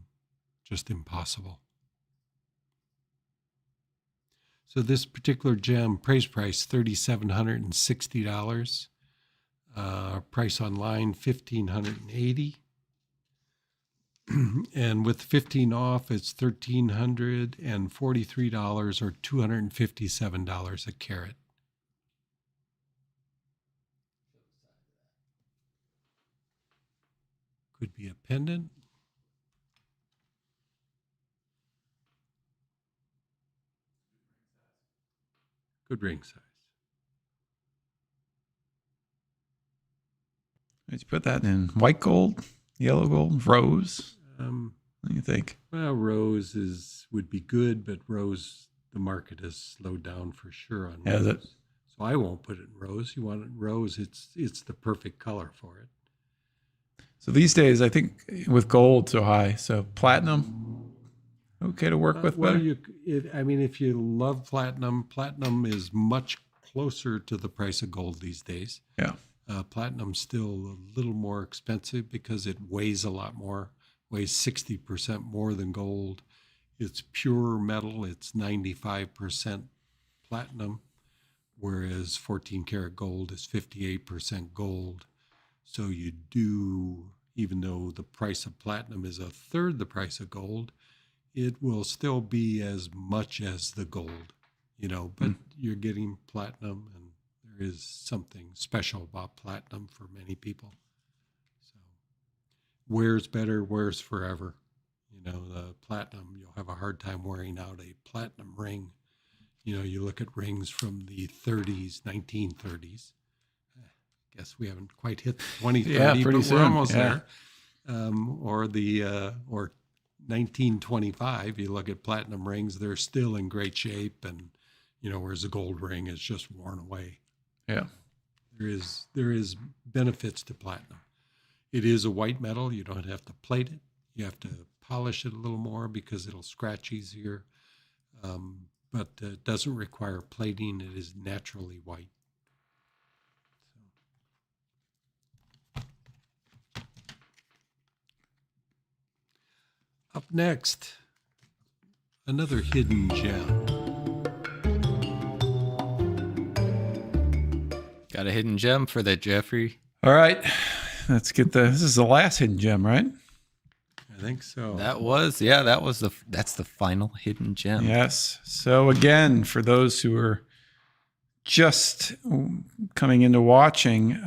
just impossible. So this particular gem, praise price $3,760. Price online $1,580. And with 15 off, it's $1,343 or $257 a carat. Could be a pendant. Good ring size. Did you put that in white gold, yellow gold, rose? What do you think? Well, rose would be good, but rose, the market has slowed down for sure on rose. Has it? So I won't put it in rose. You want it in rose, it's the perfect color for it. So these days, I think with gold so high, so platinum, okay to work with Well, better. if you love platinum, platinum is much closer to the price of gold these days. Yeah. Platinum's still a little more expensive because it weighs a lot more, weighs 60% more than gold. It's pure metal, it's 95% platinum, whereas 14 karat gold is 58% gold. So you do, even though the price of platinum is a third the price of gold, it will still be as much as the gold, but you're getting platinum, and there is something special about platinum for many people. So wears better, wears forever. The platinum, you'll have a hard time wearing out a platinum ring. You look at rings from the 30s, 1930s. Guess we haven't quite hit 2030, Yeah, pretty but soon. we're almost Yeah. there. Or 1925. You look at platinum rings; they're still in great shape, and whereas a gold ring is just worn away. Yeah. There is benefits to platinum. It is a white metal. You don't have to plate it. You have to polish it a little more because it'll scratch easier. But it doesn't require plating. It is naturally white. Up next, another hidden gem. Got a hidden gem for that, Jeffrey. All right. Let's get this is the last hidden gem, right? I think so. That's the final hidden gem. Yes. So again, for those who are just coming into watching,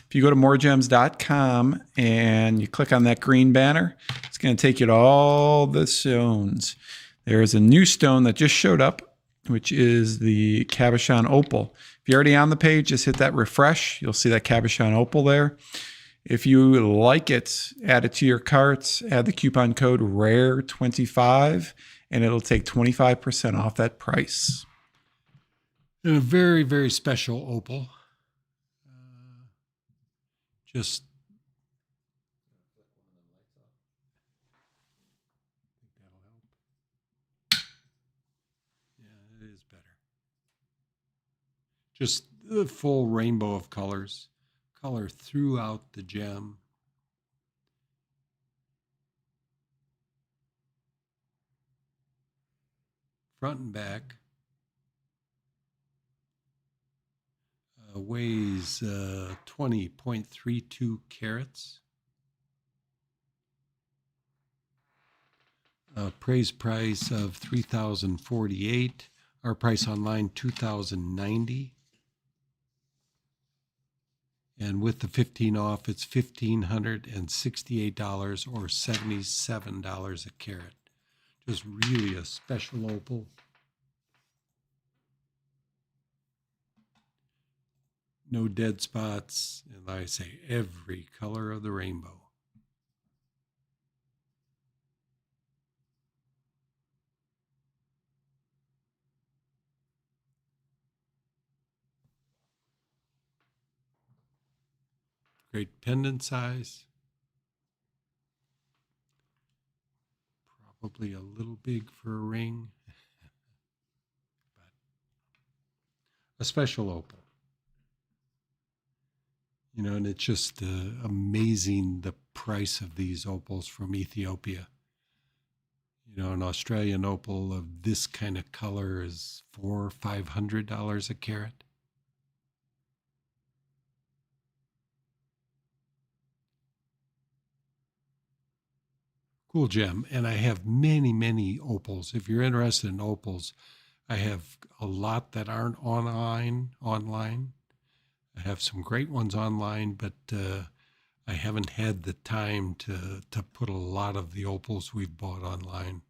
if you go to MoreGems.com and you click on that green banner, it's going to take you to all the stones. There's a new stone that just showed up, which is the cabochon opal. If you're already on the page, just hit that refresh. You'll see that cabochon opal there. If you like it, add it to your carts, add the coupon code RARE25, and it'll take 25% off that price. And a very, very special opal. Just that'll help. Yeah, it is better. Just the full rainbow of colors, color throughout the gem. Front and back. Weighs 20.32 carats. Appraised price of $3,048. Our price online $2,090. And with the 15 off, it's $1,568 or $77 a carat. Just really a special opal. No dead spots, and like I say, every color of the rainbow. Great pendant size. Probably a little big for a ring, but a special opal. And it's just amazing the price of these opals from Ethiopia. An Australian opal of this kind of color is $400 or $500 a carat. Cool gem. And I have many, many opals. If you're interested in opals, I have a lot that aren't online. I have some great ones online, but I haven't had the time to put a lot of the opals we've bought online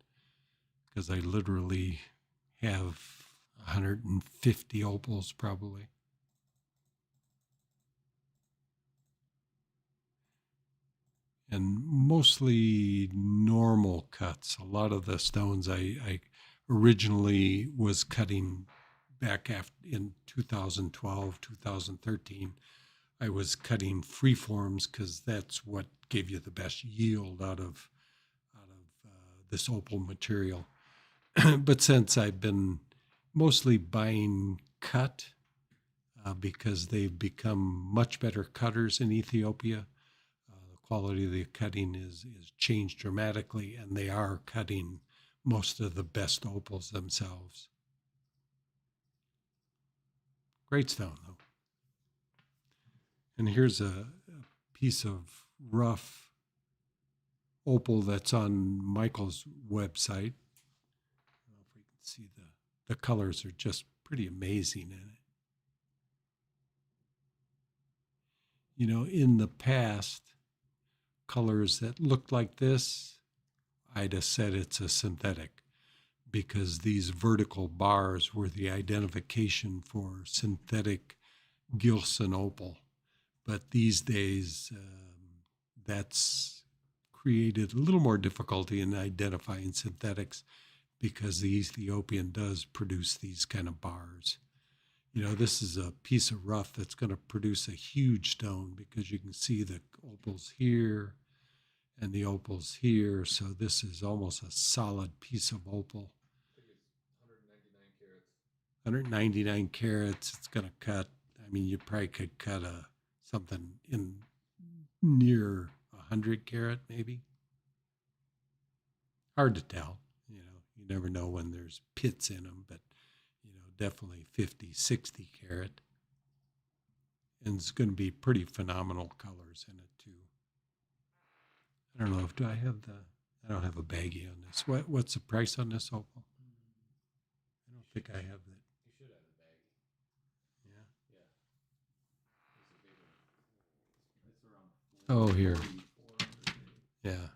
because I literally have 150 opals probably. And mostly normal cuts. A lot of the stones I originally was cutting back in 2012, 2013. I was cutting freeforms because that's what gave you the best yield out of this opal material. But since I've been mostly buying cut because they've become much better cutters in Ethiopia, the quality of the cutting is changed dramatically, and they are cutting most of the best opals themselves. Great stone, though. And here's a piece of rough opal that's on Michael's website. I don't know if we can see the colors are just pretty amazing in it. You know, in the past, colors that looked like this, I'd have said it's a synthetic, because these vertical bars were the identification for synthetic Gilson opal. But these days, that's created a little more difficulty in identifying synthetics because the Ethiopian does produce these kind of bars. You know, this is a piece of rough that's going to produce a huge stone because you can see the opals here and the opals here. So this is almost a solid piece of opal. 199 carats. It's going to cut. I mean, you probably could cut something in near 100 carat, maybe. Hard to tell. You know, you never know when there's pits in them, but you know, definitely 50, 60 carat. And it's going to be pretty phenomenal colors in it too. I don't know if I don't have a baggie on this. What's the price on this opal? I don't think I have that. You should have a baggie. Yeah. Oh, here. Yeah.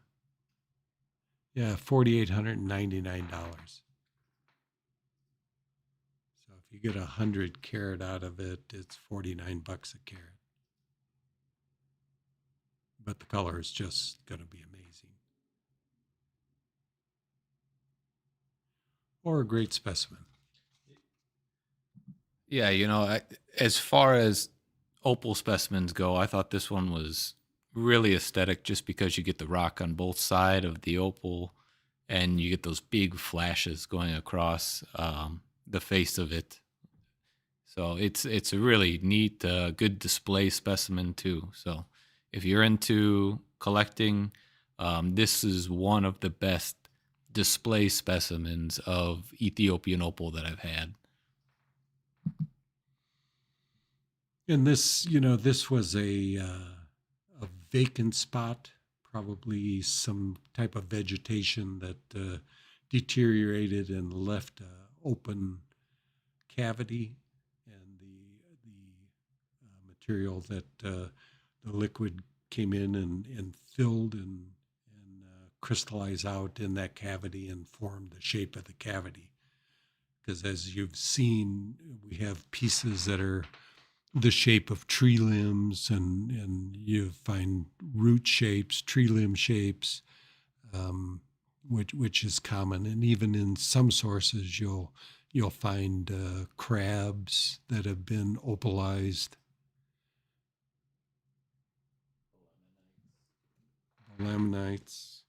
Yeah, $4,899. So if you get 100 carat out of it, it's $49 a carat. But the color is just going to be amazing. Or a great specimen. Yeah, you know, as far as opal specimens go, I thought this one was really aesthetic just because you get the rock on both sides of the opal and you get those big flashes going across the face of it. So it's a really neat, good display specimen too. So if you're into collecting, this is one of the best display specimens of Ethiopian opal that I've had. And this, you know, this was a vacant spot, probably some type of vegetation that deteriorated and left an open cavity, and the material that the liquid came in and filled and crystallized out in that cavity and formed the shape of the cavity. Because as you've seen, we have pieces that are the shape of tree limbs, and you find root shapes, tree limb shapes, which is common. And even in some sources, you'll find crabs that have been opalized. Lamanites,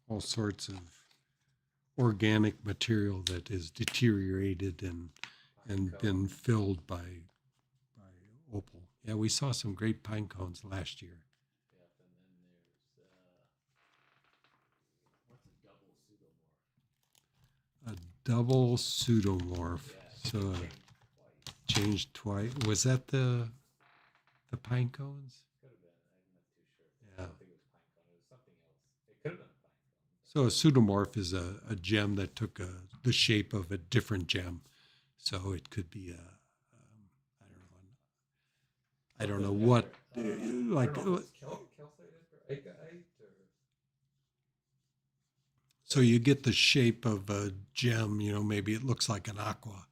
all sorts of organic material that is deteriorated and been filled by opal. Yeah, we saw some great pine cones last year. A double pseudomorph. So changed twice. Was that the pine cones? Yeah. So a pseudomorph is a gem that took the shape of a different gem. So it could be I don't know what, like. So you get the shape of a gem, you know, maybe it looks like an aqua,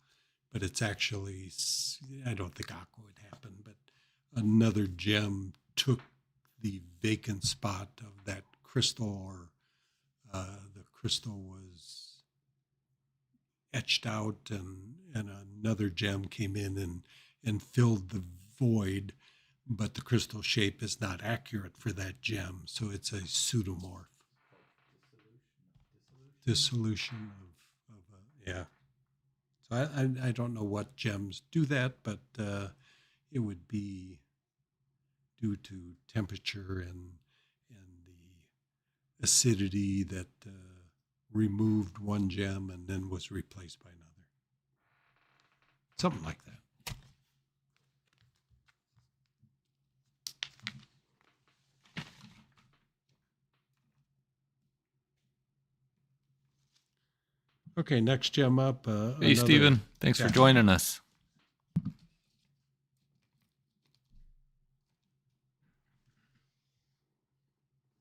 but it's actually, I don't think aqua would happen, but another gem took the vacant spot of that crystal, or the crystal was etched out, and another gem came in and filled the void. but the crystal shape is not accurate for that gem, so it's a pseudomorph. Dissolution yeah. So I don't know what gems do that, but it would be due to temperature and the acidity that removed one gem and then was replaced by another. Something like that. Okay, next gem up. Hey, Stephen. Thanks for joining us.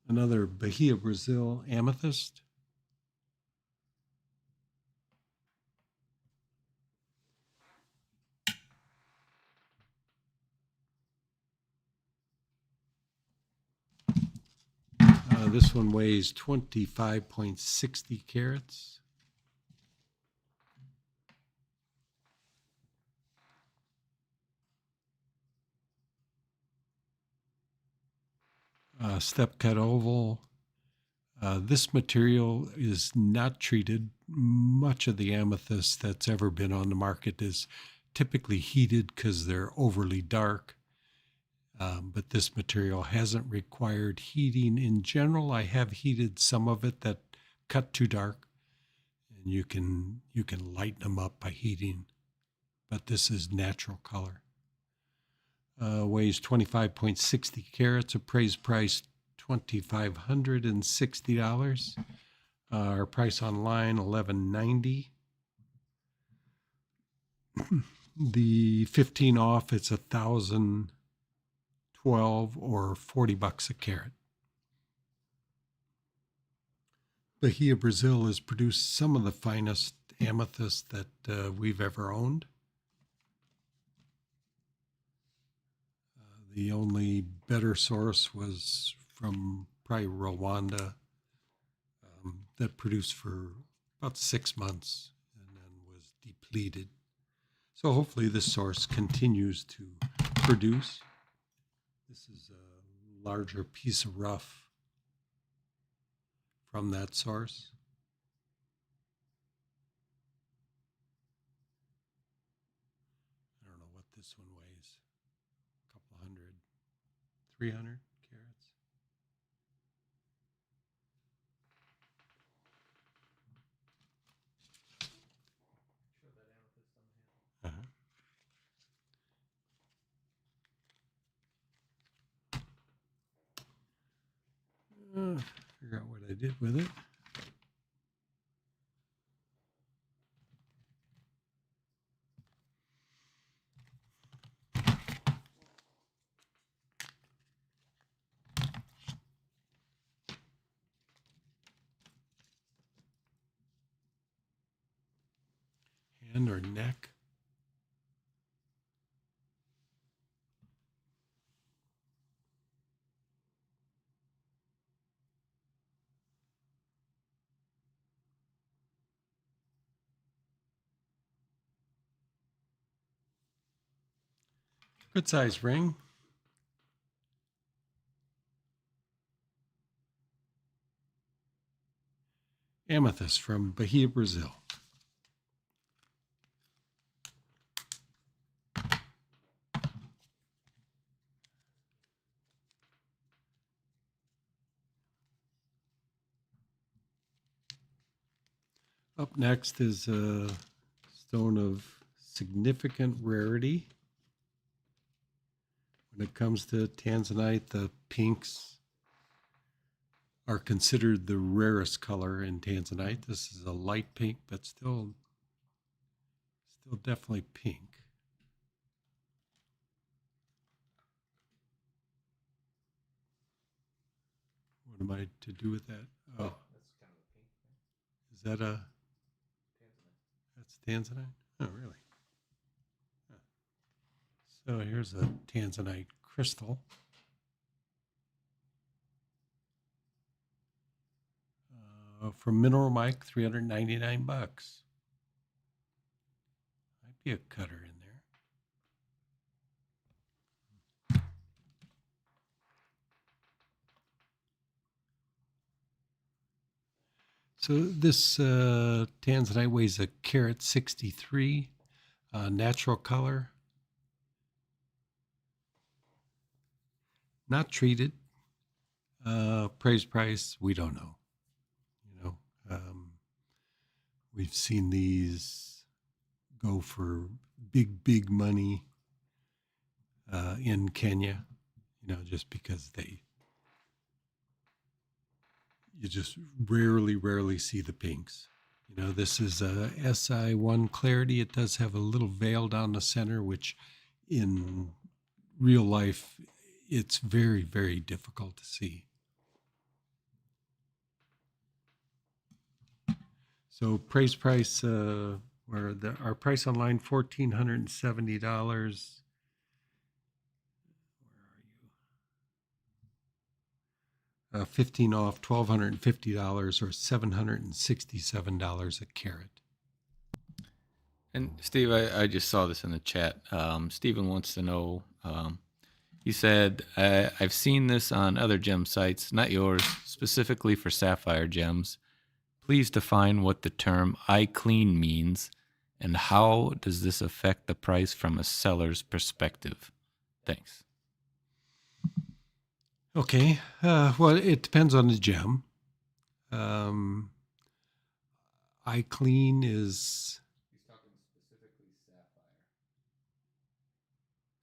Another Bahia, Brazil amethyst. This one weighs 25.60 carats. Step cut oval. This material is not treated. Much of the amethyst that's ever been on the market is typically heated because they're overly dark. But this material hasn't required heating. In general, I have heated some of it that cut too dark, and you can lighten them up by heating. But this is natural color. Weighs 25.60 carats. Appraised price $2,560. Our price online $1,190. The 15 off, it's $1,012 or $40 a carat. Bahia, Brazil has produced some of the finest amethyst that we've ever owned. The only better source was from probably Rwanda that produced for about 6 months and then was depleted. So hopefully this source continues to produce. This is a larger piece of rough from that source. I don't know what this one weighs. A couple hundred, 300 carats. Uh-huh. Figure out what I did with it. Hand or neck. Good size ring. Amethyst from Bahia, Brazil. Up next is a stone of significant rarity. When it comes to tanzanite, the pinks are considered the rarest color in tanzanite. This is a light pink, but still definitely pink. What am I to do with that? Oh, That's kind of a pink thing. is that a That's tanzanite? Oh, really? Huh. So here's a tanzanite crystal. From Mineral Mike, $399. Might be a cutter in there. So this tanzanite weighs a carat 63, natural color, not treated. Appraised price, we don't know. You know, we've seen these go for big money in Kenya. You know, just because you just rarely see the pinks. You know, this is a SI1 clarity. It does have a little veil down the center, which in real life, it's very difficult to see. So price, our price online, $1,470. 15 off, $1,250 or $767 a carat. And Steve, I just saw this in the chat. Stephen wants to know, he said, I've seen this on other gem sites, not yours, specifically for sapphire gems. Please define what the term "eye clean" means and how does this affect the price from a seller's perspective? Thanks. Okay. Well, it depends on the gem. Eye clean is... He's talking specifically sapphire.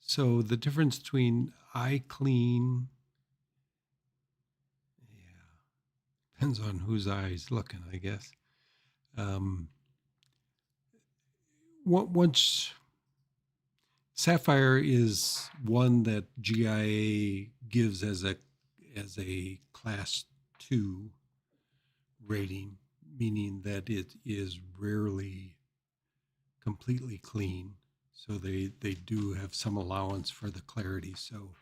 So the difference between eye clean... Yeah. Depends on whose eye's looking, I guess. Once... Sapphire is one that GIA gives as a class 2 rating, meaning that it is rarely completely clean. So they do have some allowance for the clarity. So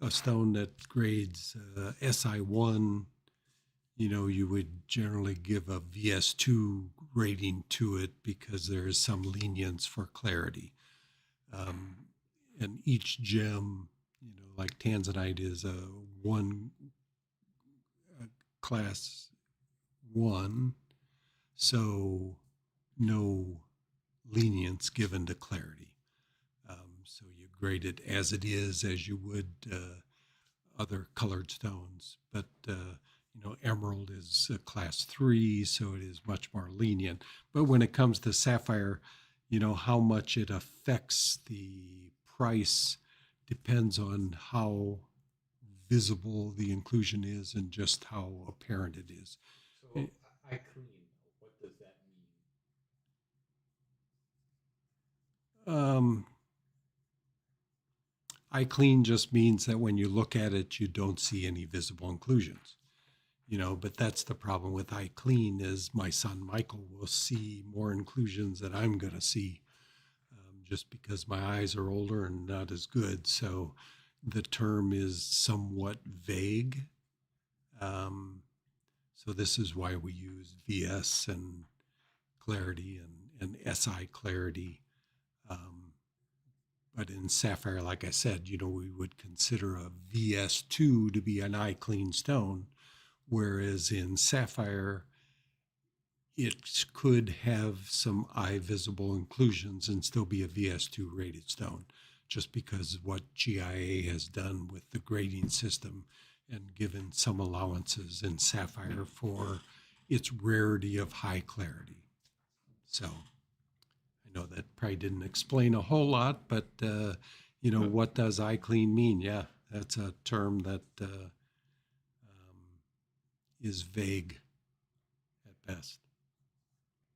a stone that grades SI1, you know, you would generally give a VS2 rating to it because there is some lenience for clarity. And each gem, you know, like tanzanite is a class 1, so no lenience given to clarity. So you grade it as it is, as you would other colored stones. But you know, emerald is a class 3, so it is much more lenient. But when it comes to sapphire, you know, how much it affects the price depends on how visible the inclusion is and just how apparent it is. So eye clean, what does that mean? Eye clean just means that when you look at it, you don't see any visible inclusions. You know, but that's the problem with eye clean is my son Michael will see more inclusions than I'm going to see. Just because my eyes are older and not as good. So the term is somewhat vague. So this is why we use VS and clarity and SI clarity. But in sapphire, like I said, you know, we would consider a VS2 to be an eye clean stone, whereas in sapphire, it could have some eye visible inclusions and still be a VS2 rated stone, just because of what GIA has done with the grading system and given some allowances in sapphire for its rarity of high clarity. So I know that probably didn't explain a whole lot, but you know, what does eye clean mean? Yeah, that's a term that is vague at best.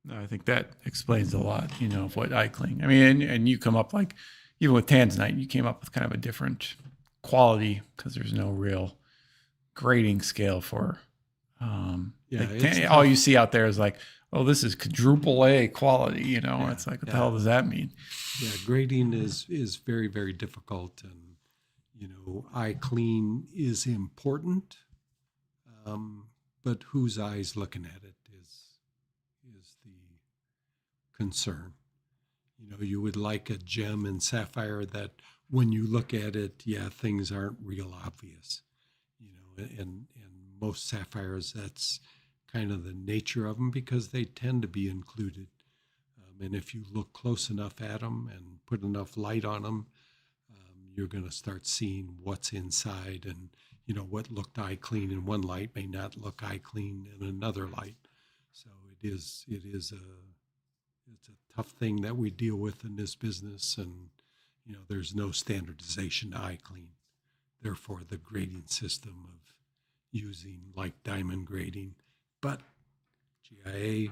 I think that explains a lot, you know, of what eye clean. I mean, and you come up like, even with tanzanite, you came up with kind of a different quality because there's no real grading scale for. All you see out there is like, oh, this is quadruple A quality, you know. Yeah, it's like, what the hell does that mean? Yeah, grading is very difficult, and you know, eye clean is important, but whose eyes looking at it is the concern. You know, you would like a gem in sapphire that when you look at it, yeah, things aren't real obvious. You know, and most sapphires, that's kind of the nature of them because they tend to be included. And if you look close enough at them and put enough light on them, you're going to start seeing what's inside, and what looked eye clean in one light may not look eye clean in another light. So it's a tough thing that we deal with in this business, and there's no standardization to eye clean. Therefore, the grading system of using like diamond grading, but GIA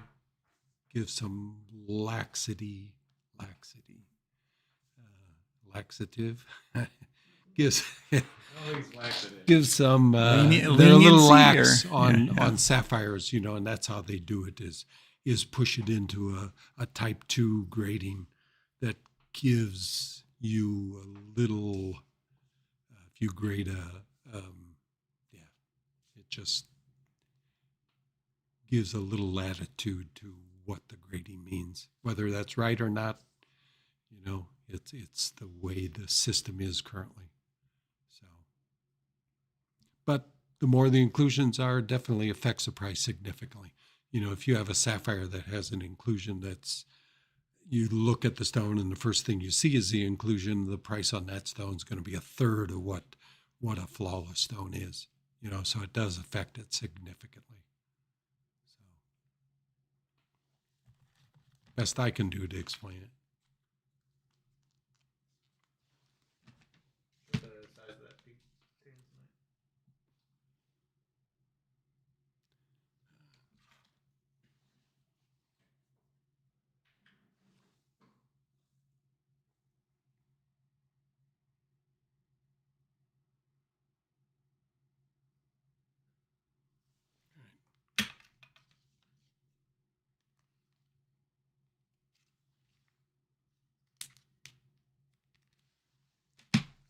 gives some laxative gives gives some they're a little lax on sapphires, and that's how they do it is push it into a type 2 grading that gives you a little if you grade it just gives a little latitude to what the grading means. Whether that's right or not, it's the way the system is currently. So, but the more the inclusions are, definitely affects the price significantly. If you have a sapphire that has an inclusion you look at the stone and the first thing you see is the inclusion, the price on that stone is going to be a third of what a flawless stone is. So it does affect it significantly. So, best I can do to explain it.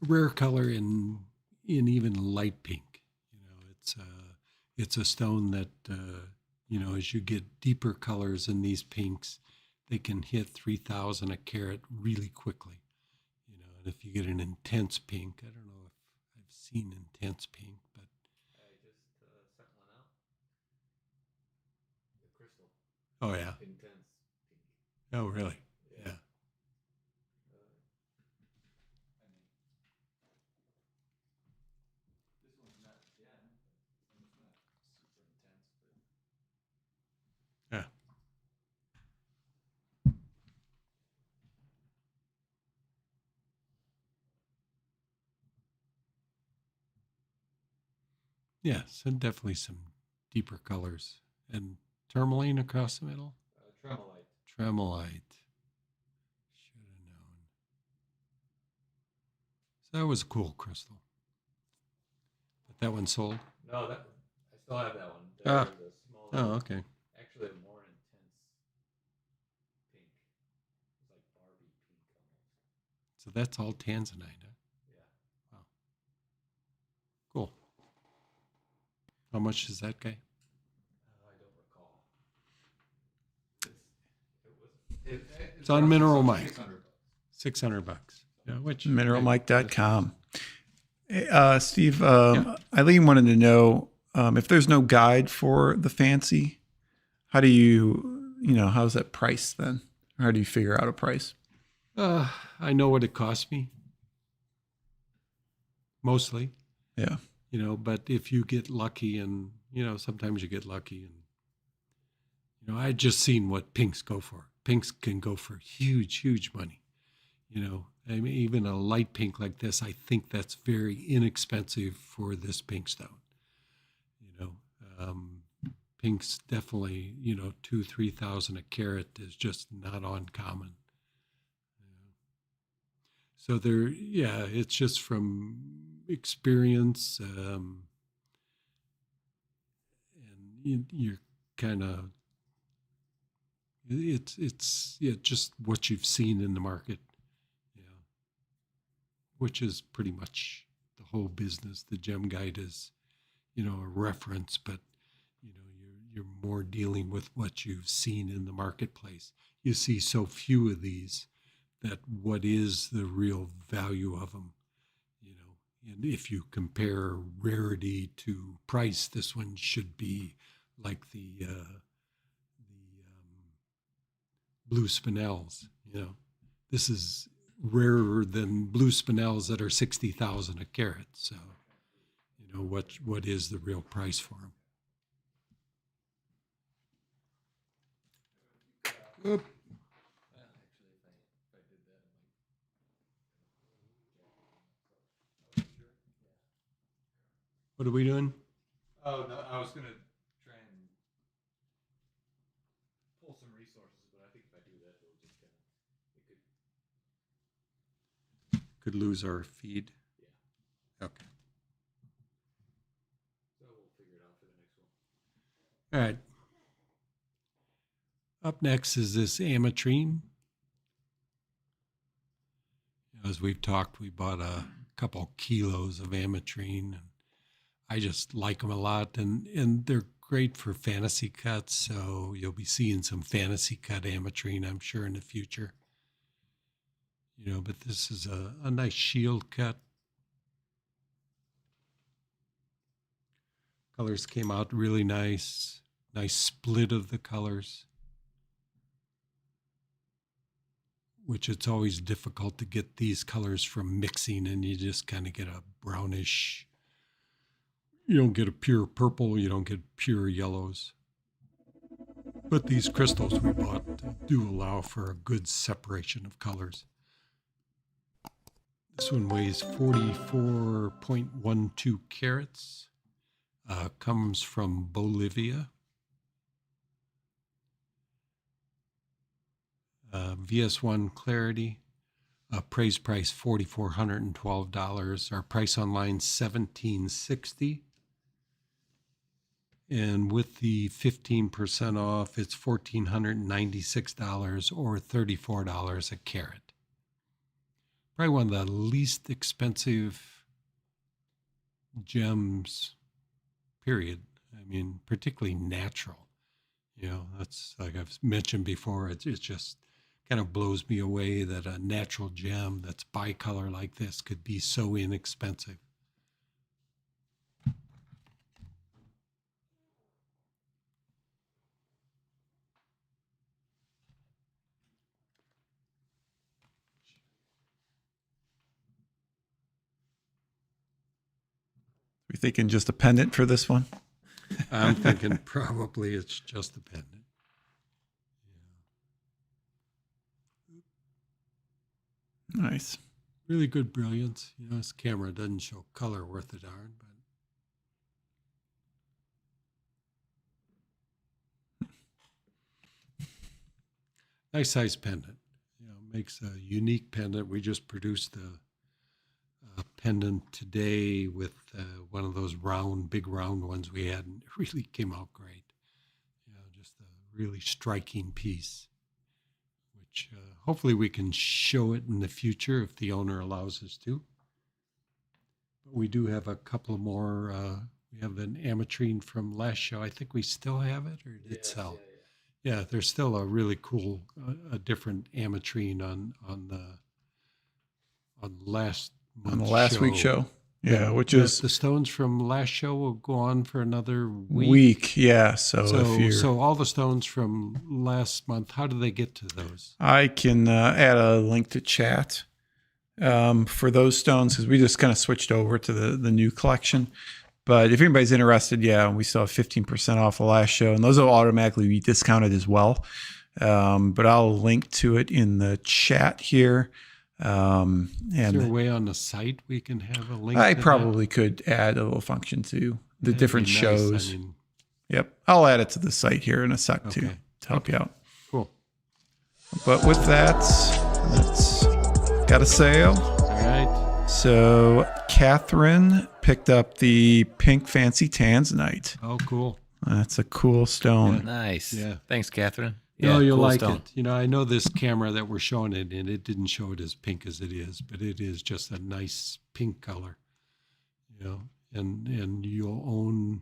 Rare color in even light pink. It's a stone that as you get deeper colors in these pinks, they can hit 3,000 a carat really quickly. And if you get an intense pink, I don't know if I've seen intense pink, but I just sent one out. The crystal. Oh yeah. Intense pink. Oh really? Yeah. This one's not gem, and it's not super intense, but Yeah. Yes, and definitely some deeper colors. And tourmaline across the middle? tremolite. Tremolite. Should have known. So that was a cool crystal. But that one sold? No, I still have that one. Ah. There's a smaller. Oh, okay. Actually, a more intense pink. It's like Barbie pink almost. So that's all tanzanite, huh? Yeah. Wow. Cool. How much is that guy? I don't recall. It's on Mineral Mike. $600. $600. Yeah, which MineralMike.com. Steve, Eileen wanted to know if there's no guide for the fancy, how do how's that priced then? How do you figure out a price? I know what it cost me. Mostly. Yeah. But if you get lucky and, sometimes you get lucky and, I just seen what pinks go for. Pinks can go for huge, huge money. I mean, even a light pink like this, I think that's very inexpensive for this pink stone. Pinks definitely, 2,000-3,000 a carat is just not uncommon. So it's just from experience, and you're kind of it's just what you've seen in the market, which is pretty much the whole business. The gem guide is, a reference, but you're more dealing with what you've seen in the marketplace. You see so few of these that what is the real value of them, and if you compare rarity to price, this one should be like the blue spinels. This is rarer than blue spinels that are 60,000 a carat. So, what is the real price for them? Oop. What are we doing? Oh, no, I was going to try and pull some resources, but I think if I do that, it'll just kind of, Could lose our feed. yeah. Okay. So we'll figure it out for the next one. All right. Up next is this ametrine. As we've talked, we bought a couple kilos of ametrine, and I just like them a lot, and they're great for fantasy cuts. So you'll be seeing some fantasy cut ametrine, I'm sure, in the future. But this is a nice shield cut. Colors came out really nice. Nice split of the colors, which it's always difficult to get these colors from mixing, and you just kind of get a brownish. You don't get a pure purple, you don't get pure yellows. But these crystals we bought do allow for a good separation of colors. This one weighs 44.12 carats. Comes from Bolivia. VS1 Clarity. Appraised price $4,412. Our price online $1,760. And with the 15% off, it's $1,496 or $34 a carat. Probably one of the least expensive gems, period. I mean, particularly natural. That's like I've mentioned before. It just kind of blows me away that a natural gem that's bicolor like this could be so inexpensive. We thinking just a pendant for this one? I'm thinking probably it's just a pendant. Nice. Really good brilliance. This camera doesn't show color worth a darn, but nice size pendant. Makes a unique pendant. We just produced a pendant today with one of those big round ones we had, and it really came out great. Just a really striking piece, which hopefully we can show it in the future if the owner allows us to. But we do have a couple more. We have an ametrine from last show. I think we still have it, or did it sell? Yeah, there's still a really cool, a different ametrine on last month's On the last week's show. Yeah, which is the stones from last show will go on for another week. Yeah. So all the stones from last month, how do they get to those? I can add a link to chat for those stones, because we just kind of switched over to the new collection. But if anybody's interested, we still have 15% off the last show, and those will automatically be discounted as well. But I'll link to it in the chat here. And is there a way on the site we can have a link? I probably could add a little function to the different shows. I mean, yep. I'll add it to the site here in a sec too, to help you out. Cool. But with that, let's got a sale. All right. So Catherine picked up the pink fancy tanzanite. Oh, cool. That's a cool stone. Nice. Yeah. Thanks, Catherine. No, you'll cool like stone. it. I know this camera that we're showing it in, it didn't show it as pink as it is, but it is just a nice pink color. And you'll own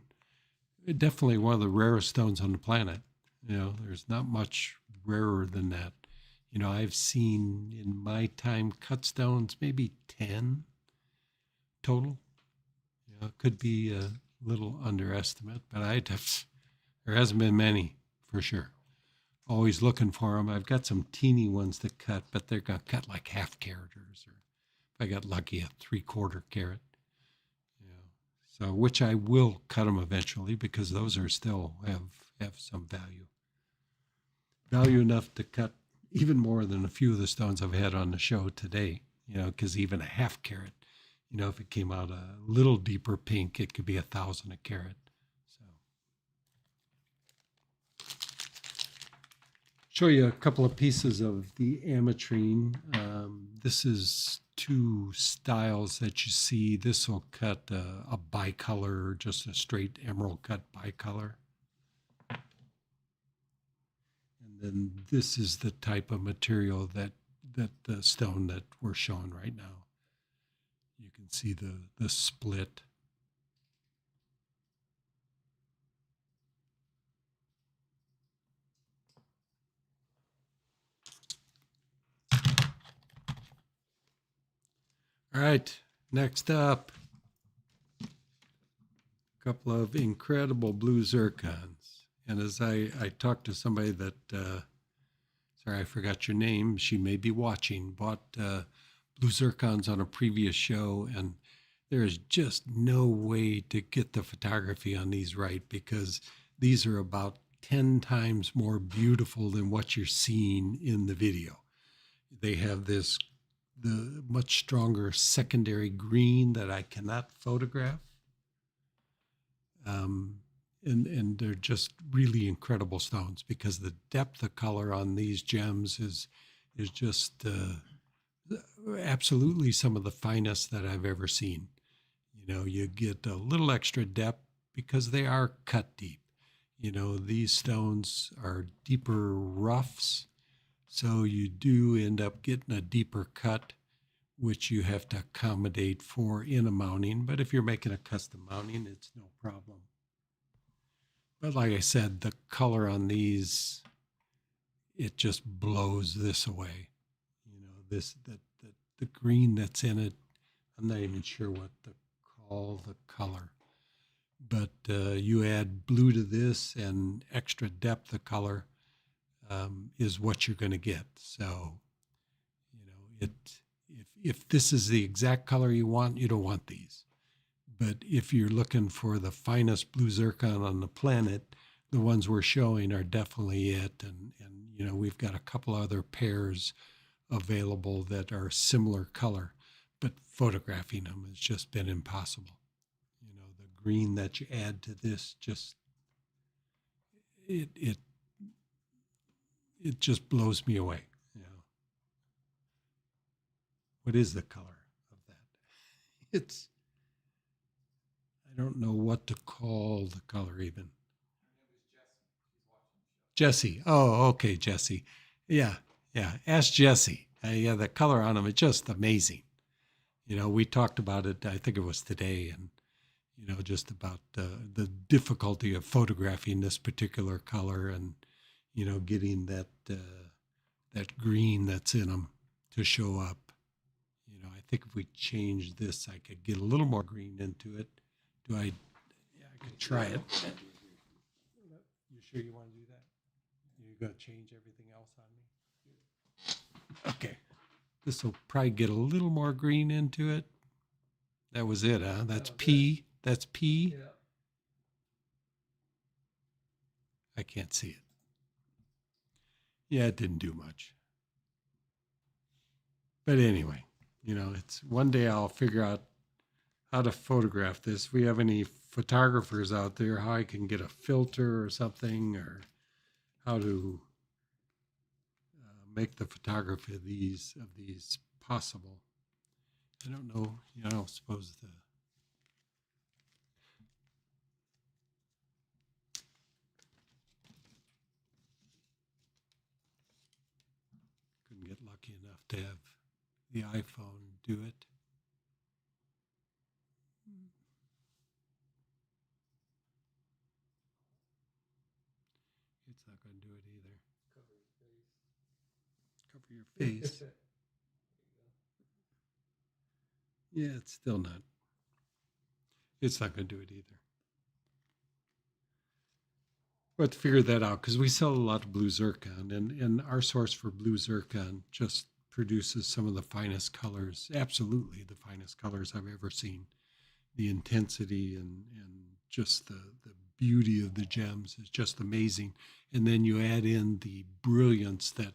definitely one of the rarest stones on the planet. There's not much rarer than that. I've seen in my time cut stones, maybe 10 total. It could be a little underestimate, but I'd have There hasn't been many, for sure. Always looking for them. I've got some teeny ones to cut, but they're going to cut like half caraters, or if I got lucky, a 3/4 carat. So, which I will cut them eventually because those are still have some value. Value enough to cut even more than a few of the stones I've had on the show today, because even a half carat, if it came out a little deeper pink, it could be 1,000 a carat. So, show you a couple of pieces of the ametrine. This is two styles that you see. This will cut a bicolor, just a straight emerald cut bicolor. And then this is the type of material that the stone that we're showing right now. You can see the split. All right, next up, a couple of incredible blue zircons. And as I talked to somebody that, sorry, I forgot your name, she may be watching, bought blue zircons on a previous show, and there is just no way to get the photography on these right because these are about 10 times more beautiful than what you're seeing in the video. They have the much stronger secondary green that I cannot photograph. And they're just really incredible stones because the depth of color on these gems is just absolutely some of the finest that I've ever seen. You get a little extra depth because they are cut deep. These stones are deeper roughs, so you do end up getting a deeper cut, which you have to accommodate for in a mounting. But if you're making a custom mounting, it's no problem. But like I said, the color on these, it just blows this away. The green that's in it, I'm not even sure what to call the color. But you add blue to this and extra depth of color is what you're going to get. So, if this is the exact color you want, you don't want these. But if you're looking for the finest blue zircon on the planet, the ones we're showing are definitely it. And we've got a couple other pairs available that are similar color, but photographing them has just been impossible. The green that you add to this just it just blows me away. What is the color of that? I don't know what to call the color even. Jesse. Oh, okay, Jesse. Yeah. Ask Jesse. Yeah, the color on them is just amazing. We talked about it, I think it was today, and, just about the difficulty of photographing this particular color and, getting that green that's in them to show up. I think if we change this, I could get a little more green into it. Yeah, I could try it. You sure you want to do that? You're going to change everything else on me? Okay. This will probably get a little more green into it. That was it, huh? That's P. That's P. Yeah. I can't see it. Yeah, it didn't do much. But anyway, it's one day I'll figure out how to photograph this. If we have any photographers out there, how I can get a filter or something, or how to make the photography of these possible. I don't know. I don't suppose couldn't get lucky enough to have the iPhone do it. It's not going to do it either. Cover your face. Yeah, it's still not. It's not going to do it either. We'll have to figure that out because we sell a lot of blue zircon, and our source for blue zircon just produces some of the finest colors, absolutely the finest colors I've ever seen. The intensity and just the beauty of the gems is just amazing. And then you add in the brilliance that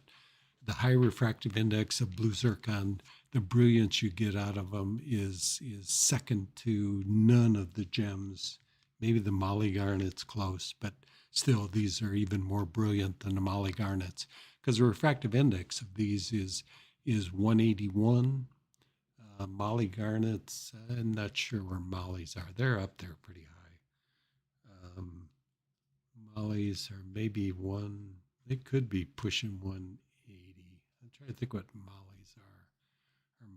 the high refractive index of blue zircon, the brilliance you get out of them is second to none of the gems. Maybe the Molly garnet's close, but still these are even more brilliant than the Molly garnets because the refractive index of these is 181. Molly garnets, I'm not sure where mollies are. They're up there pretty high. Mollies are maybe they could be pushing 180. I'm trying to think what mollies are.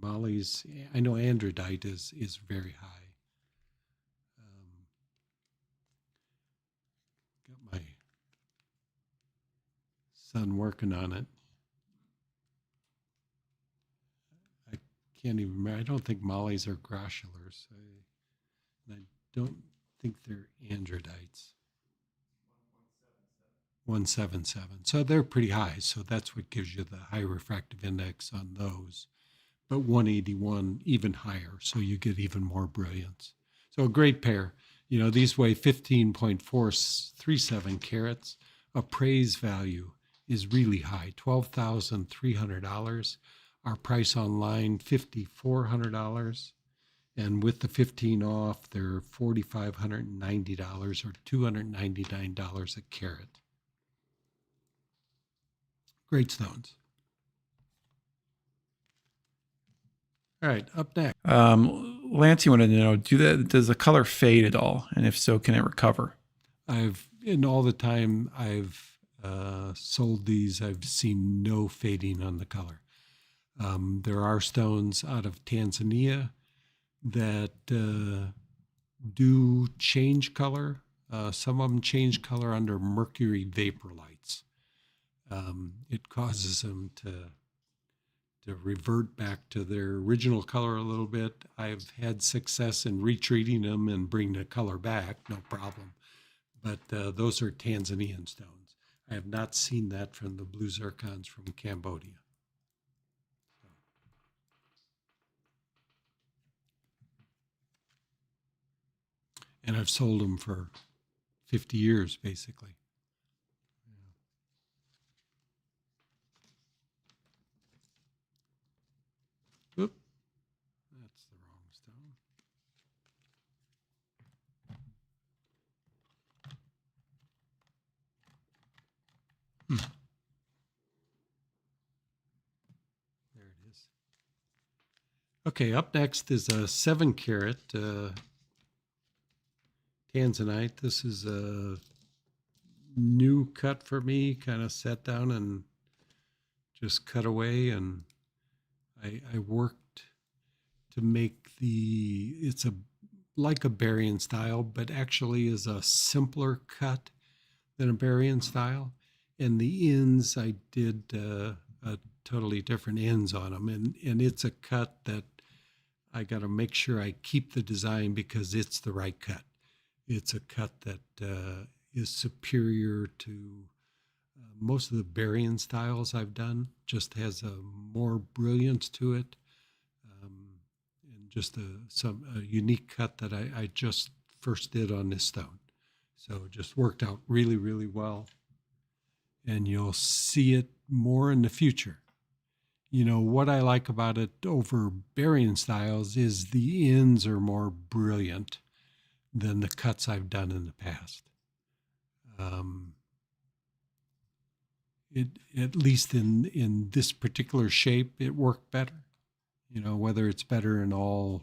Mollies, I know andradite is very high. Got my son working on it. I can't even remember. I don't think mollies are grossulars. I don't think they're androdites. 177. So they're pretty high. So that's what gives you the high refractive index on those. But 181 even higher. So you get even more brilliance. So a great pair. These weigh 15.437 carats. Appraised value is really high, $12,300. Our price online, $5,400. And with the 15 off, they're $4,590 or $299 a carat. Great stones. All right, up next. Lance, you wanted to know, does the color fade at all? And if so, can it recover? In all the time I've sold these, I've seen no fading on the color. There are stones out of Tanzania that do change color. Some of them change color under mercury vapor lights. It causes them to revert back to their original color a little bit. I've had success in retreating them and bring the color back, no problem. But those are Tanzanian stones. I have not seen that from the blue zircons from Cambodia. And I've sold them for 50 years, basically. Oop, that's the wrong stone. There it is. Okay, up next is a 7-carat Tanzanite. This is a new cut for me, kind of sat down and just cut away, and I worked to make it's like a Barian style, but actually is a simpler cut than a Barian style. And the ends, I did a totally different ends on them. And it's a cut that I got to make sure I keep the design because it's the right cut. It's a cut that is superior to most of the Barian styles I've done. Just has a more brilliance to it, and just a unique cut that I just first did on this stone. So it just worked out really, really well. And you'll see it more in the future. What I like about it over Barian styles is the ends are more brilliant than the cuts I've done in the past. At least in this particular shape, it worked better. Whether it's better in all,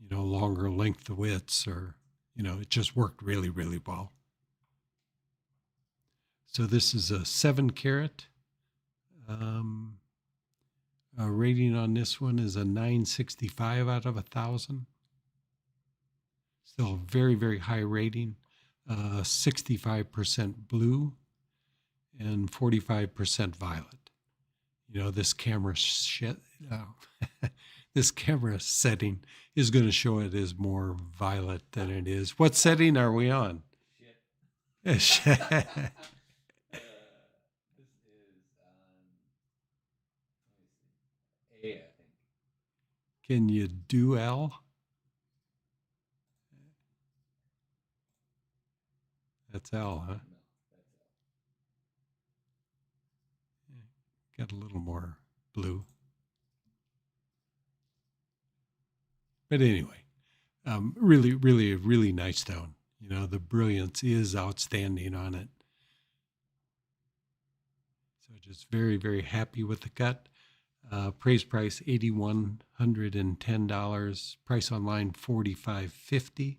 longer length of widths or, it just worked really, really well. So this is a 7-carat. Rating on this one is a 965 out of 1,000. Still a very, very high rating. 65% blue and 45% violet. This camera this camera setting is going to show it as more violet than it is. What setting are we on? Can you do L? That's L, huh? Got a little more blue. But anyway, really, really, really nice stone. You know, the brilliance is outstanding on it. So just very, very happy with the cut. Appraised price $8,110. Price online $45.50.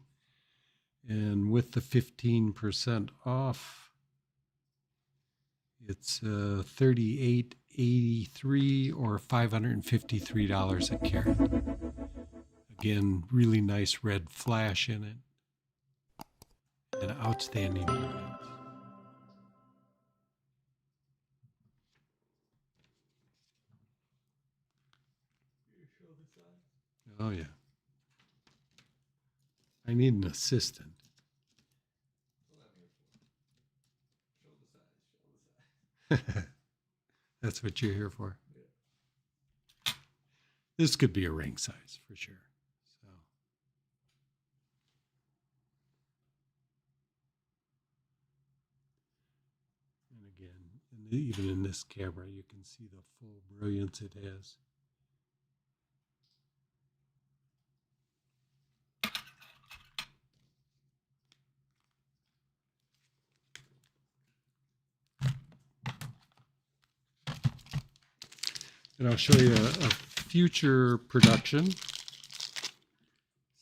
And with the 15% off, it's $38.83 or $553 a carat. Again, really nice red flash in it. And outstanding brilliance. Oh yeah. I need an assistant. That's what you're here for. This could be a ring size for sure. So. And again, even in this camera, you can see the full brilliance it has. And I'll show you a future production.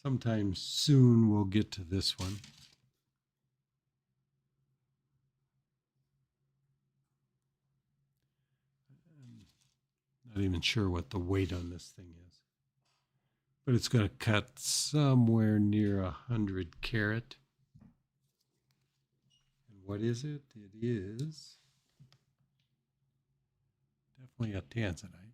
Sometime soon we'll get to this one. I'm not even sure what the weight on this thing is. But it's going to cut somewhere near 100 carat. And what is it? It is definitely a tanzanite.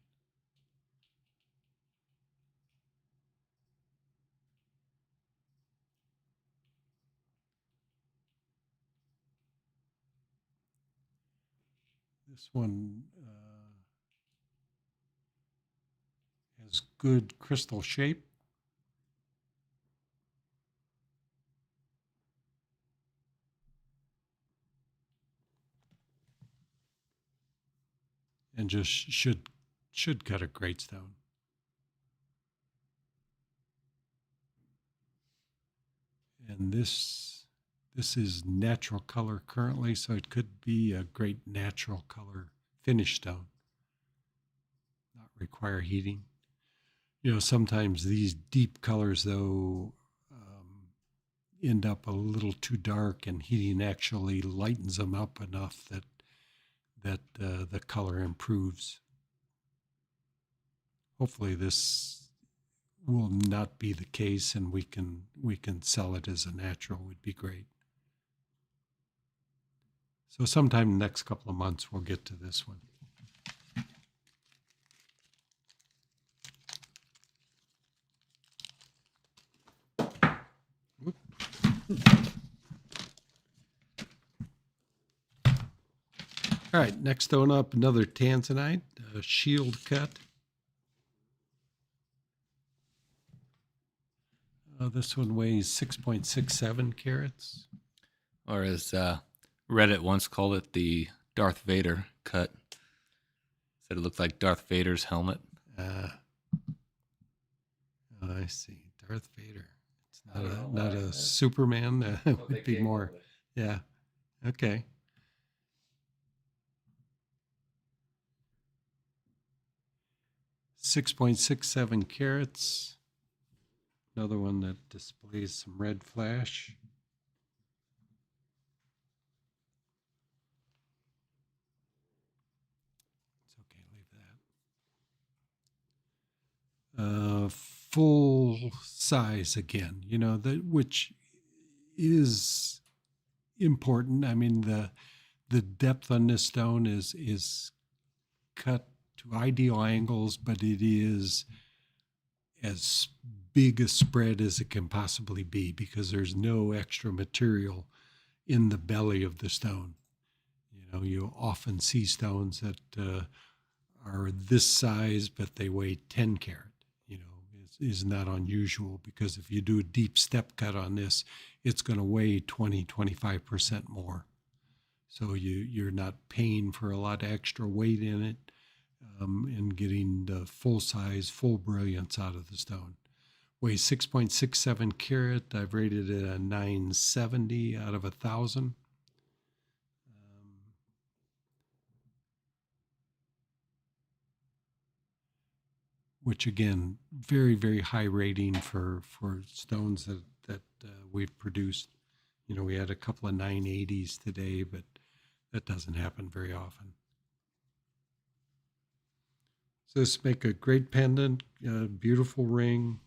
This one has good crystal shape. And just should cut a great stone. And this is natural color currently, so it could be a great natural color finish stone. Not require heating. You know, sometimes these deep colors, though, end up a little too dark, and heating actually lightens them up enough that the color improves. Hopefully this will not be the case, and we can sell it as a natural. Would be great. So sometime in the next couple of months we'll get to this one. All right, next stone up, another tanzanite, a shield cut. This one weighs 6.67 carats. Or as Reddit once called it, the Darth Vader cut. Said it looked like Darth Vader's helmet. I see, Darth Vader. It's not a Superman. It would be more, yeah. Okay. $6.67 carats. Another one that displays some red flash. It's okay, leave that. Full size again, you know, which is important. I mean, the depth on this stone is cut to ideal angles, but it is as big a spread as it can possibly be because there's no extra material in the belly of the stone. You often see stones that are this size, but they weigh 10 carat. Is not unusual, because if you do a deep step cut on this, it's going to weigh 20-25% more. So you're not paying for a lot of extra weight in it, and getting the full size, full brilliance out of the stone. Weighs 6.67 carat. I've rated it a 970 out of 1,000. Which again, very, very high rating for stones that we've produced. We had a couple of 980s today, but that doesn't happen very often. So this make a great pendant, beautiful ring.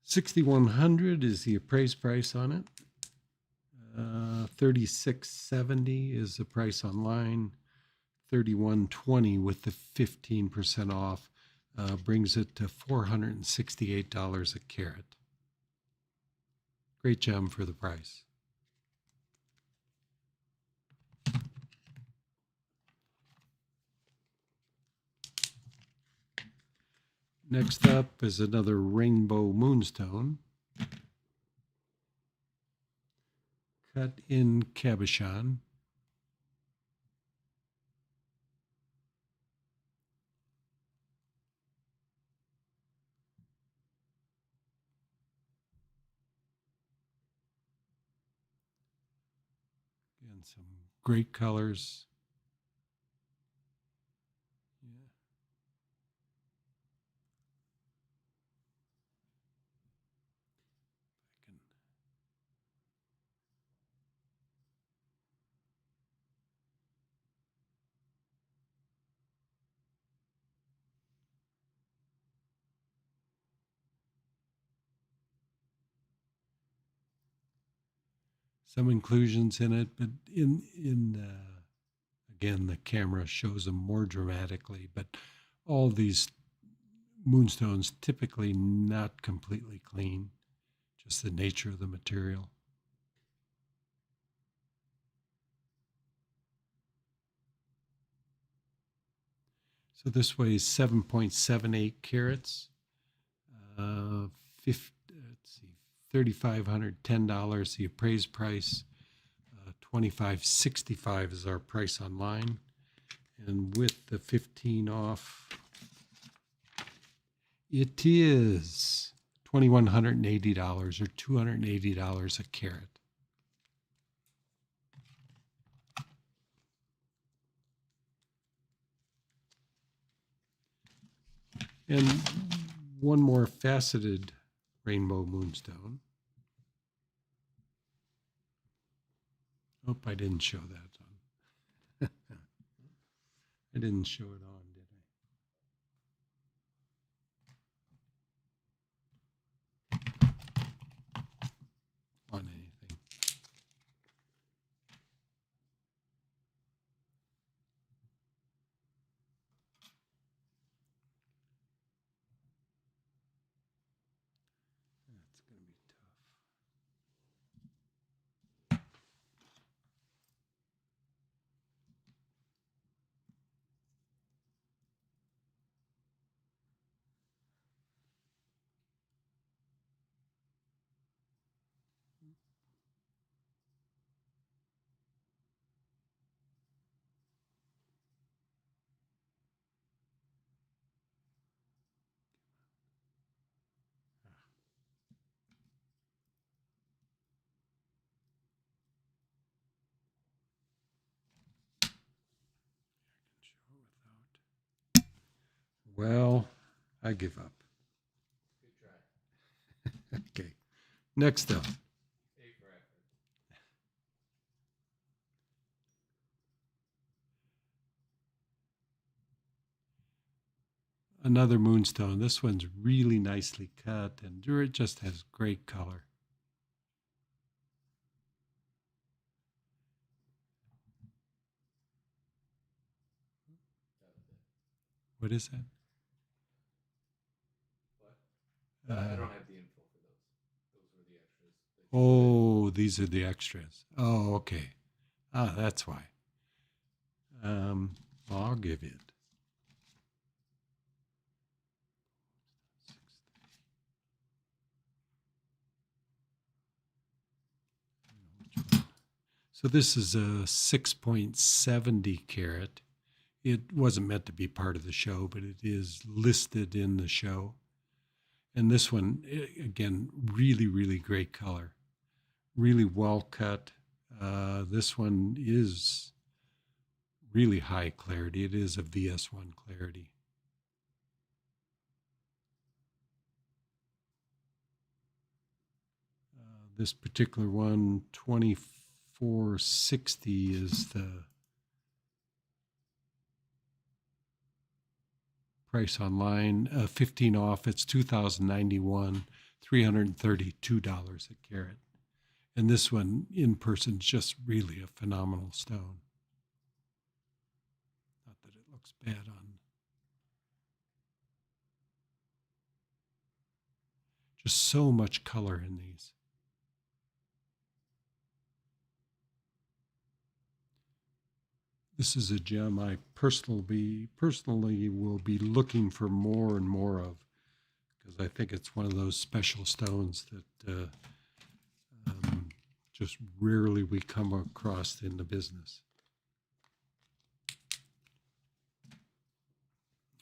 $6,100 is the appraised price on it. $3,670 is the price online. $3,120 with the 15% off brings it to $468 a carat. Great gem for the price. Next up is another rainbow moonstone, cut in cabochon. And some great colors. Yeah. I can some inclusions in it, but again, the camera shows them more dramatically, but all these moonstones typically not completely clean, just the nature of the material. So this weighs 7.78 carats, $3,510, the appraised price. $2,565 is our price online, and with the 15 off, it is $2,180 or $280 a carat. And one more faceted rainbow moonstone. Oh, I didn't show that on. I didn't show it on, did I? On anything. That's going to be tough. Well, I give up. Okay. Next up. Another moonstone. This one's really nicely cut, and it just has great color. What is that? I don't have the info for those. Those were the extras. Oh, these are the extras. Oh, okay. Ah, that's why. Well, I'll give it. So this is a 6.70 carat. It wasn't meant to be part of the show, but it is listed in the show. And this one, again, really, really great color. Really well cut. This one is really high clarity. It is a VS1 clarity. This particular one, 2460 is the price online. 15 off, it's $2,091, $332 a carat. And this one in person is just really a phenomenal stone. Not that it looks bad on. Just so much color in these. This is a gem I personally will be looking for more and more of, because I think it's one of those special stones that just rarely we come across in the business.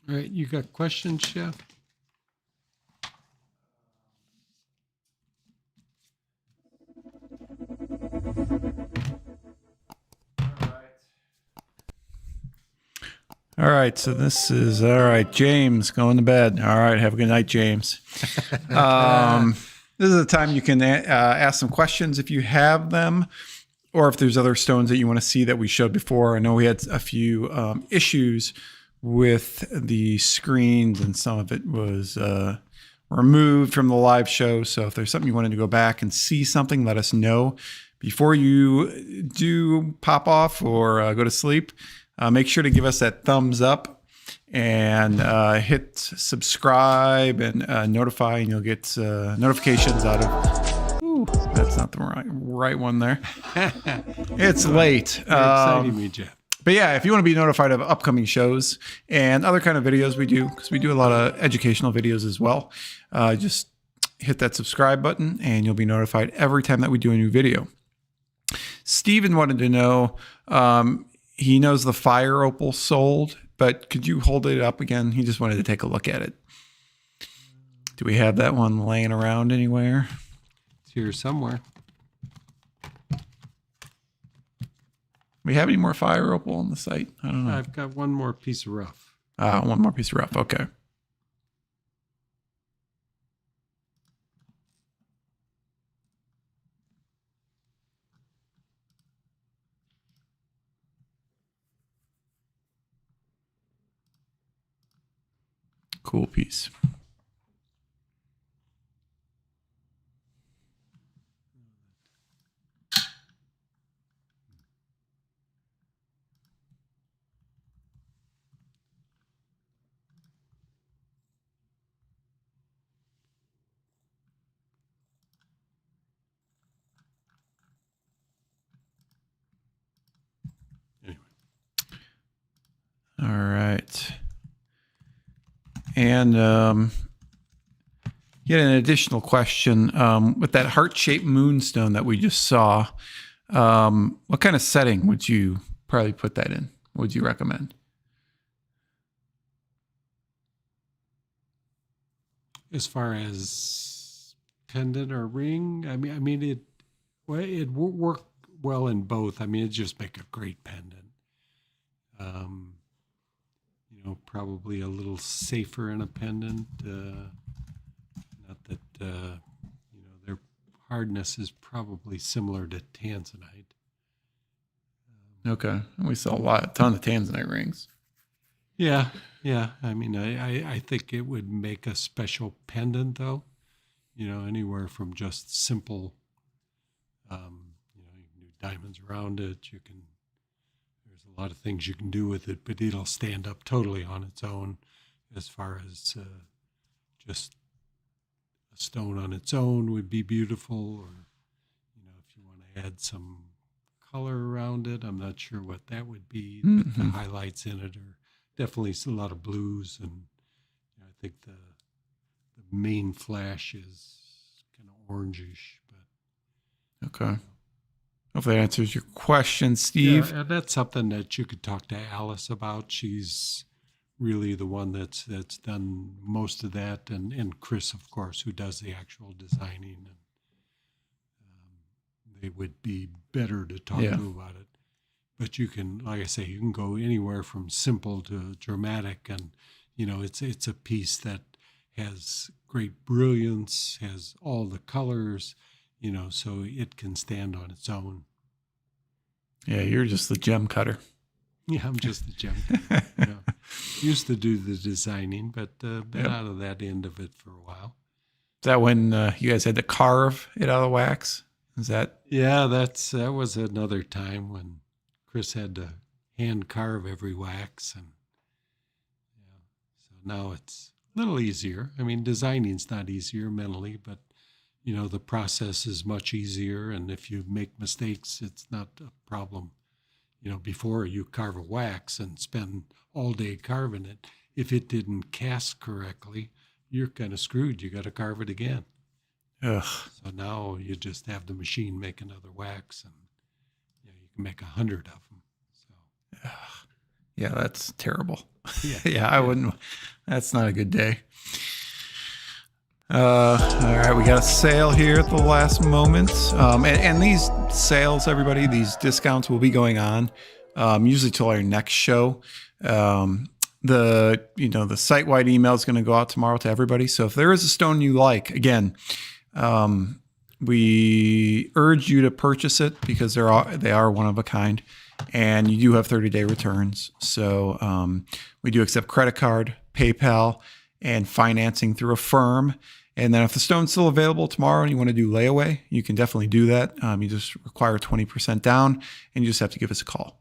All right, you got questions, Chef? All right, so this is all right. James, going to bed. All right, have a good night, James. This is the time you can ask some questions if you have them, or if there's other stones that you want to see that we showed before. I know we had a few issues with the screens, and some of it was removed from the live show. So if there's something you wanted to go back and see something, let us know before you do pop off or go to sleep. Make sure to give us that thumbs up and hit subscribe and notify, and you'll get notifications out of. Ooh, that's not the right one there. It's late. You're exciting me, Jeff. But yeah, if you want to be notified of upcoming shows and other kind of videos we do, because we do a lot of educational videos as well, just hit that subscribe button and you'll be notified every time that we do a new video. Steven wanted to know, he knows the fire opal sold, but could you hold it up again? He just wanted to take a look at it. Do we have that one laying around anywhere? It's here somewhere. We have any more fire opal on the site? I don't know. I've got one more piece of rough. One more piece of rough. Okay. Cool piece. Anyway. All right. And yet an additional question, with that heart-shaped moonstone that we just saw, what kind of setting would you probably put that in? What would you recommend? As far as pendant or ring, I mean it work well in both. I mean, it just make a great pendant. Probably a little safer in a pendant. Not that their hardness is probably similar to tanzanite. Okay, we saw a ton of tanzanite rings. Yeah, Yeah, I mean, I think it would make a special pendant, though. Anywhere from just simple, you can do diamonds around it. There's a lot of things you can do with it, but it'll stand up totally on its own as far as just a stone on its own would be beautiful, or, if you want to add some color around it, I'm not sure what that would be, but the highlights in it are definitely a lot of blues, and I think the main flash is kind of orangish, but Okay. Hope that answers your question, Steve. yeah, and that's something that you could talk to Alice about. She's really the one that's done most of that, and Chris, of course, who does the actual designing, and they would be better to talk Yeah. to about it. But you can, like I say, you can go anywhere from simple to dramatic, and it's a piece that has great brilliance, has all the colors, so it can stand on its own. Yeah, you're just the gem cutter. Yeah, I'm just the gem. Used to do the designing, but been out of that end of it for a while. Is that when you guys had to carve it out of the wax? Is that? Yeah, that was another time when Chris had to hand carve every wax, and so now it's a little easier. I mean, designing's not easier mentally, but the process is much easier, and if you make mistakes, it's not a problem. Before you carve a wax and spend all day carving it, if it didn't cast correctly, you're kind of screwed. You got to carve it again. Ugh. So now you just have the machine make another wax, and you can make 100 of them. So Yeah, that's terrible. yeah, Yeah, I wouldn't. That's not a good day. All right, we got a sale here at the last moment. And these sales, everybody, these discounts will be going on usually till our next show. The site-wide email is going to go out tomorrow to everybody. So if there is a stone you like, again, we urge you to purchase it because they are one of a kind, and you do have 30-day returns. So we do accept credit card, PayPal, and financing through a firm. And then if the stone's still available tomorrow and you want to do layaway, you can definitely do that. You just require 20% down, and you just have to give us a call.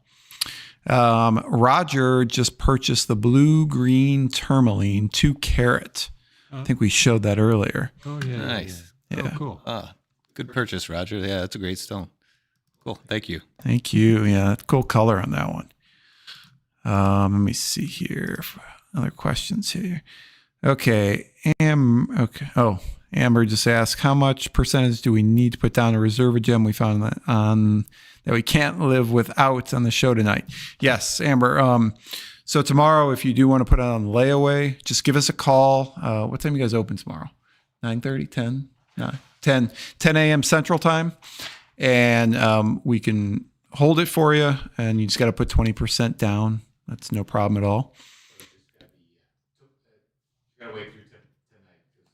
Roger just purchased the blue-green tourmaline 2 carat. I think we showed that earlier. Oh, yeah. Nice. Yeah. Yeah. Oh, cool. Good purchase, Roger. Yeah, that's a great stone. Cool. Thank you. Thank you. Yeah, cool color on that one. Let me see here. Other questions here. Okay. Okay. Oh, Amber just asked, how much percentage do we need to put down a reserve a gem we found that we can't live without on the show tonight? Yes, Amber. So tomorrow, if you do want to put it on layaway, just give us a call. What time you guys open tomorrow? 9:30, 10? No, 10 a.m. Central Time. And we can hold it for you, and you just got to put 20% down. That's no problem at all.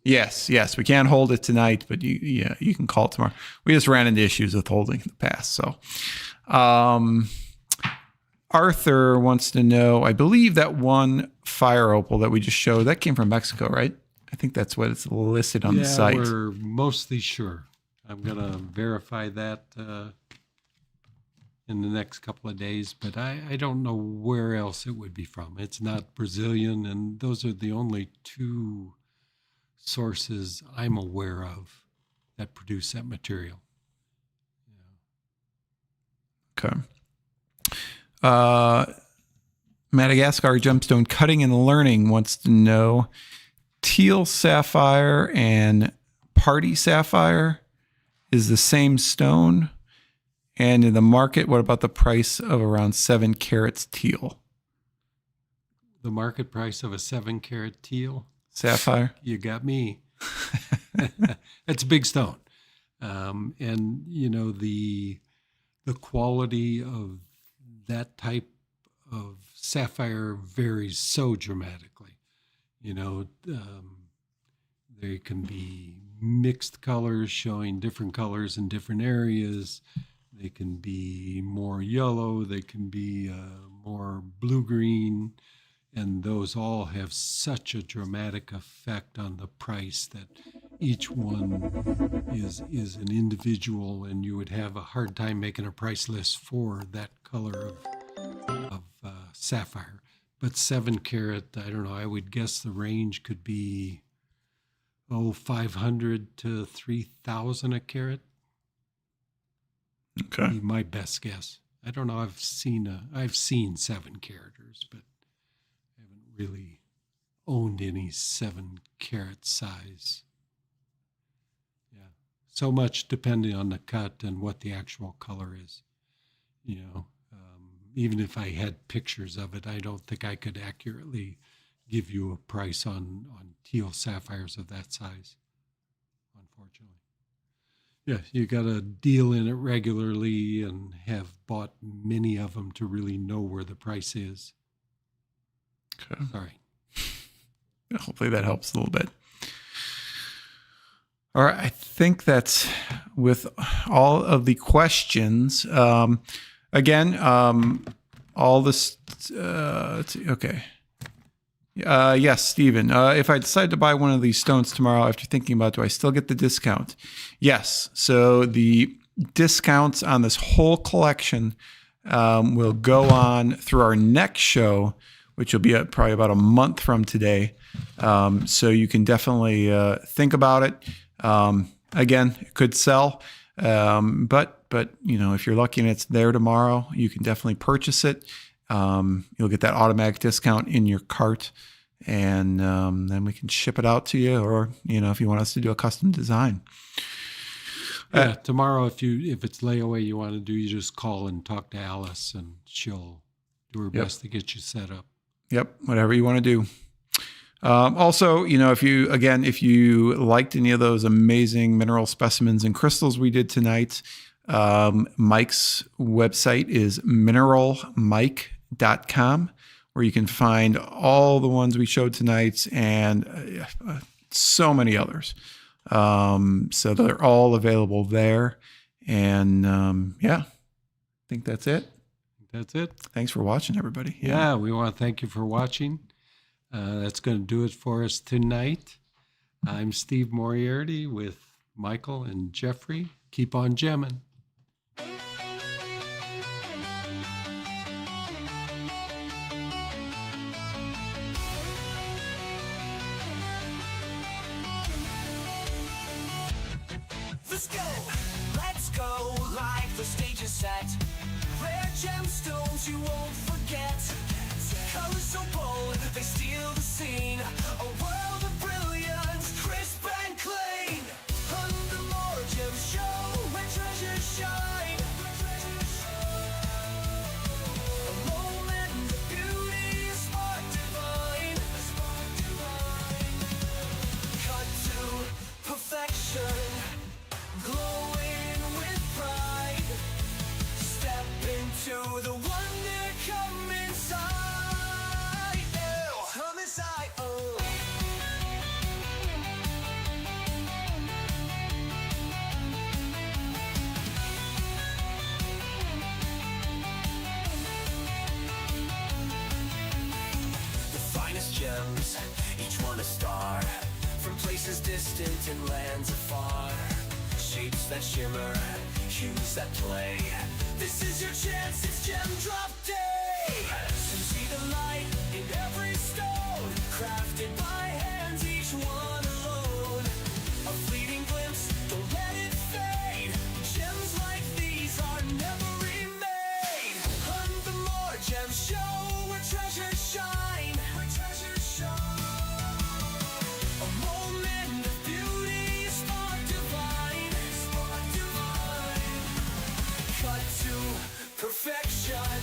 Yes, we can't hold it tonight, but you can call it tomorrow. We just ran into issues with holding in the past. So, Arthur wants to know, I believe that one fire opal that we just showed, that came from Mexico, right? I think that's what it's listed on the site. We're mostly sure. I'm going to verify that in the next couple of days, but I don't know where else it would be from. It's not Brazilian, and those are the only 2 sources I'm aware of that produce that material. Okay. Madagascar Gemstone Cutting and Learning wants to know, teal sapphire and party sapphire is the same stone, and in the market, what about the price of around 7 carats teal? The market price of a 7 carat teal? Sapphire? You got me. It's a big stone. And, the quality of that type of sapphire varies so dramatically. There can be mixed colors showing different colors in different areas. They can be more yellow. They can be more blue-green. And those all have such a dramatic effect on the price that each one is an individual, and you would have a hard time making a price list for that color of sapphire. But 7 carat, I don't know, I would guess the range could be 500 to 3,000 a carat. Okay. Be my best guess. I don't know. I've seen 7 caraters, but I haven't really owned any 7 carat size. Yeah, so much depending on the cut and what the actual color is. Even if I had pictures of it, I don't think I could accurately give you a price on teal sapphires of that size, unfortunately. Yeah, you got to deal in it regularly and have bought many of them to really know where the price is. Okay. Sorry. Hopefully that helps a little bit. All right, I think that's with all of the questions. Again, all this. Okay. Yes, Stephen. If I decide to buy one of these stones tomorrow after thinking about, do I still get the discount? Yes. So the discounts on this whole collection will go on through our next show, which will be probably about a month from today. So you can definitely think about it. Again, it could sell, but if you're lucky and it's there tomorrow, you can definitely purchase it. You'll get that automatic discount in your cart, and then we can ship it out to you, or if you want us to do a custom design. Yeah, tomorrow, if it's layaway you want to do, you just call and talk to Alice, and she'll do her best to get you set up. Yep, whatever you want to do. Also, if you liked any of those amazing mineral specimens and crystals we did tonight, Mike's website is mineralmike.com, where you can find all the ones we showed tonight and so many others. So they're all available there. And I think that's it. That's it. Thanks for watching, everybody. Yeah, we want to thank you for watching. That's going to do it for us tonight. I'm Steve Moriarty with Michael and Jeffrey. Keep on gemming. Let's go, like the stage is set. Rare gemstones you won't forget. Colors so bold, they steal the scene. A world of brilliance, crisp and clean. On the Gemshow, where treasures shine. A moment of beauty, a spark divine. Cut to perfection, glowing with pride. Step into the wonder, come inside. Come inside, The finest gems, each one a star. From places distant and lands afar. Shapes that shimmer, hues that play. This is your chance, it's Gem Drop Day. And see the light in every stone, crafted by hands, each one alone. A fleeting glimpse, don't let it fade. Gems like these are never remade. On the Gemshow, where treasures shine. A moment of beauty, a spark divine. Cut to perfection.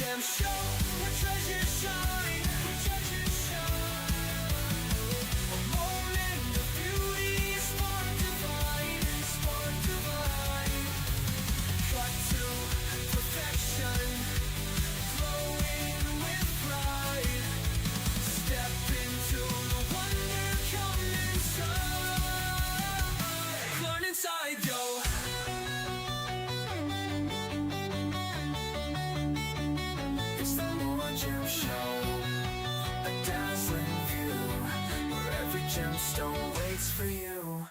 Gemshow, where treasures shine, where treasures shine. A moment of beauty, spark divine, spark divine. Cut to perfection, glowing with pride. Step into the wonder, come inside. Learn inside, yo. It's the MoreGems.com, a dazzling view where every gemstone waits for you.